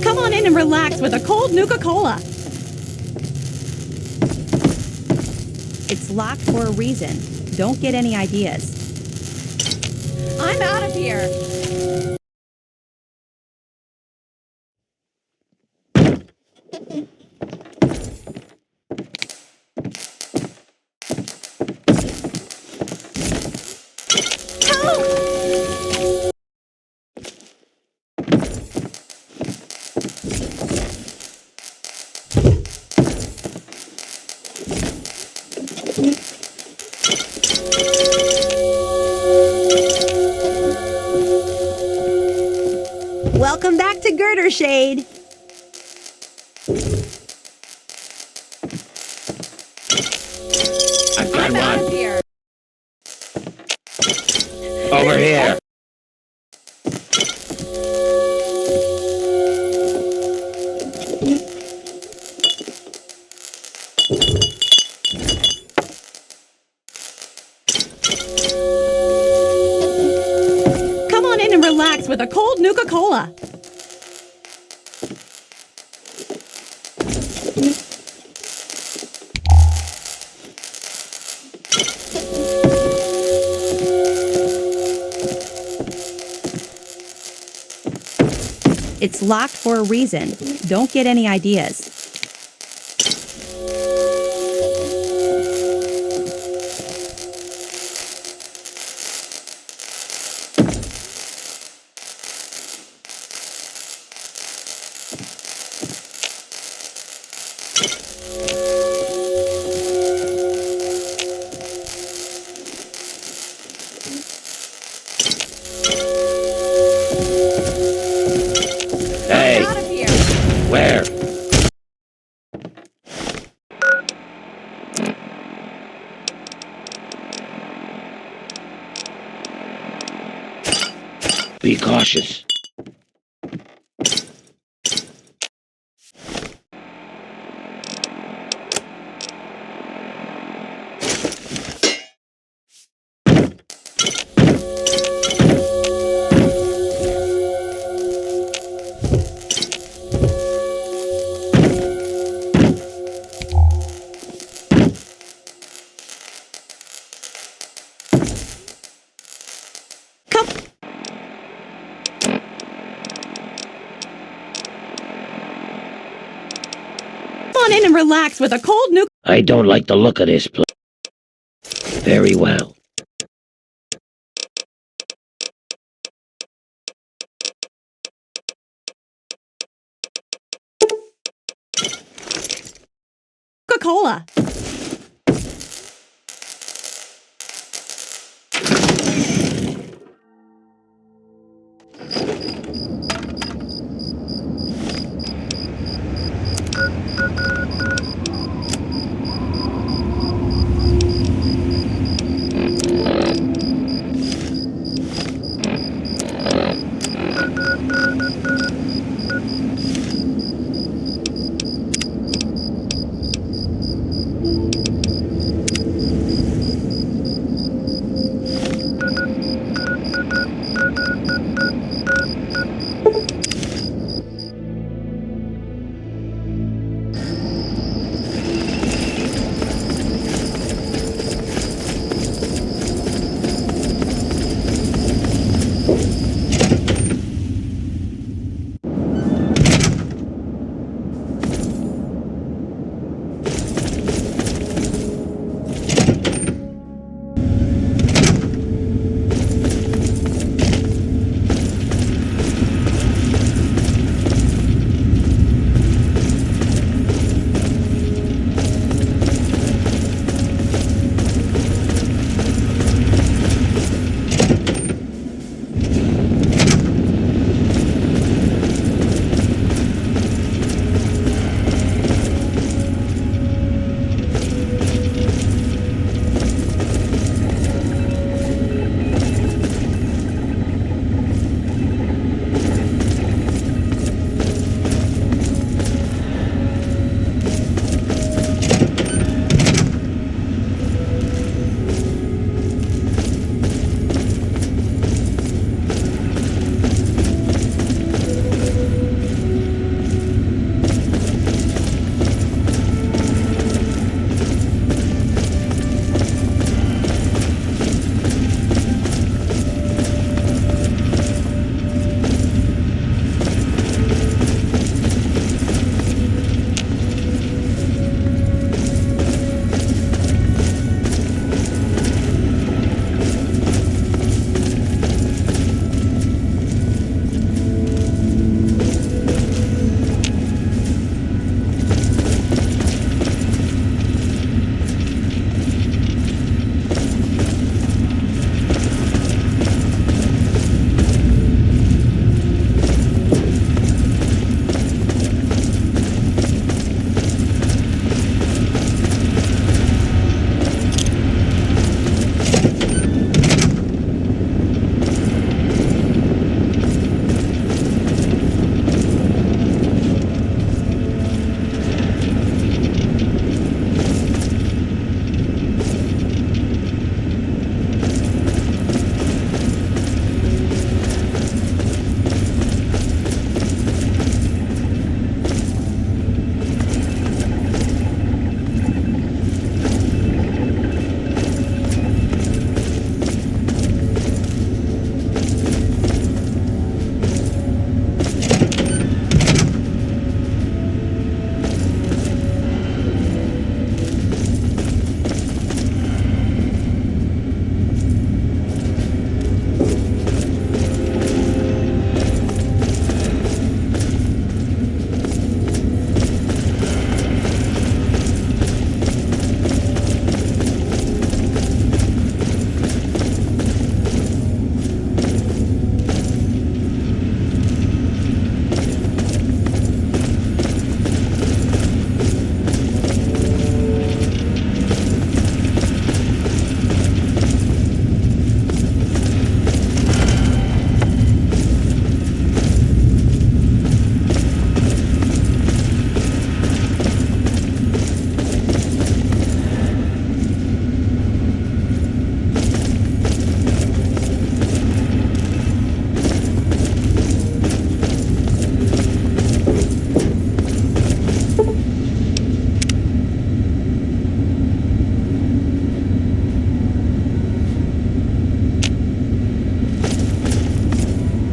Come on in and relax with a cold Nuka-Cola. It's locked for a reason. Don't get any ideas. I'm out of here. Welcome back to Girder Shade. I've got I'm out one. of here. Over here. Come on in and relax with a cold Nuka-Cola. It's locked for a reason. Don't get any ideas. Hey. Out of here. Where? Be cautious. On in and relax with a cold nuke. I don't like the look of this place. Very well. Coca-Cola.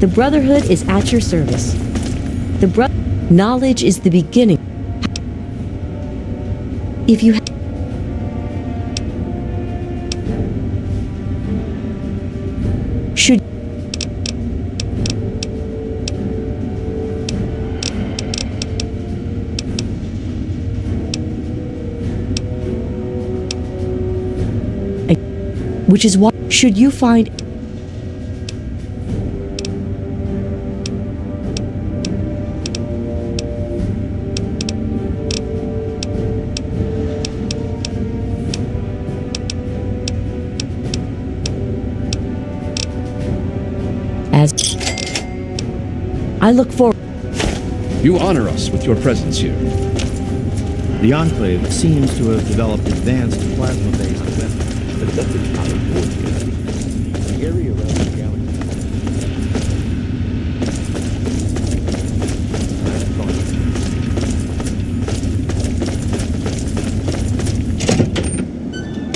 The Brotherhood is at your service. Knowledge is the beginning. If you should which is why should you find as I look forward. You honor us with your presence here. The Enclave seems to have developed advanced plasma-based weapons. The area around the galaxy.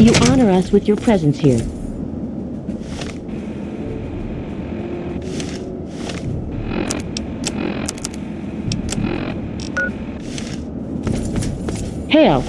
You honor us with your presence here. Hail.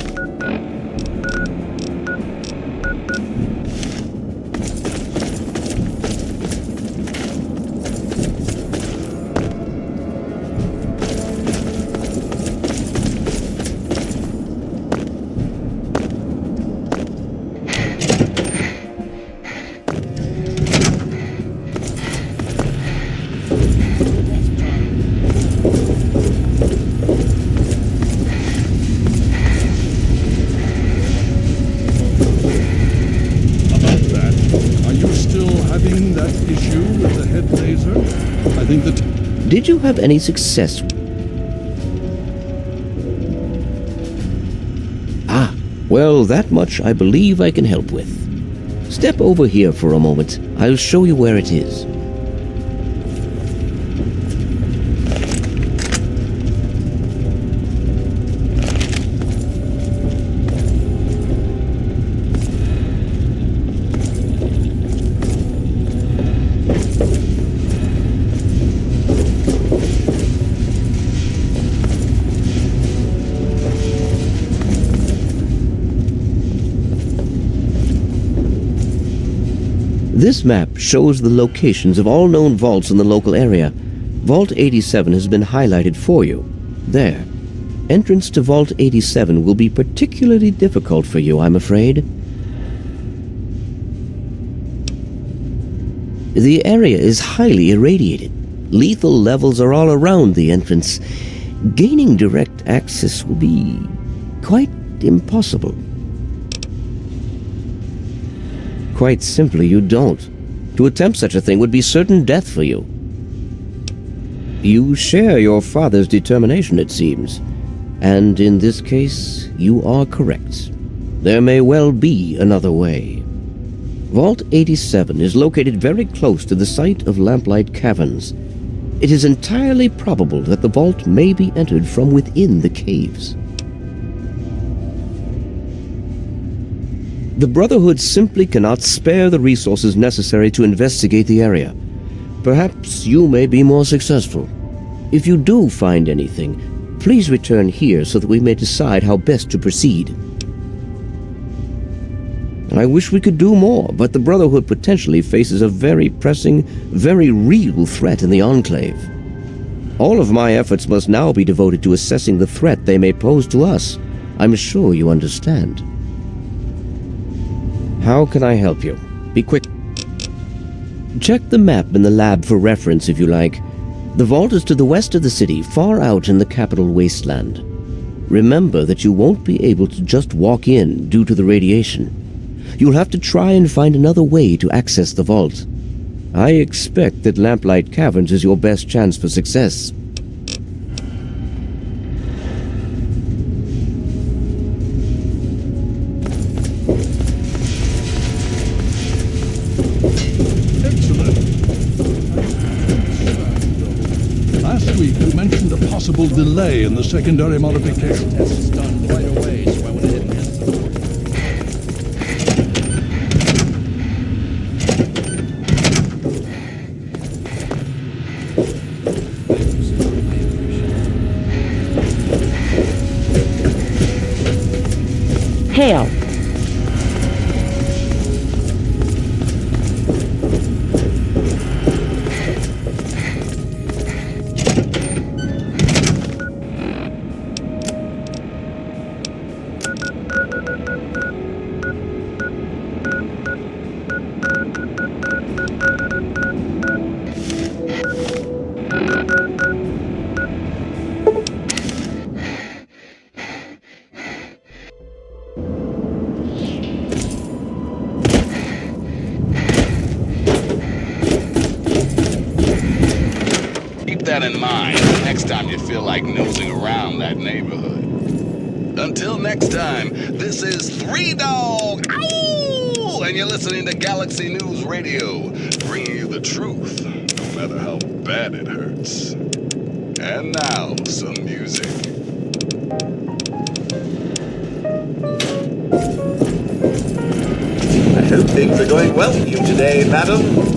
Did you have any success? Ah, well, that much I believe I can help with. Step over here for a moment. I'll show you where it is. This map shows the locations of all known vaults in the local area. Vault 87 has been highlighted for you. There. Entrance to Vault 87 will be particularly difficult for you, I'm afraid. The area is highly irradiated. Lethal levels are all around the entrance. Gaining direct access will be quite impossible. Quite simply, you don't. To attempt such a thing would be certain death for you. You share your father's determination, it seems. And in this case, you are correct. There may well be another way. Vault 87 is located very close to the site of Lamplight Caverns. It is entirely probable that the vault may be entered from within the caves. The Brotherhood simply cannot spare the resources necessary to investigate the area. Perhaps you may be more successful. If you do find anything, please return here so that we may decide how best to proceed. I wish we could do more, but the Brotherhood potentially faces a very pressing, very real threat in the Enclave. All of my efforts must now be devoted to assessing the threat they may pose to us. I'm sure you understand. How can I help you? Be quick. Check the map in the lab for reference if you like. The vault is to the west of the city, far out in the Capital Wasteland. Remember that you won't be able to just walk in due to the radiation. You'll have to try and find another way to access the vault. I expect that Lamplight Caverns is your best chance for success. Possible delay in the secondary modification. Tests done right away, so I went ahead and fail. Keep that in mind next time you feel like nosing around that neighborhood. Until next time, this is Three Dog, ow! And you're listening to Galaxy News Radio, bringing you the truth, no matter how bad it hurts. And now, some music. I hope things are going well for you today, madam.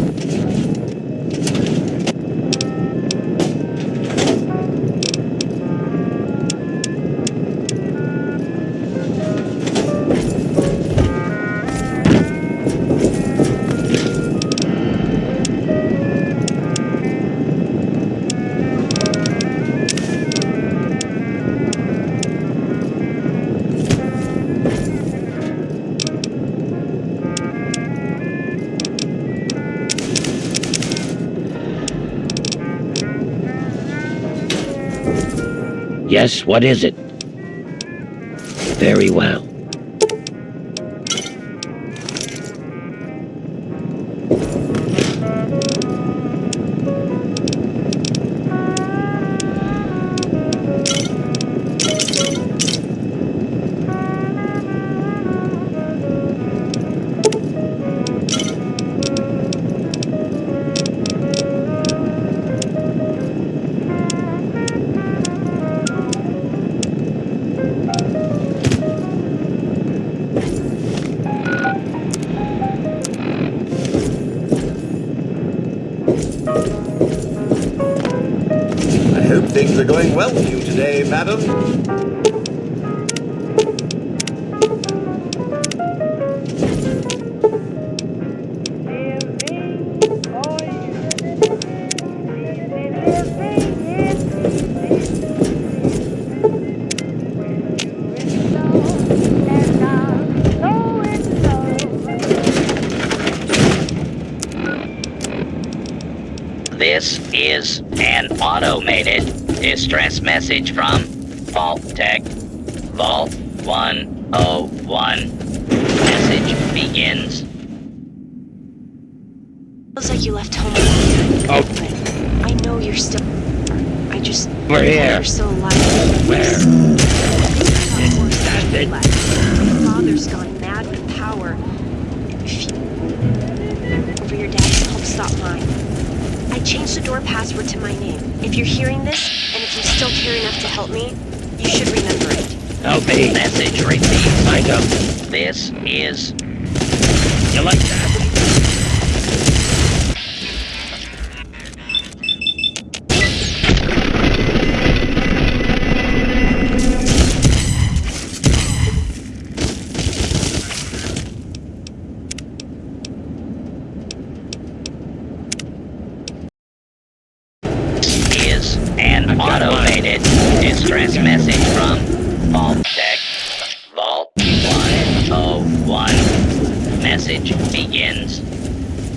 Yes, what is it? Very well. I hope things are going well for you today, madam. This is an automated distress message from Vault Tech. Vault 101. Message begins. Feels like you left home a long time ago, but I know you're still. I just. We're here. You're still alive. Where? That's it. My father's gone mad with power. If you over your dad's help stop mine. I changed the door password to my name. If you're hearing this, and if you still care enough to help me, you should remember it. Help me. Message received. Find him. This is. You like that? An automated distress message from Vault Tech. Vault 101. Message begins.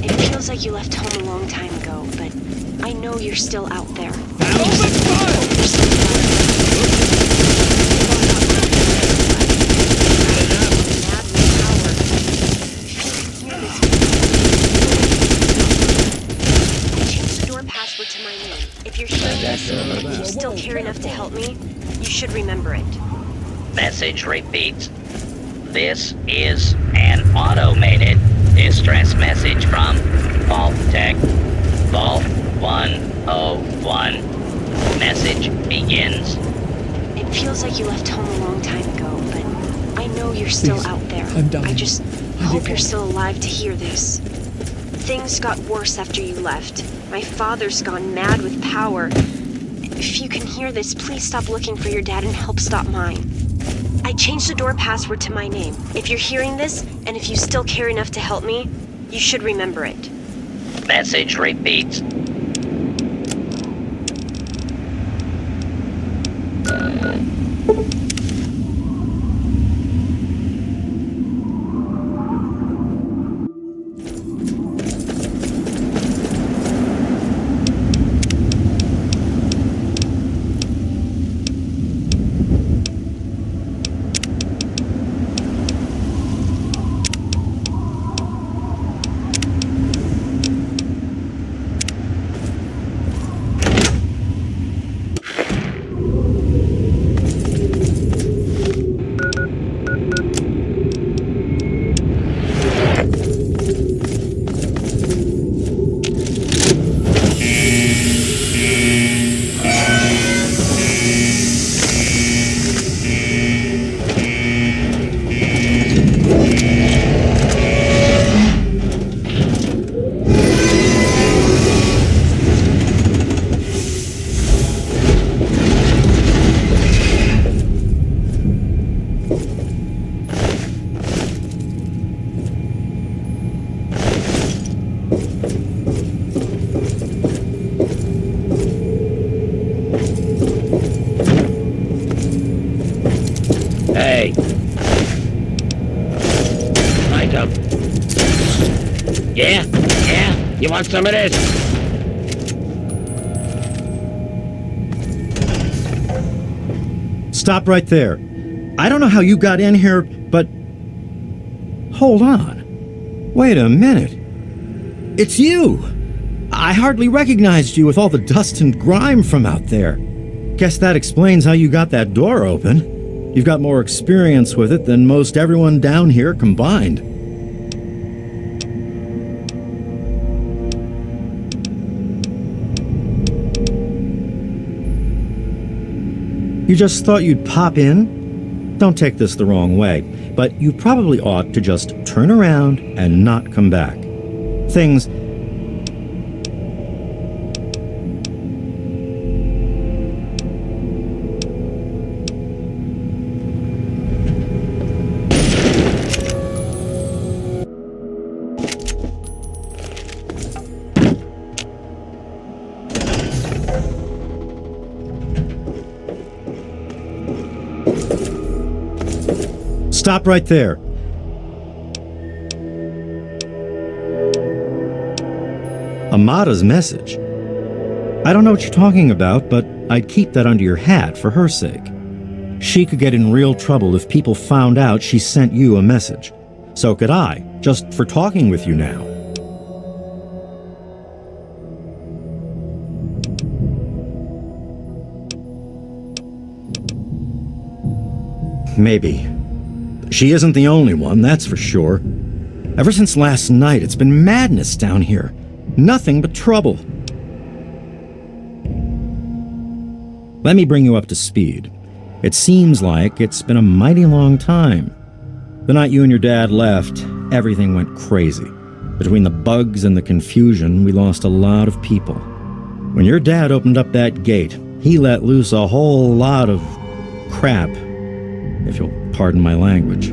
It feels like you left home a long time ago, but I know you're still out there. To my name. If you're hearing this, and you still care enough to help me, you should remember it. Message repeats. This is an automated distress message from Vault Tech. Vault 101. Message begins. It feels like you left home a long time ago, but I know you're still out there. I'm dying. I just hope you're still alive to hear this. Things got worse after you left. My father's gone mad with power. If you can hear this, please stop looking for your dad and help stop mine. I changed the door password to my name. If you're hearing this, and if you still care enough to help me, you should remember it. Message repeats. Hey. Item. Yeah? Yeah? You want some of this? Stop right there. I don't know how you got in here, but... Hold on. Wait a minute. It's you! I hardly recognized you with all the dust and grime from out there. Guess that explains how you got that door open. You've got more experience with it than most everyone down here combined. You just thought you'd pop in? Don't take this the wrong way, but you probably ought to just turn around and not come back. Things... Stop right there. Amada's message. I don't know what you're talking about, but I'd keep that under your hat for her sake. She could get in real trouble if people found out she sent you a message. So could I, just for talking with you now. Maybe. She isn't the only one, that's for sure. Ever since last night, it's been madness down here. Nothing but trouble. Let me bring you up to speed. It seems like it's been a mighty long time. The night you and your dad left, everything went crazy. Between the bugs and the confusion, we lost a lot of people. When your dad opened up that gate, he let loose a whole lot of crap, if you'll pardon my language.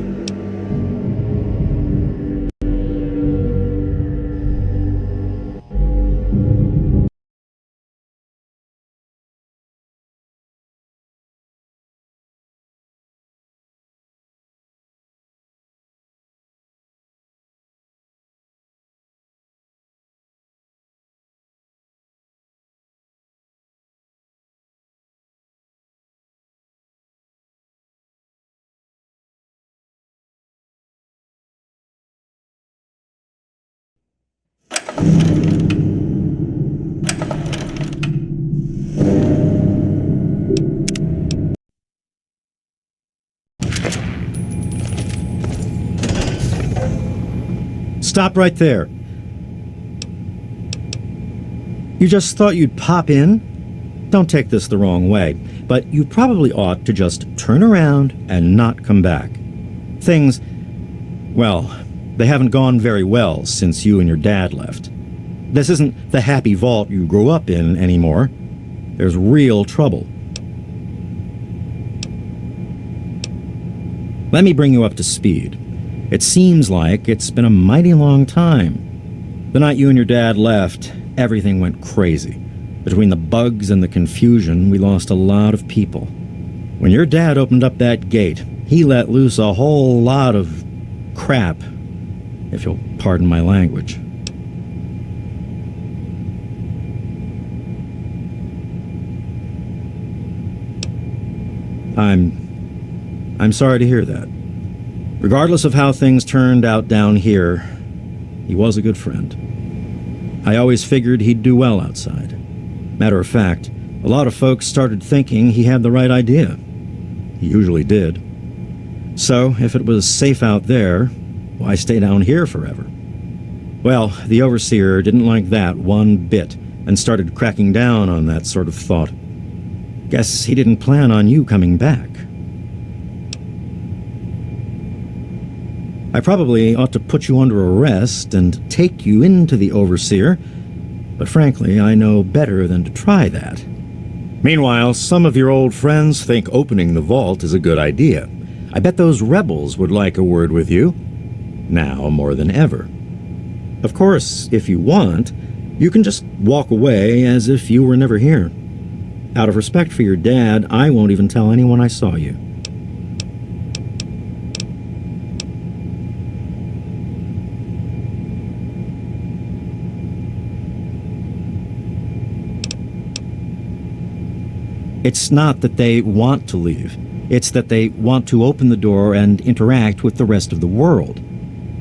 Stop right there. You just thought you'd pop in? Don't take this the wrong way, but you probably ought to just turn around and not come back. Things, well, they haven't gone very well since you and your dad left. This isn't the happy vault you grew up in anymore. There's real trouble. Let me bring you up to speed. It seems like it's been a mighty long time. The night you and your dad left, everything went crazy. Between the bugs and the confusion, we lost a lot of people. When your dad opened up that gate, he let loose a whole lot of crap, if you'll pardon my language. I'm sorry to hear that. Regardless of how things turned out down here, he was a good friend. I always figured he'd do well outside. Matter of fact, a lot of folks started thinking he had the right idea. He usually did. So, if it was safe out there, why stay down here forever? Well, the Overseer didn't like that one bit and started cracking down on that sort of thought. Guess he didn't plan on you coming back. I probably ought to put you under arrest and take you into the Overseer, but frankly, I know better than to try that. Meanwhile, some of your old friends think opening the vault is a good idea. I bet those rebels would like a word with you, now more than ever. Of course, if you want, you can just walk away as if you were never here. Out of respect for your dad, I won't even tell anyone I saw you. It's not that they want to leave. It's that they want to open the door and interact with the rest of the world.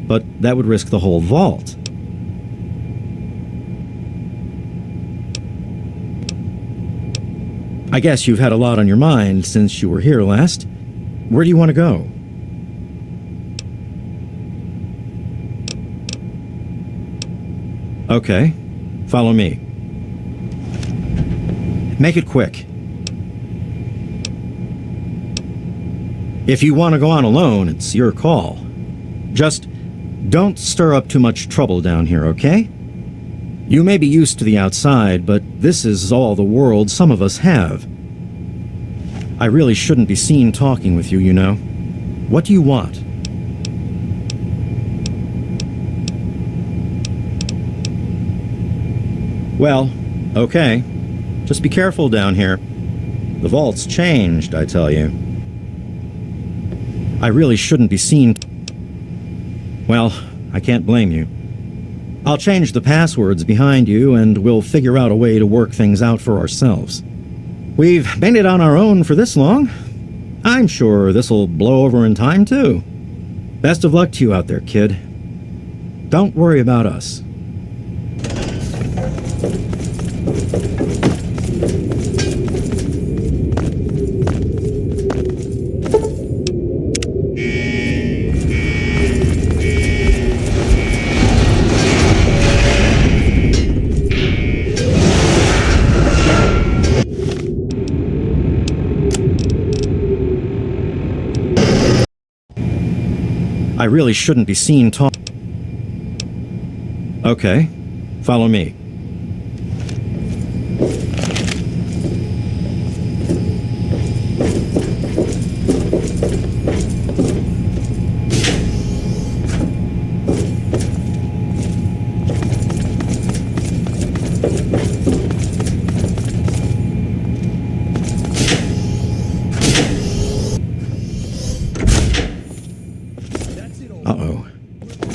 But that would risk the whole vault. I guess you've had a lot on your mind since you were here last. Where do you want to go? Okay, follow me. Make it quick. If you want to go on alone, it's your call. Just don't stir up too much trouble down here, okay? You may be used to the outside, but this is all the world some of us have. I really shouldn't be seen talking with you, you know. What do you want? Well, okay. Just be careful down here. The vault's changed, I tell you. I really shouldn't be seen. Well, I can't blame you. I'll change the passwords behind you, and we'll figure out a way to work things out for ourselves. We've made it on our own for this long. I'm sure this'll blow over in time, too. Best of luck to you out there, kid. Don't worry about us. I really shouldn't be seen talking. Okay, follow me.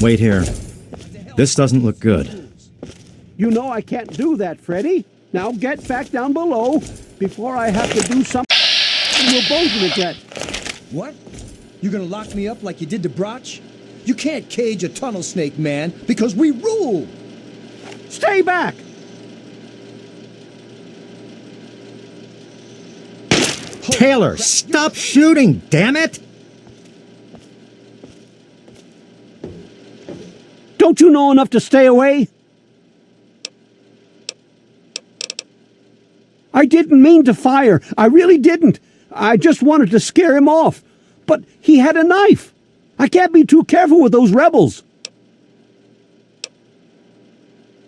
Wait here. This doesn't look good. You know I can't do that, Freddy. Now get back down below before I have to do something we'll both regret. What? You gonna lock me up like you did to Broch? You can't cage a tunnel snake, man, because we rule! Stay back! Taylor, stop shooting, damn it! Don't you know enough to stay away? I didn't mean to fire. I really didn't. I just wanted to scare him off. But he had a knife. I can't be too careful with those rebels.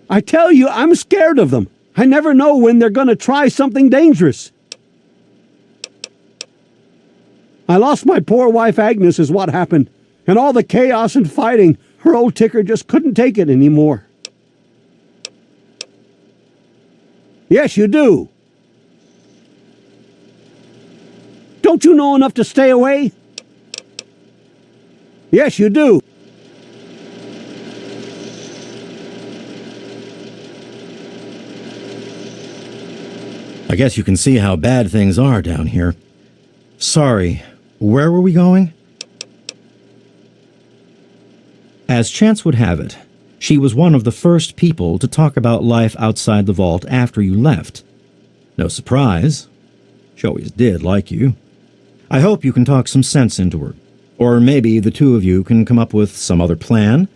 I tell you, I'm scared of them. I never know when they're going to try something dangerous. I lost my poor wife Agnes is what happened. And all the chaos and fighting, her old ticker just couldn't take it anymore. Yes, you do. Don't you know enough to stay away? Yes, you do. I guess you can see how bad things are down here. Sorry, where were we going? As chance would have it, she was one of the first people to talk about life outside the vault after you left. No surprise. She always did like you. I hope you can talk some sense into her. Or maybe the two of you can come up with some other plan.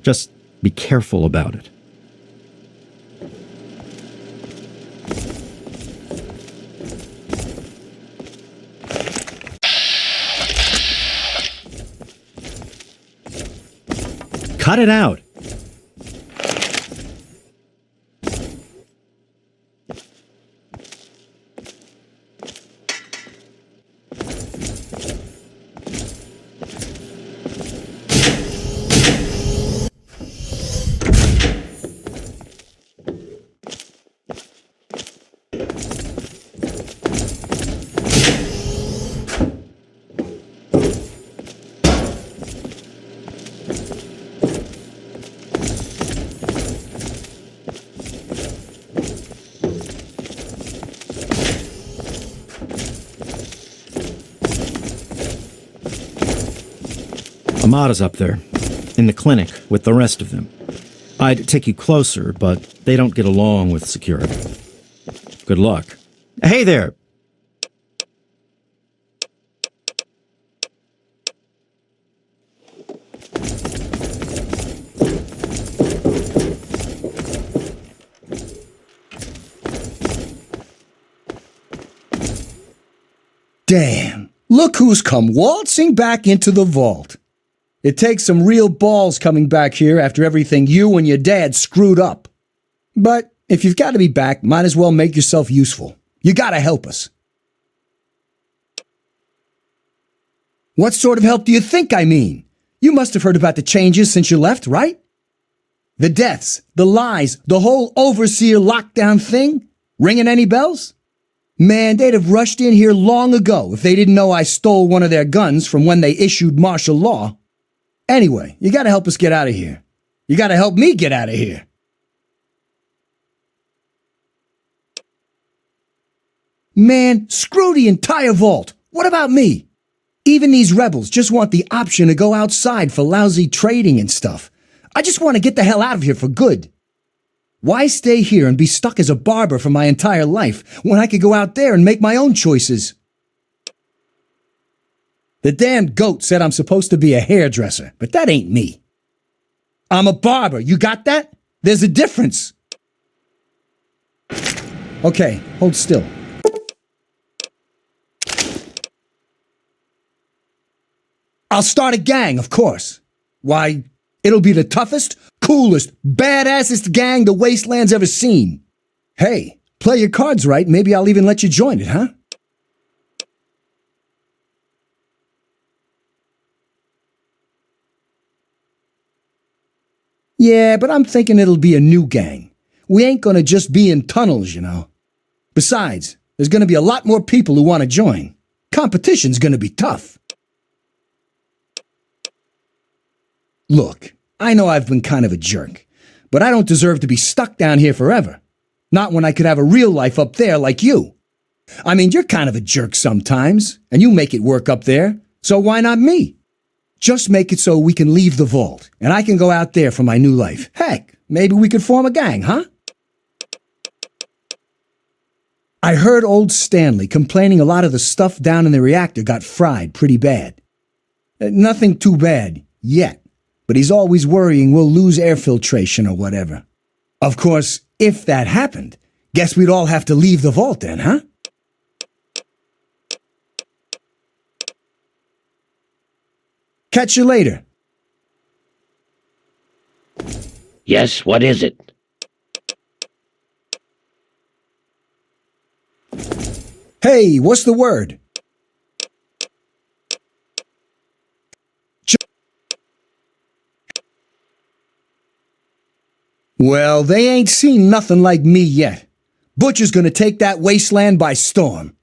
Just be careful about it. Cut it out! Amada's up there, in the clinic with the rest of them. I'd take you closer, but they don't get along with security. Good luck. Hey there! Damn, look who's come waltzing back into the vault. It takes some real balls coming back here after everything you and your dad screwed up. But if you've got to be back, might as well make yourself useful. You gotta help us. What sort of help do you think I mean? You must have heard about the changes since you left, right? The deaths, the lies, the whole overseer lockdown thing? Ringing any bells? Man, they'd have rushed in here long ago if they didn't know I stole one of their guns from when they issued martial law. Anyway, you gotta help us get out of here. You gotta help me get out of here. Man, screw the entire vault. What about me? Even these rebels just want the option to go outside for lousy trading and stuff. I just want to get the hell out of here for good. Why stay here and be stuck as a barber for my entire life when I could go out there and make my own choices? The damn goat said I'm supposed to be a hairdresser, but that ain't me. I'm a barber, you got that? There's a difference. Okay, hold still. I'll start a gang, of course. Why, it'll be the toughest, coolest, badassest gang the Wasteland's ever seen. Hey, play your cards right, maybe I'll even let you join it, huh? Yeah, but I'm thinking it'll be a new gang. We ain't gonna just be in tunnels, you know. Besides, there's gonna be a lot more people who want to join. Competition's gonna be tough. Look, I know I've been kind of a jerk, but I don't deserve to be stuck down here forever. Not when I could have a real life up there like you. I mean, you're kind of a jerk sometimes, and you make it work up there, so why not me? Just make it so we can leave the vault, and I can go out there for my new life. Heck, maybe we could form a gang, huh? I heard old Stanley complaining a lot of the stuff down in the reactor got fried pretty bad. Nothing too bad, yet, but he's always worrying we'll lose air filtration or whatever. Of course, if that happened, guess we'd all have to leave the vault then, huh? Catch you later. Yes, what is it? Hey, what's the word? Well, they ain't seen nothing like me yet. Butcher's gonna take that wasteland by storm.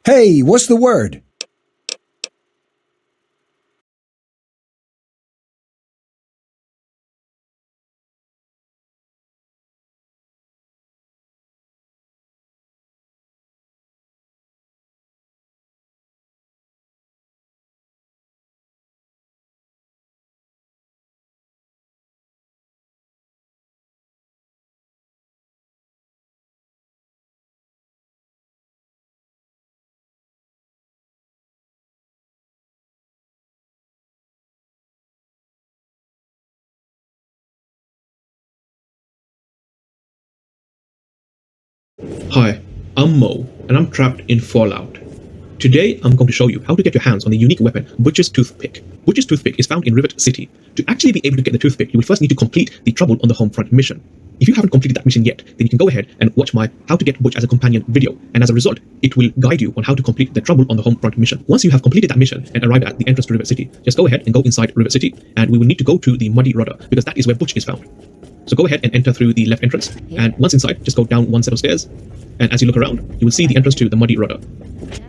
Hey, what's the word? Hi, I'm Mo, and I'm trapped in Fallout. Today, I'm going to show you how to get your hands on the unique weapon, Butcher's Toothpick. Butcher's Toothpick is found in Rivet City. To actually be able to get the toothpick, you will first need to complete the Trouble on the Homefront mission. If you haven't completed that mission yet, then you can go ahead and watch my How to Get Butch as a Companion video, and as a result, it will guide you on how to complete the Trouble on the Homefront mission. Once you have completed that mission and arrived at the entrance to Rivet City, just go ahead and go inside Rivet City, and we will need to go to the Muddy Rudder, because that is where Butch is found. So go ahead and enter through the left entrance, and once inside, just go down one set of stairs, and as you look around, you will see the entrance to the Muddy Rudder.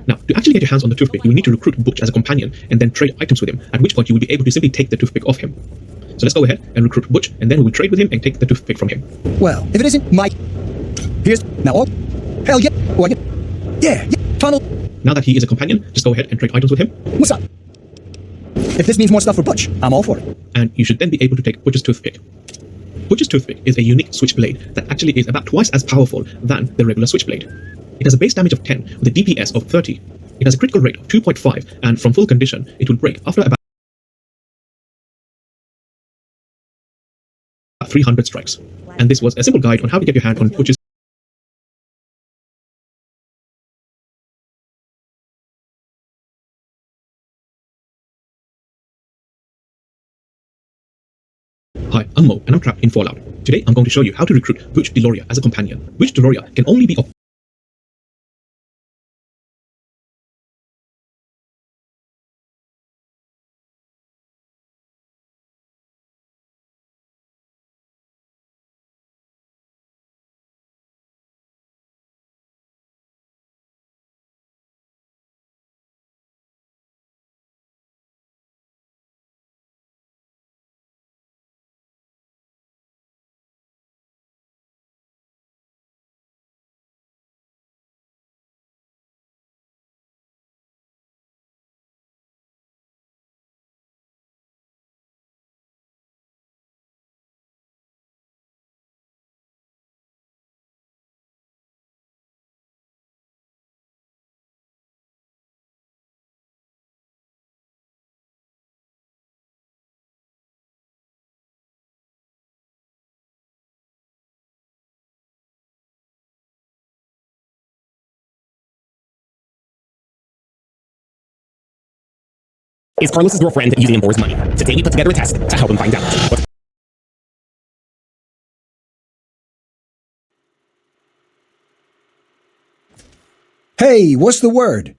Now, to actually get your hands on the toothpick, you will need to recruit Butch as a companion and then trade items with him, at which point you will be able to simply take the toothpick off him. So let's go ahead and recruit Butch, and then we will trade with him and take the toothpick from him. Well, if it isn't my... Here's... Now, oh... Hell yeah! Oh, yeah! Tunnel! Now that he is a companion, just go ahead and trade items with him. What's up? If this means more stuff for Butch, I'm all for it. And you should then be able to take Butch's toothpick. Butcher's Toothpick is a unique switchblade that actually is about twice as powerful than the regular switchblade. It has a base damage of 10 with a DPS of 30. It has a critical rate of 2.5, and from full condition, it will break after about 300 strikes. And this was a simple guide on how to get your hand on Butcher's. Hi, I'm Mo, and I'm trapped in Fallout. Today, I'm going to show you how to recruit Butch Deloria as a companion. Butch Deloria can only be Is Carlos's girlfriend using him for his money? Today we put together a test to help him find out. Hey, what's the word?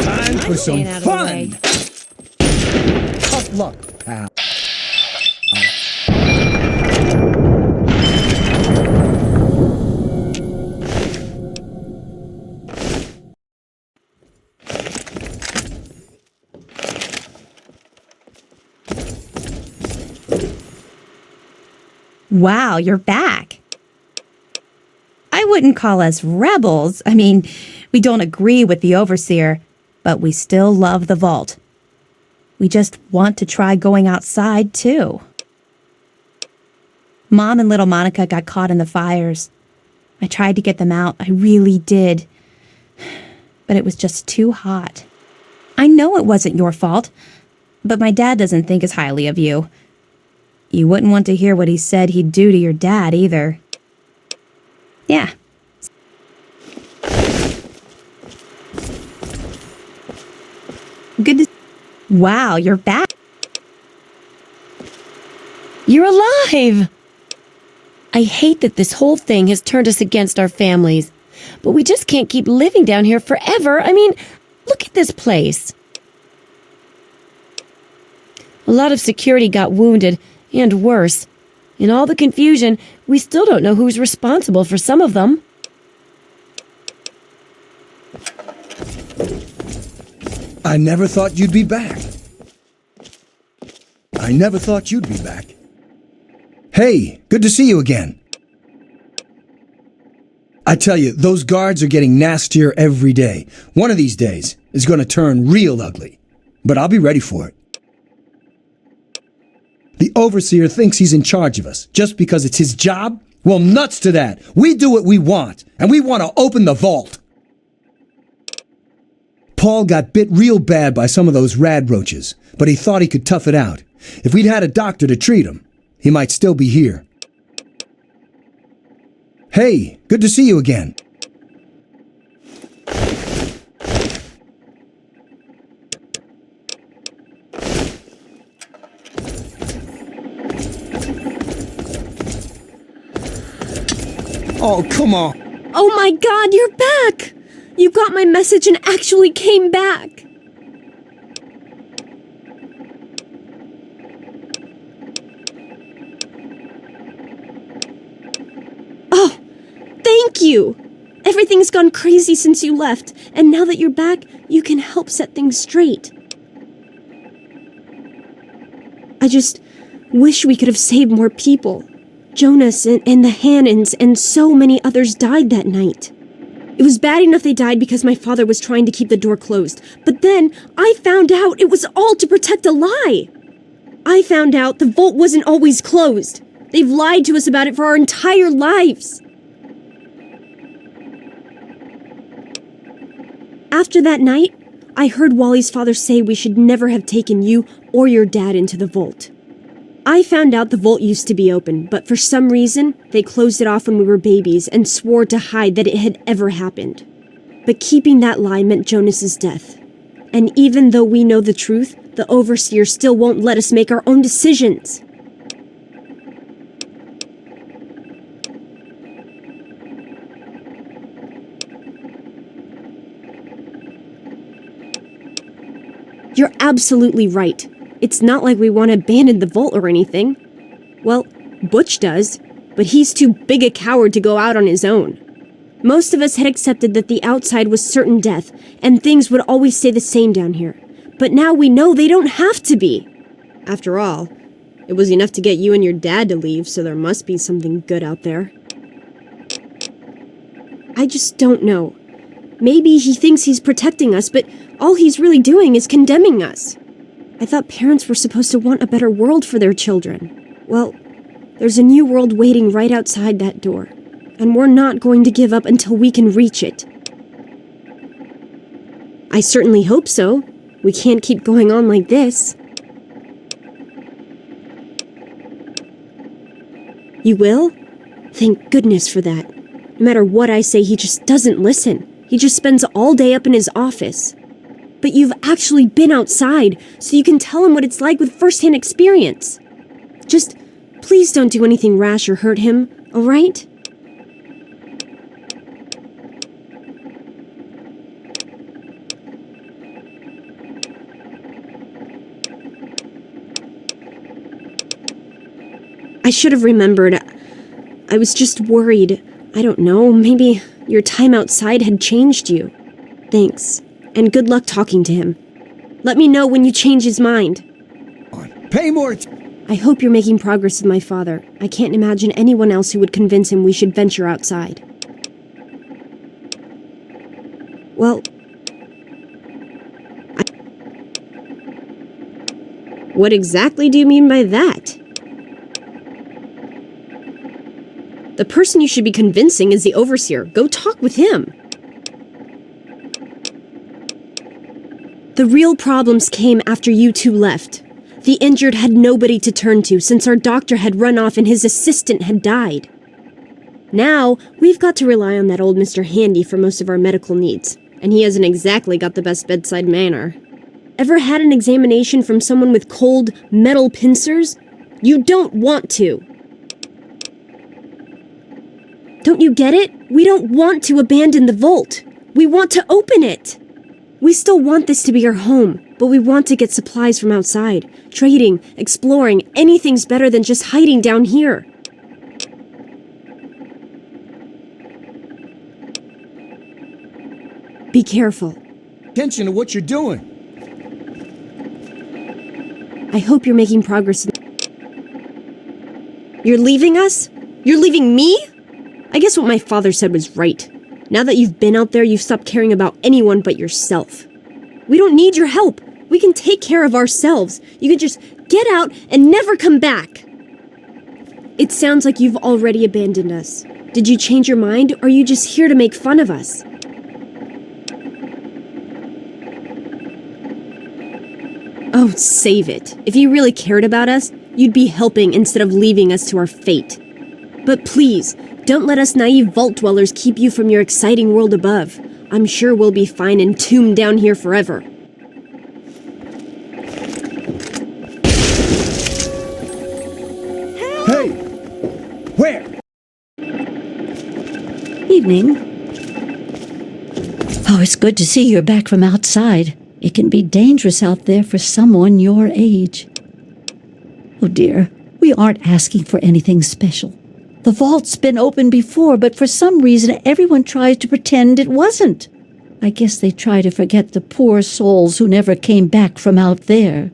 Time for some fun! Tough luck, pal. Wow, you're back. I wouldn't call us rebels. I mean, we don't agree with the Overseer, but we still love the vault. We just want to try going outside, too. Mom and little Monica got caught in the fires. I tried to get them out. I really did. But it was just too hot. I know it wasn't your fault, but my dad doesn't think as highly of you. You wouldn't want to hear what he said he'd do to your dad, either. Yeah. Good to... Wow, you're back. You're alive! I hate that this whole thing has turned us against our families. But we just can't keep living down here forever. I mean, look at this place. A lot of security got wounded, and worse. In all the confusion, we still don't know who's responsible for some of them. I never thought you'd be back. I never thought you'd be back. Hey, good to see you again. I tell you, those guards are getting nastier every day. One of these days is going to turn real ugly. But I'll be ready for it. The overseer thinks he's in charge of us just because it's his job? Well, nuts to that. We do what we want, and we want to open the vault. Paul got bit real bad by some of those rad roaches, but he thought he could tough it out. If we'd had a doctor to treat him, he might still be here. Hey, good to see you again. Oh, come on. Oh my God, you're back! You got my message and actually came back! Oh, thank you! Everything's gone crazy since you left, and now that you're back, you can help set things straight. I just wish we could have saved more people. Jonas and the Hannons and so many others died that night. It was bad enough they died because my father was trying to keep the door closed, but then I found out it was all to protect a lie. I found out the vault wasn't always closed. They've lied to us about it for our entire lives. After that night, I heard Wally's father say we should never have taken you or your dad into the vault. I found out the vault used to be open, but for some reason, they closed it off when we were babies and swore to hide that it had ever happened. But keeping that lie meant Jonas's death. And even though we know the truth, the Overseer still won't let us make our own decisions. You're absolutely right. It's not like we want to abandon the vault or anything. Well, Butch does, but he's too big a coward to go out on his own. Most of us had accepted that the outside was certain death, and things would always stay the same down here. But now we know they don't have to be. After all, it was enough to get you and your dad to leave, so there must be something good out there. I just don't know. Maybe he thinks he's protecting us, but all he's really doing is condemning us. I thought parents were supposed to want a better world for their children. Well, there's a new world waiting right outside that door, and we're not going to give up until we can reach it. I certainly hope so. We can't keep going on like this. You will? Thank goodness for that. No matter what I say, he just doesn't listen. He just spends all day up in his office. But you've actually been outside, so you can tell him what it's like with first-hand experience. Just, please don't do anything rash or hurt him, all right? I should have remembered. I was just worried. I don't know, maybe your time outside had changed you. Thanks. And good luck talking to him. Let me know when you change his mind. Pay more I hope you're making progress with my father. I can't imagine anyone else who would convince him we should venture outside. Well... What exactly do you mean by that? The person you should be convincing is the Overseer. Go talk with him. The real problems came after you two left. The injured had nobody to turn to since our doctor had run off and his assistant had died. Now, we've got to rely on that old Mr. Handy for most of our medical needs, and he hasn't exactly got the best bedside manner. Ever had an examination from someone with cold, metal pincers? You don't want to. Don't you get it? We don't want to abandon the vault. We want to open it. We still want this to be our home, but we want to get supplies from outside. Trading, exploring, anything's better than just hiding down here. Be careful. Attention to what you're doing. I hope you're making progress. You're leaving us? You're leaving me? I guess what my father said was right. Now that you've been out there, you've stopped caring about anyone but yourself. We don't need your help. We can take care of ourselves. You can just get out and never come back. It sounds like you've already abandoned us. Did you change your mind, or are you just here to make fun of us? Oh, save it. If you really cared about us, you'd be helping instead of leaving us to our fate. But please, don't let us naive vault dwellers keep you from your exciting world above. I'm sure we'll be fine entombed down here forever. Hey! Where? Evening. Oh, it's good to see you're back from outside. It can be dangerous out there for someone your age. Oh dear, we aren't asking for anything special. The vault's been open before, but for some reason everyone tries to pretend it wasn't. I guess they try to forget the poor souls who never came back from out there.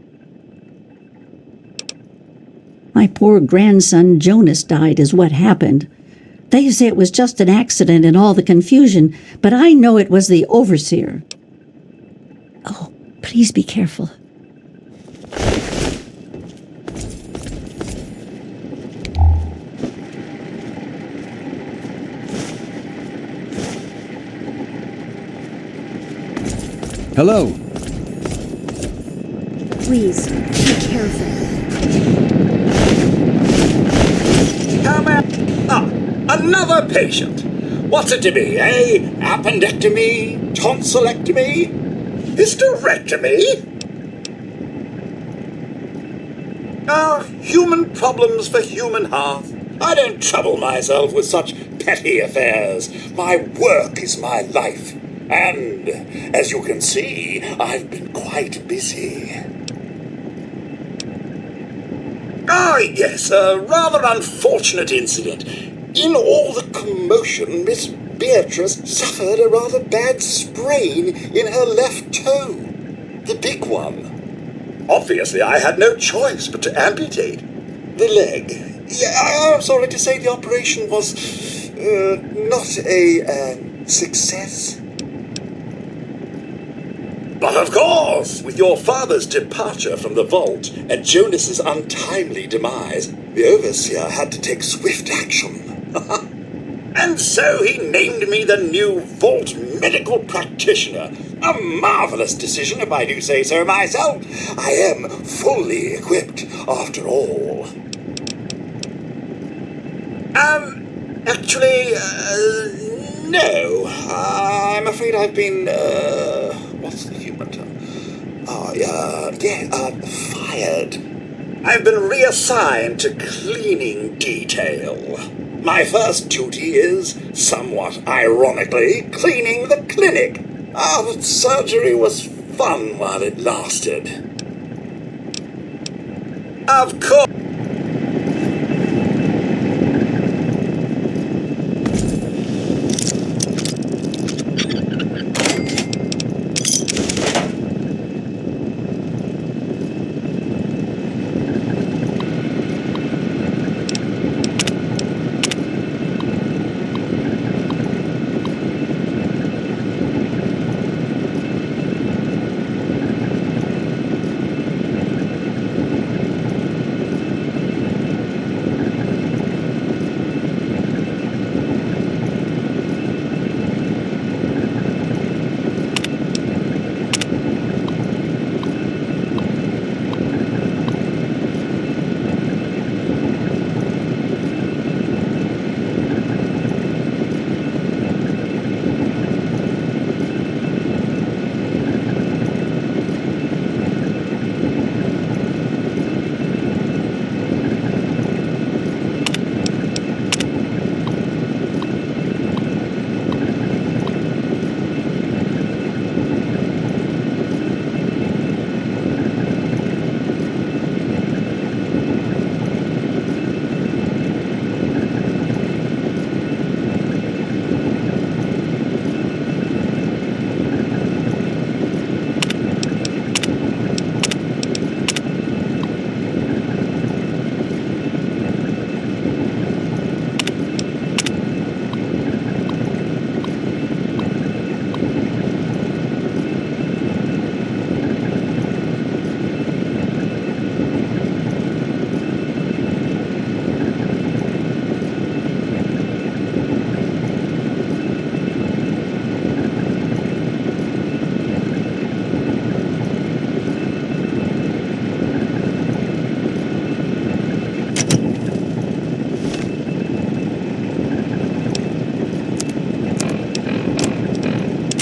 My poor grandson Jonas died is what happened. They say it was just an accident in all the confusion, but I know it was the overseer. Oh, please be careful. Hello. Please, be careful. Come in. Ah, another patient. What's it to be, eh? Appendectomy? Tonsillectomy? Hysterectomy? Oh, human problems for human hearth. I don't trouble myself with such petty affairs. My work is my life. And, as you can see, I've been quite busy. Ah, yes, a rather unfortunate incident. In all the commotion, Miss Beatrice suffered a rather bad sprain in her left toe. The big one. Obviously, I had no choice but to amputate the leg. Yeah, I'm sorry to say the operation was not a success. But of course, with your father's departure from the vault and Jonas's untimely demise, the overseer had to take swift action. And so he named me the new vault medical practitioner. A marvelous decision, if I do say so myself. I am fully equipped, after all. Actually, no. I'm afraid I've been, what's the human term? Fired. I've been reassigned to cleaning detail. My first duty is, somewhat ironically, cleaning the clinic. But surgery was fun while it lasted. Of course.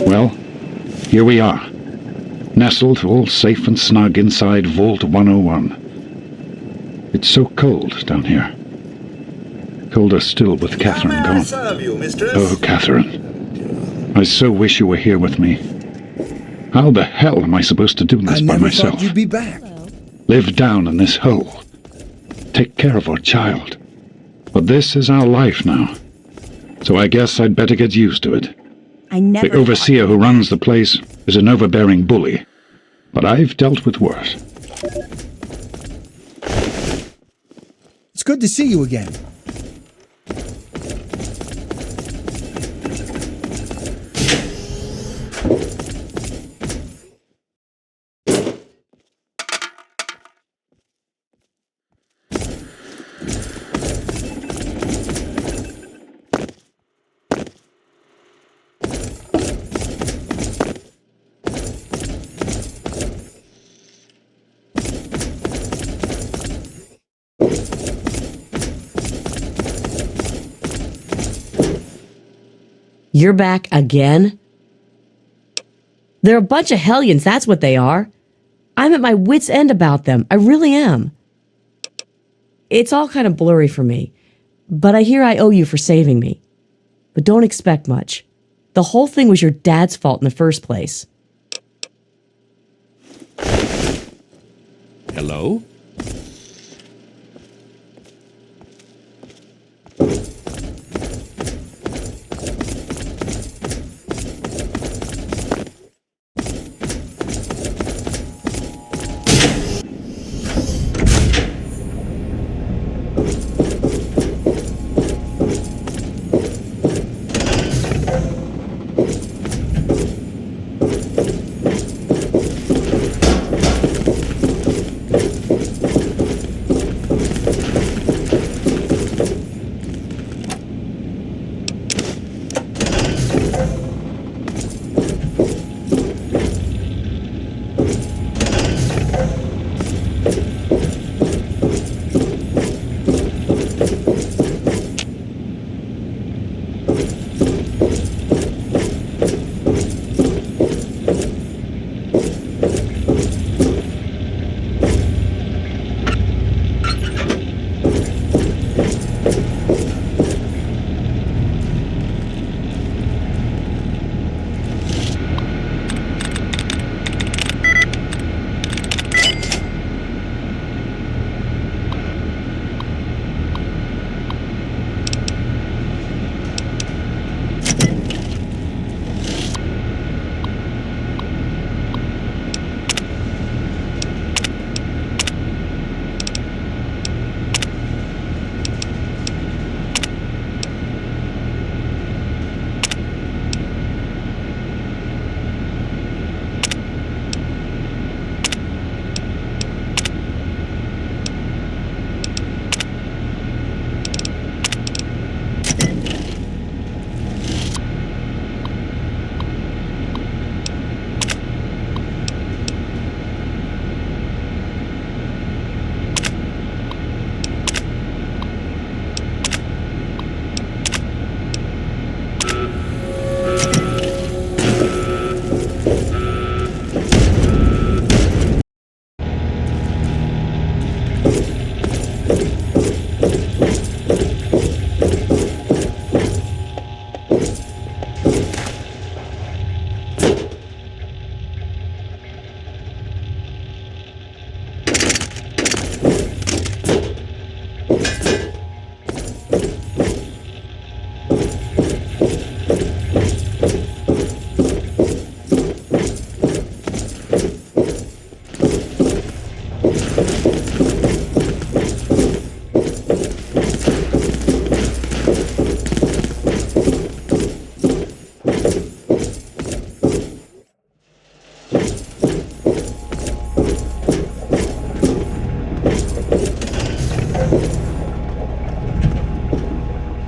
Well, here we are. Nestled all safe and snug inside Vault 101. It's so cold down here. Colder still with Catherine How may I gone. serve you, mistress? Oh, Catherine. I so wish you were here with me. How the hell am I supposed to do this by myself? Thought you'd be back. Live down in this hole. Take care of our child. But this is our life now. So I guess I'd better get used to it. I never. The overseer who runs the place is an overbearing bully. But I've dealt with worse. It's good to see you again. You're back again? They're a bunch of hellions, that's what they are. I'm at my wit's end about them. I really am. It's all kind of blurry for me, but I hear I owe you for saving me. But don't expect much. The whole thing was your dad's fault in the first place. Hello?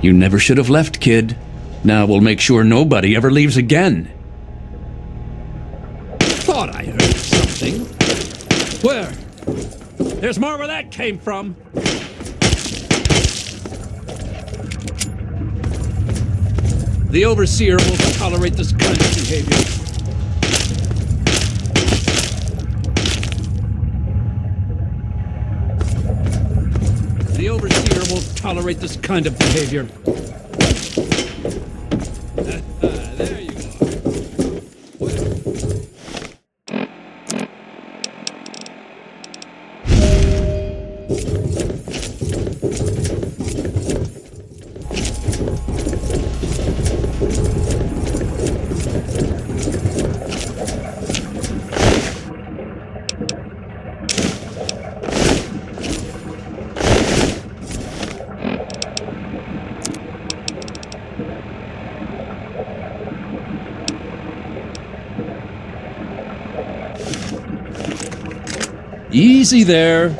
You never should have left, kid. Now we'll make sure nobody ever leaves again. Thought I heard something. Where? There's more where that came from. The Overseer won't tolerate this kind of behavior. The Overseer won't tolerate this kind of behavior. There you Easy there.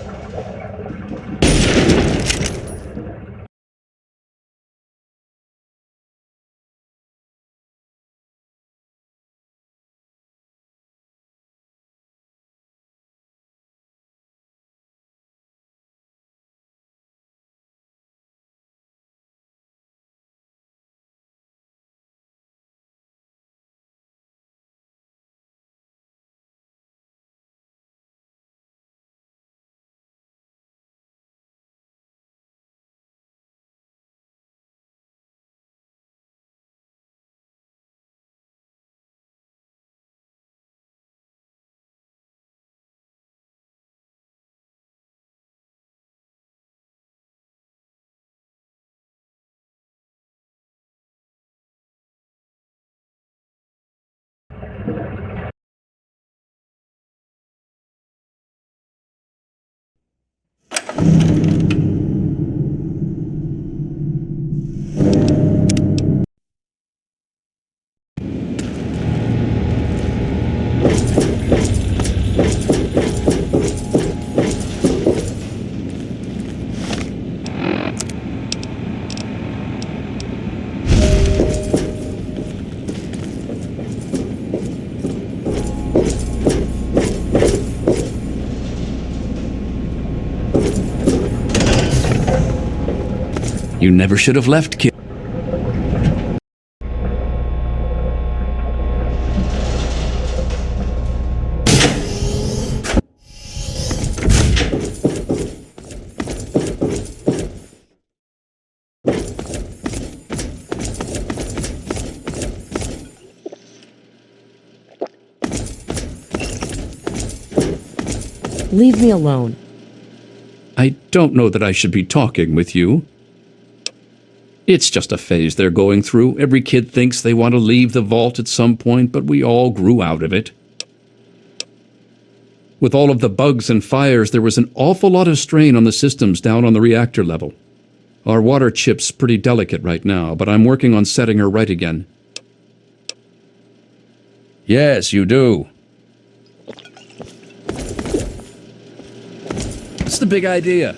You never should have left, kid. Leave me alone. I don't know that I should be talking with you. It's just a phase they're going through. Every kid thinks they want to leave the vault at some point, but we all grew out of it. With all of the bugs and fires, there was an awful lot of strain on the systems down on the reactor level. Our water chip's pretty delicate right now, but I'm working on setting her right again. Yes, you do. What's the big idea?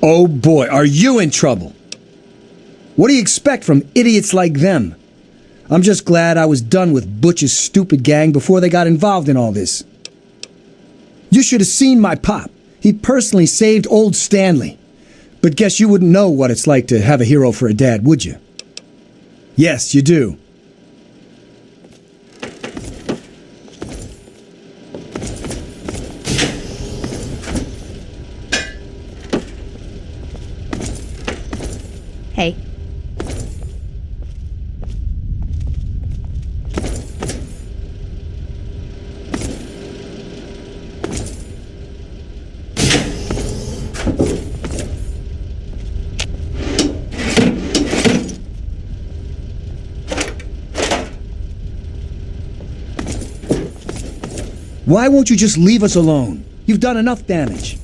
Oh boy, are you in trouble? What do you expect from idiots like them? I'm just glad I was done with Butch's stupid gang before they got involved in all this. You should have seen my pop. He personally saved old Stanley. But guess you wouldn't know what it's like to have a hero for a dad, would you? Yes, you do. Hey. Why won't you just leave us alone? You've done enough damage.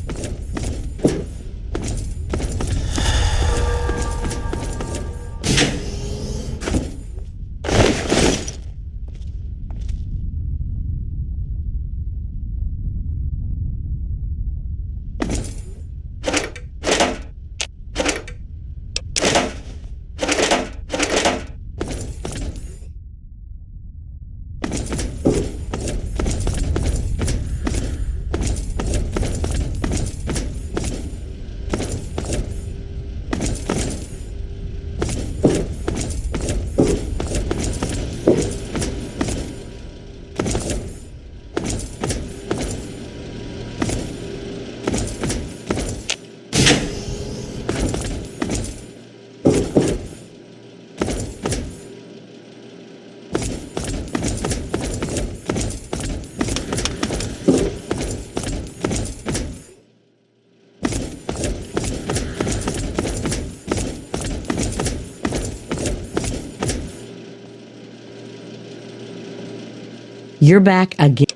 You're back again.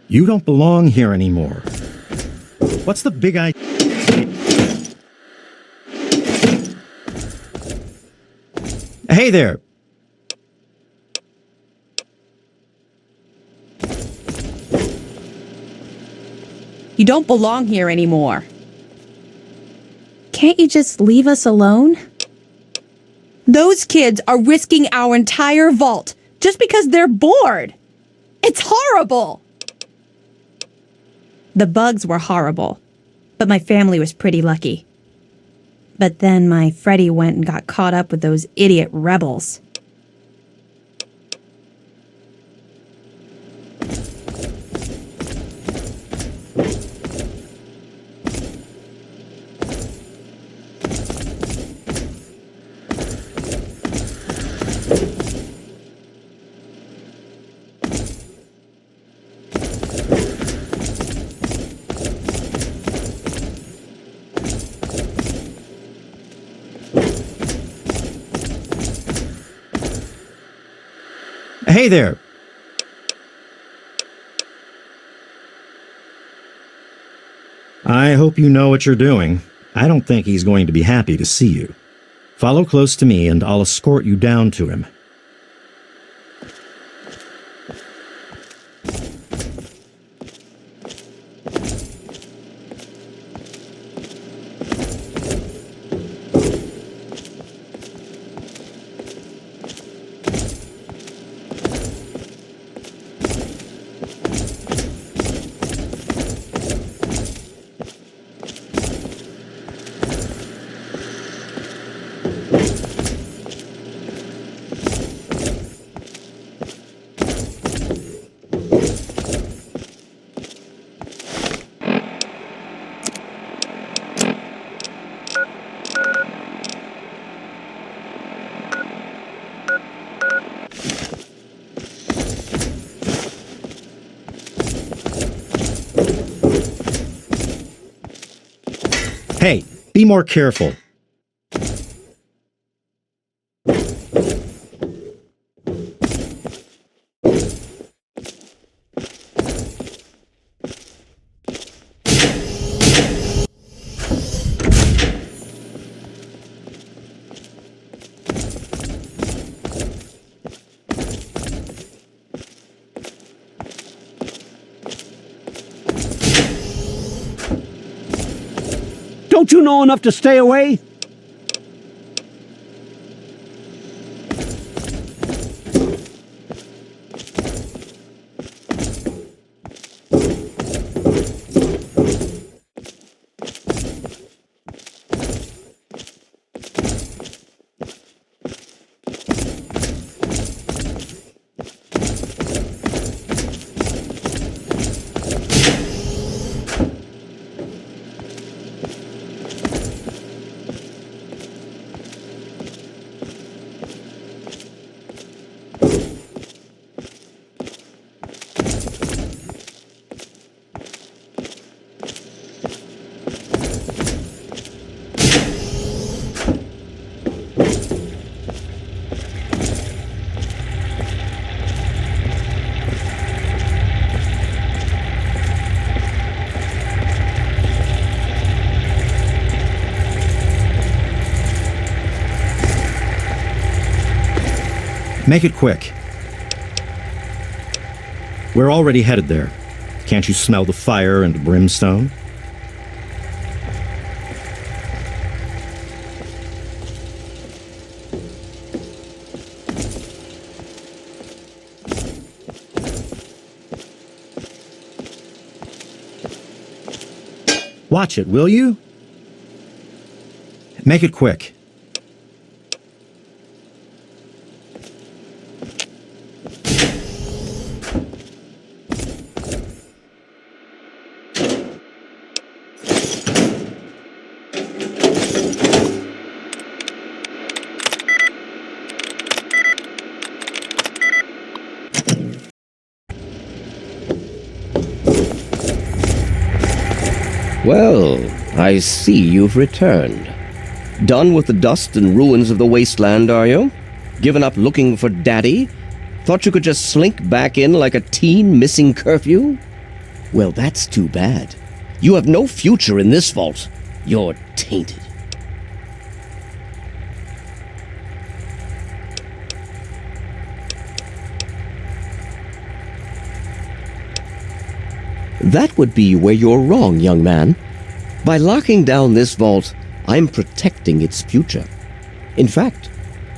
You don't belong here anymore. What's the big idea? Hey there! You don't belong here anymore. Can't you just leave us alone? Those kids are risking our entire vault just because they're bored. It's horrible! The bugs were horrible, but my family was pretty lucky. But then my Freddy went and got caught up with those idiot rebels. Hey there! I hope you know what you're doing. I don't think he's going to be happy to see you. Follow close to me and I'll escort you down to him. Hey, be more careful. Don't you know enough to stay away? Make it quick. We're already headed there. Can't you smell the fire and brimstone? Watch it, will you? Make it quick. Well, I see you've returned. Done with the dust and ruins of the wasteland, are you? Given up looking for Daddy? Thought you could just slink back in like a teen missing curfew? Well, that's too bad. You have no future in this vault. You're tainted. That would be where you're wrong, young man. By locking down this vault, I'm protecting its future. In fact,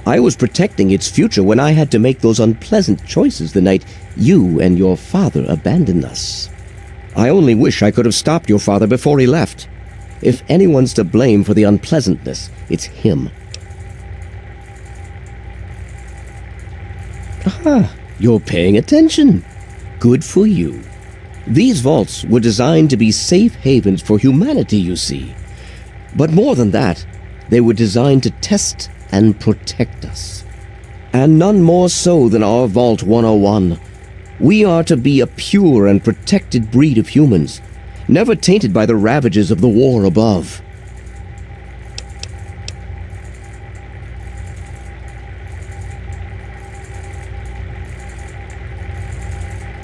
I was protecting its future when I had to make those unpleasant choices the night you and your father abandoned us. I only wish I could have stopped your father before he left. If anyone's to blame for the unpleasantness, it's him. Aha, you're paying attention. Good for you. These vaults were designed to be safe havens for humanity, you see. But more than that, they were designed to test and protect us. And none more so than our Vault 101. We are to be a pure and protected breed of humans, never tainted by the ravages of the war above.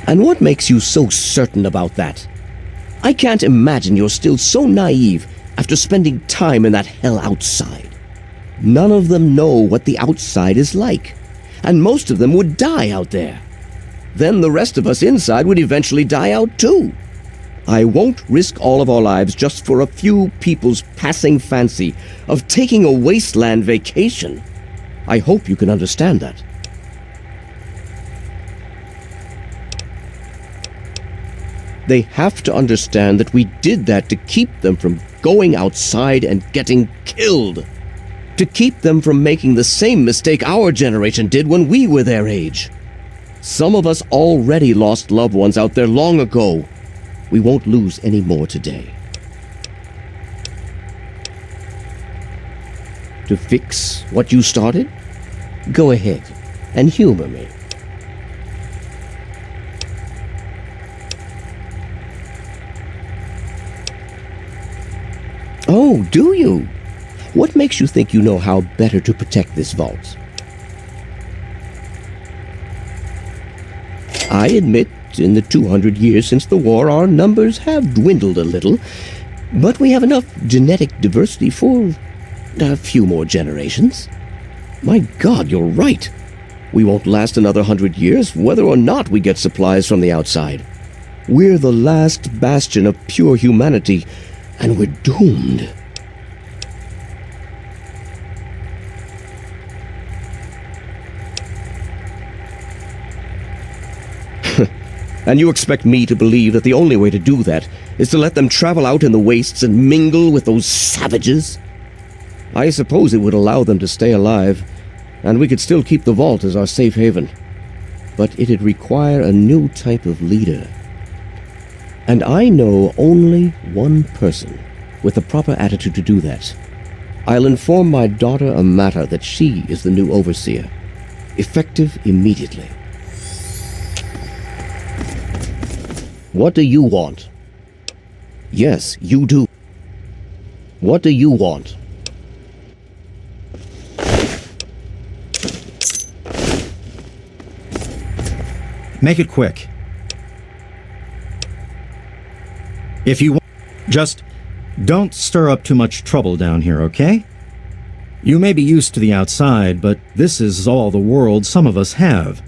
And what makes you so certain about that? I can't imagine you're still so naive after spending time in that hell outside. None of them know what the outside is like, and most of them would die out there. Then the rest of us inside would eventually die out too. I won't risk all of our lives just for a few people's passing fancy of taking a wasteland vacation. I hope you can understand that. They have to understand that we did that to keep them from going outside and getting killed. To keep them from making the same mistake our generation did when we were their age. Some of us already lost loved ones out there long ago. We won't lose any more today. To fix what you started? Go ahead and humor me. Oh, do you? What makes you think you know how better to protect this vault? I admit, in the 200 years since the war, our numbers have dwindled a little, but we have enough genetic diversity for a few more generations. My God, you're right. We won't last another 100 years, whether or not we get supplies from the outside. We're the last bastion of pure humanity, and we're doomed. And you expect me to believe that the only way to do that is to let them travel out in the wastes and mingle with those savages? I suppose it would allow them to stay alive, and we could still keep the vault as our safe haven. But it'd require a new type of leader. And I know only one person with the proper attitude to do that. I'll inform my daughter Amata that she is the new overseer, effective immediately. What do you want? Yes, you do. What do you want? Make it quick. If you want, just don't stir up too much trouble down here, okay? You may be used to the outside, but this is all the world some of us have.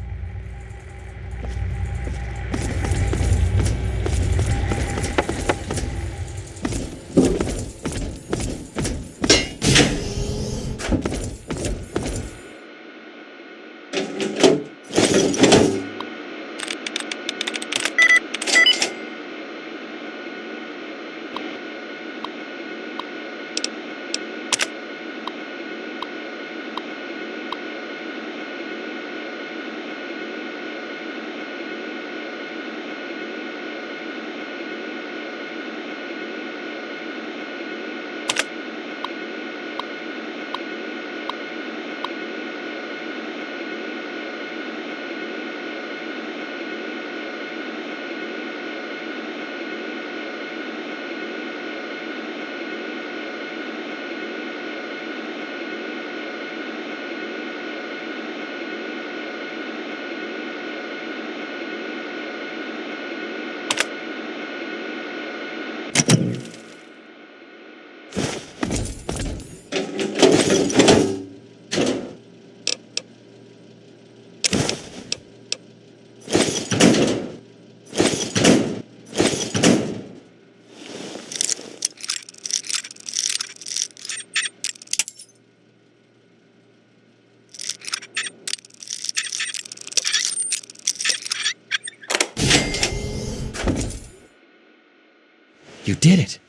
You did it.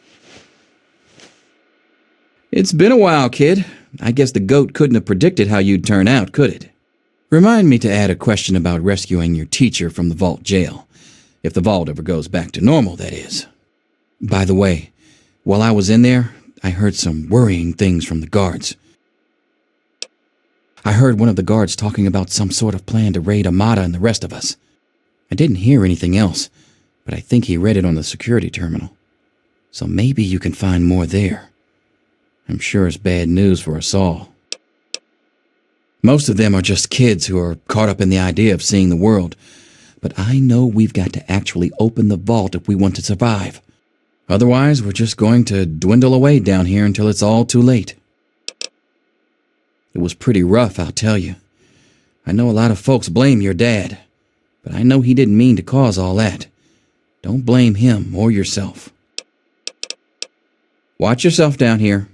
It's been a while, kid. I guess the goat couldn't have predicted how you'd turn out, could it? Remind me to add a question about rescuing your teacher from the vault jail. If the vault ever goes back to normal, that is. By the way, while I was in there, I heard some worrying things from the guards. I heard one of the guards talking about some sort of plan to raid Amata and the rest of us. I didn't hear anything else, but I think he read it on the security terminal. So maybe you can find more there. I'm sure it's bad news for us all. Most of them are just kids who are caught up in the idea of seeing the world, but I know we've got to actually open the vault if we want to survive. Otherwise, we're just going to dwindle away down here until it's all too late. It was pretty rough, I'll tell you. I know a lot of folks blame your dad, but I know he didn't mean to cause all that. Don't blame him or yourself. Watch yourself down here.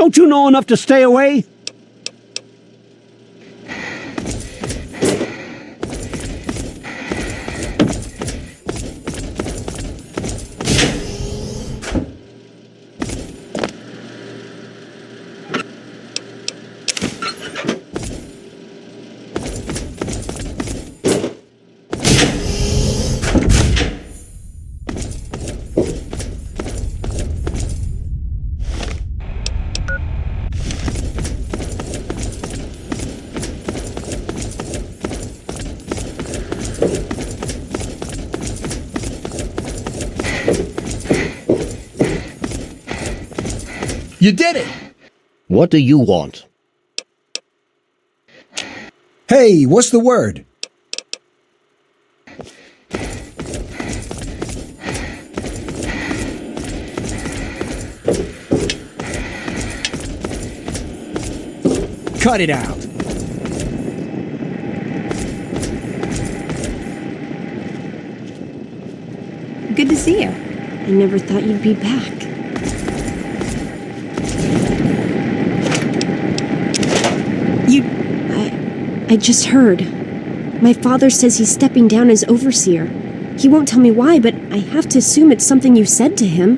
Don't you know enough to stay away? You did it! What do you want? Hey, what's the word? Cut it out. Good to see you. I never thought you'd be back. I just heard. My father says he's stepping down as overseer. He won't tell me why, but I have to assume it's something you said to him.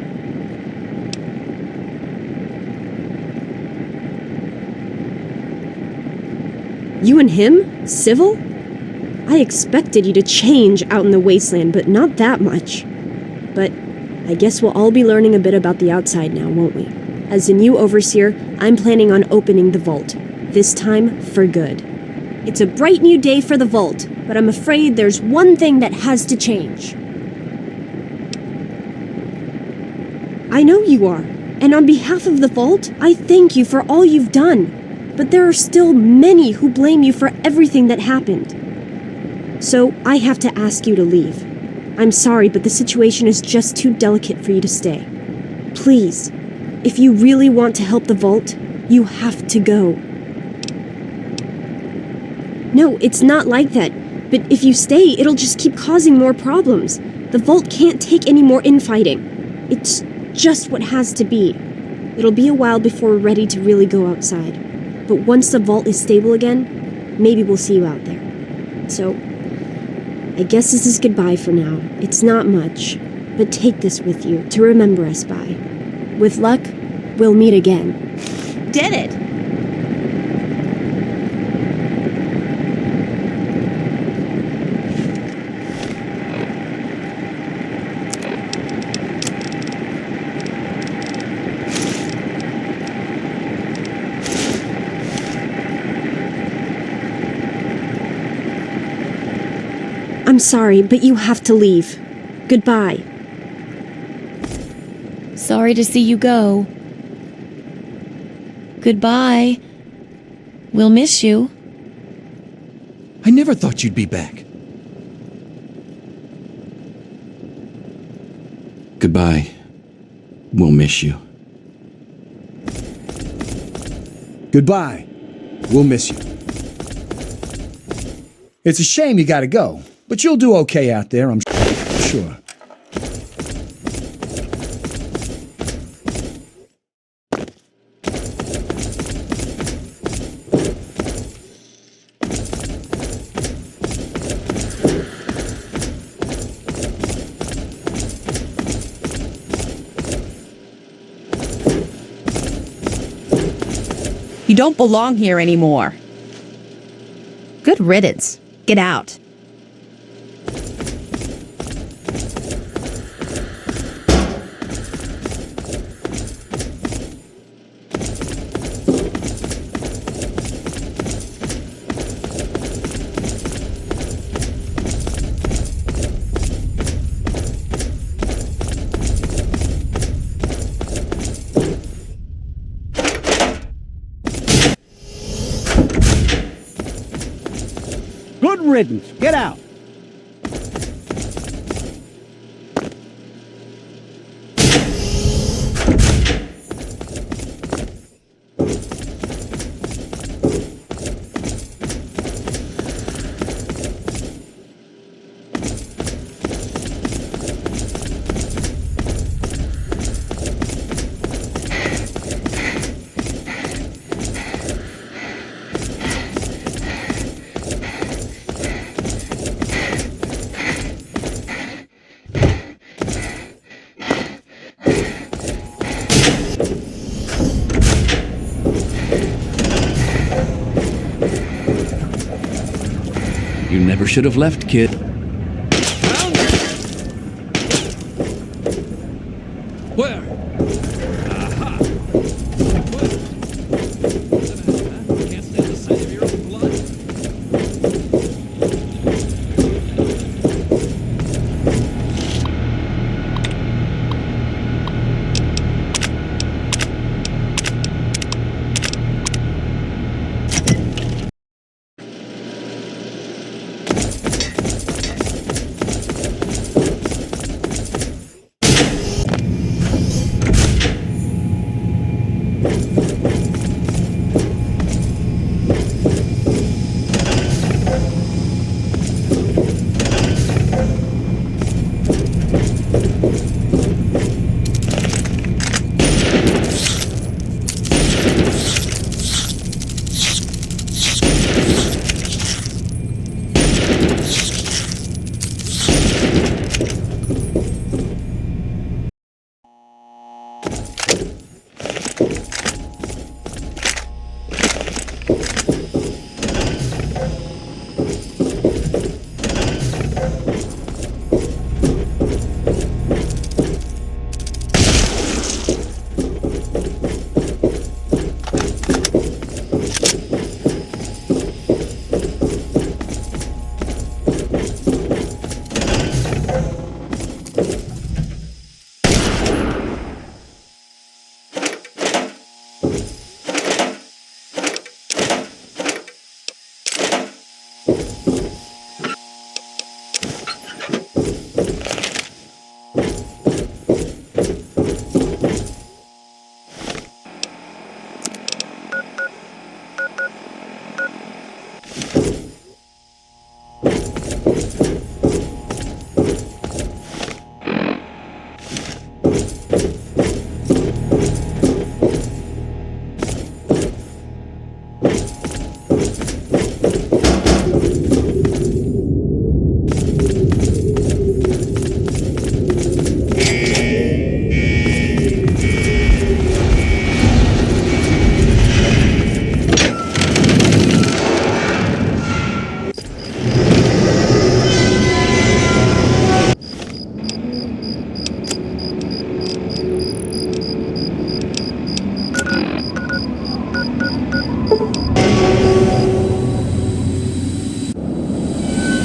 You and him? Civil? I expected you to change out in the wasteland, but not that much. But I guess we'll all be learning a bit about the outside now, won't we? As a new overseer, I'm planning on opening the vault. This time, for good. It's a bright new day for the vault, but I'm afraid there's one thing that has to change. I know you are, and on behalf of the vault, I thank you for all you've done. But there are still many who blame you for everything that happened. So I have to ask you to leave. I'm sorry, but the situation is just too delicate for you to stay. Please, if you really want to help the vault, you have to go. No, it's not like that. But if you stay, it'll just keep causing more problems. The vault can't take any more infighting. It's just what has to be. It'll be a while before we're ready to really go outside. But once the vault is stable again, maybe we'll see you out there. So, I guess this is goodbye for now. It's not much, but take this with you to remember us by. With luck, we'll meet again. Did it! I'm sorry, but you have to leave. Goodbye. Sorry to see you go. Goodbye. We'll miss you. I never thought you'd be back. Goodbye. We'll miss you. Goodbye. We'll miss you. It's a shame you gotta go, but you'll do okay out there, I'm sure. You don't belong here anymore. Good riddance. Get out. Good riddance. Get out. never should have left, kid. Where? Aha! Can't stand the sight of your own blood.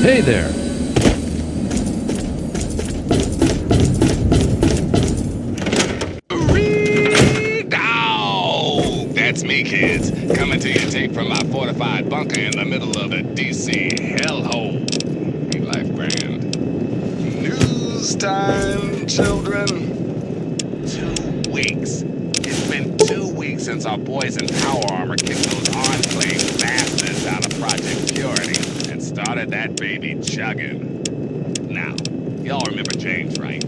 Hey there. Dog! That's me, kids. Coming to you tape from my fortified bunker in the middle of the DC hellhole. Ain't life grand. News time, children. 2 weeks. It's been 2 weeks since our boys in power armor kicked those Enclave bastards out of Project Purity and started that baby chugging. Now, y'all remember James, right?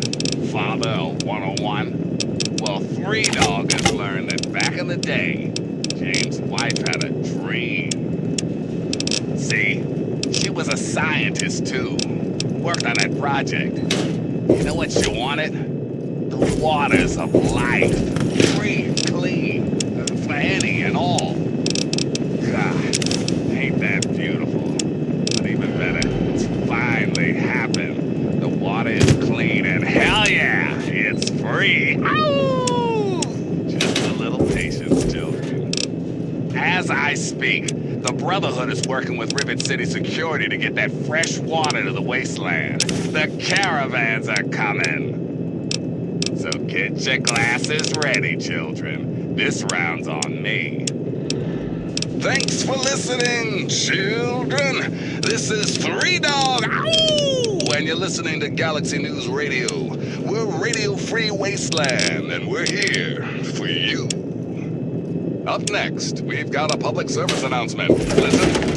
Father of 101? Well, 3 Dog has learned that back in the day, James' wife had a dream. See, she was a scientist too. Worked on that project. You know what she wanted? The waters of life. Free and clean. For any and all. God, ain't that beautiful? But even better, it's finally happened. The water is clean and hell yeah, it's free. Ow! Just a little patience, children. As I speak, the Brotherhood is working with Rivet City Security to get that fresh water to the wasteland. The caravans are coming. So get your glasses ready, children. This round's on me. Thanks for listening, children. This is 3 Dog. Ow! And you're listening to Galaxy News Radio. We're Radio Free Wasteland, and we're here for you. Up next, we've got a public service announcement. Listen.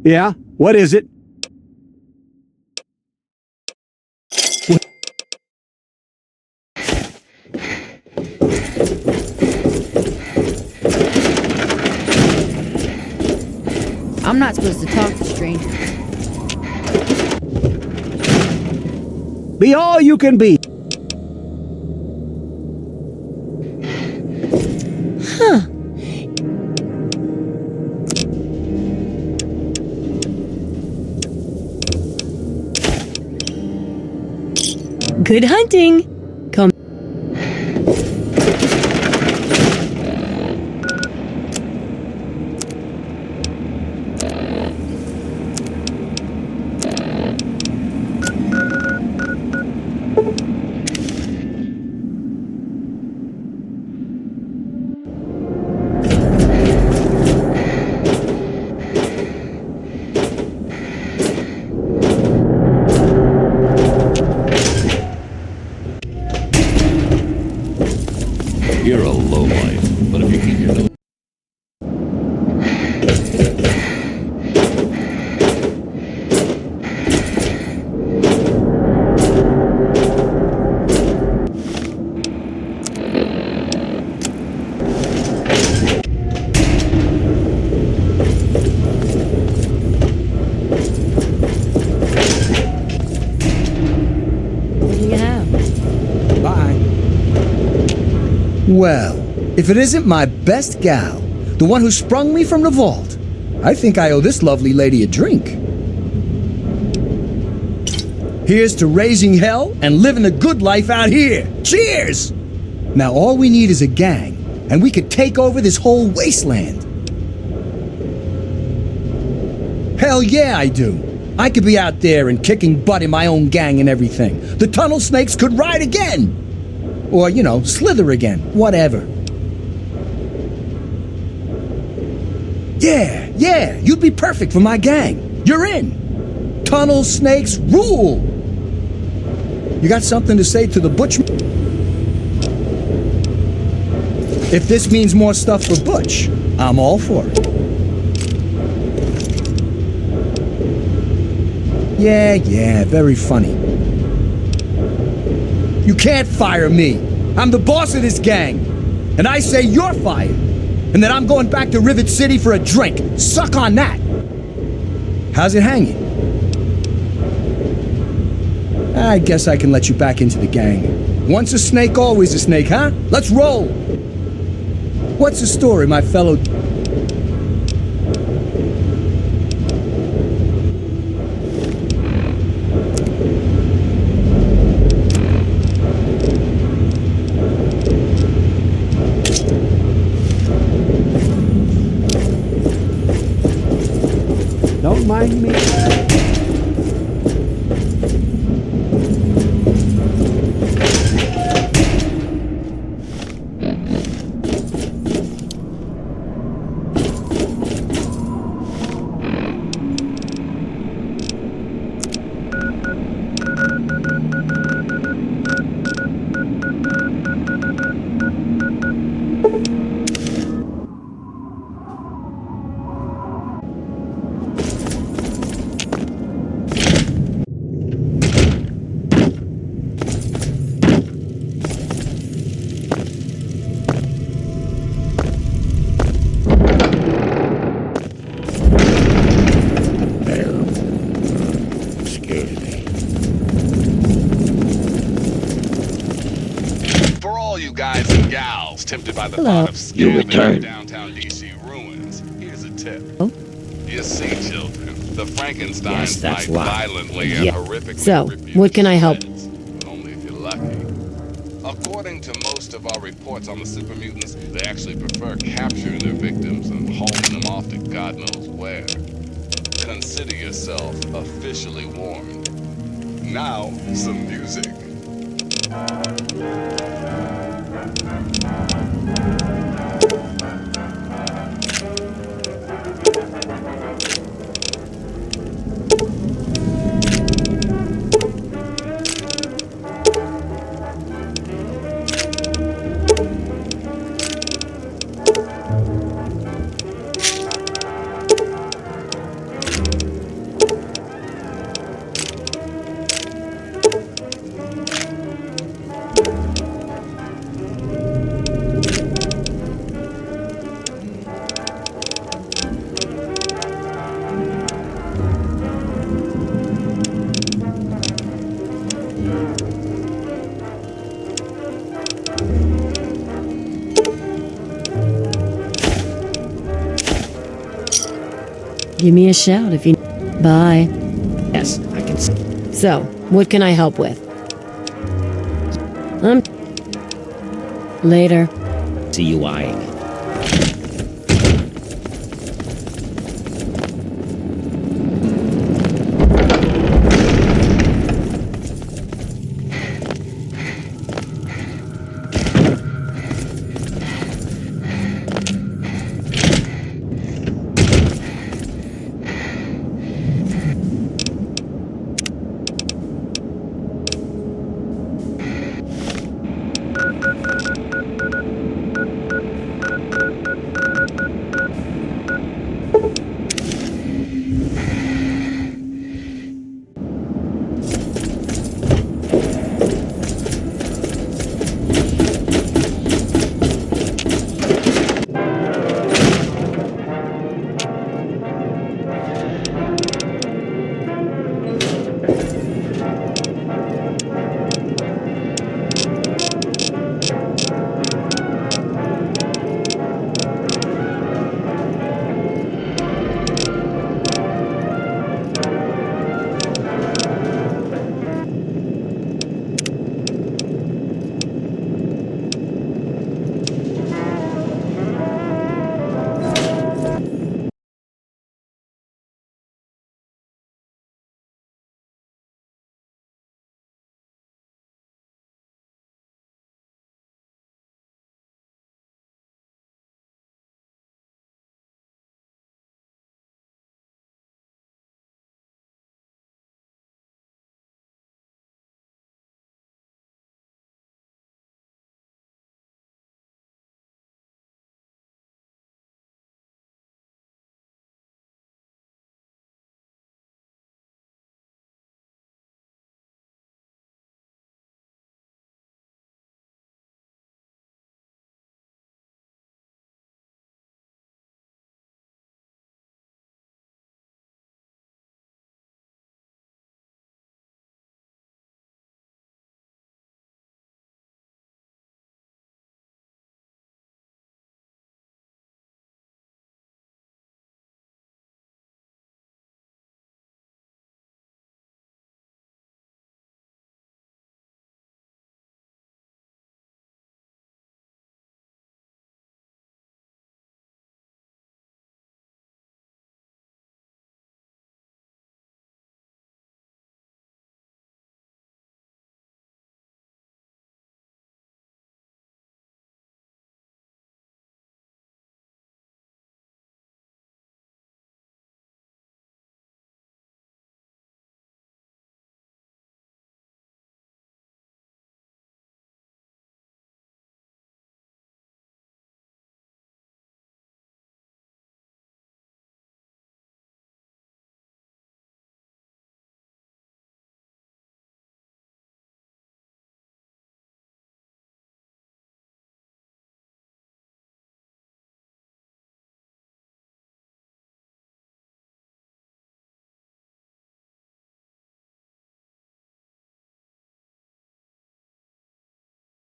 Yeah? What is it? I'm not supposed to talk to strangers. Be all you can be. Huh. Good hunting! Come. You're a lowlife, but if you keep your nose... What do you have? Bye. Well, if it isn't my best gal, the one who sprung me from the vault, I think I owe this lovely lady a drink. Here's to raising hell and living a good life out here. Cheers! Now all we need is a gang, and we could take over this whole wasteland. Hell yeah, I do. I could be out there and kicking butt in my own gang and everything. The tunnel snakes could ride again. Or, you know, slither again. Whatever. Yeah, you'd be perfect for my gang. You're in. Tunnel snakes rule. You got something to say to the Butch? If this means more stuff for Butch, I'm all for it. Yeah, very funny. You can't fire me. I'm the boss of this gang. And I say you're fired. And that I'm going back to Rivet City for a drink. Suck on that. How's it hanging? I guess I can let you back into the gang. Once a snake, always a snake, huh? Let's roll. What's the story, my fellow... Don't mind me. Tempted by the Hello. thought of scamming return. downtown DC ruins. Here's a tip. Oh? You see, children, the Frankensteins Yes, that's fight right. violently Yeah. and horrifically. So, rip what can I help? only if you're lucky. According to most of our reports on the super mutants, they actually prefer capturing their victims and hauling them off to God knows where. Consider yourself officially warned. Now, some music. Give me a shout if you... Bye. Yes, I can see. So, what can I help with? Later. See you eyeing.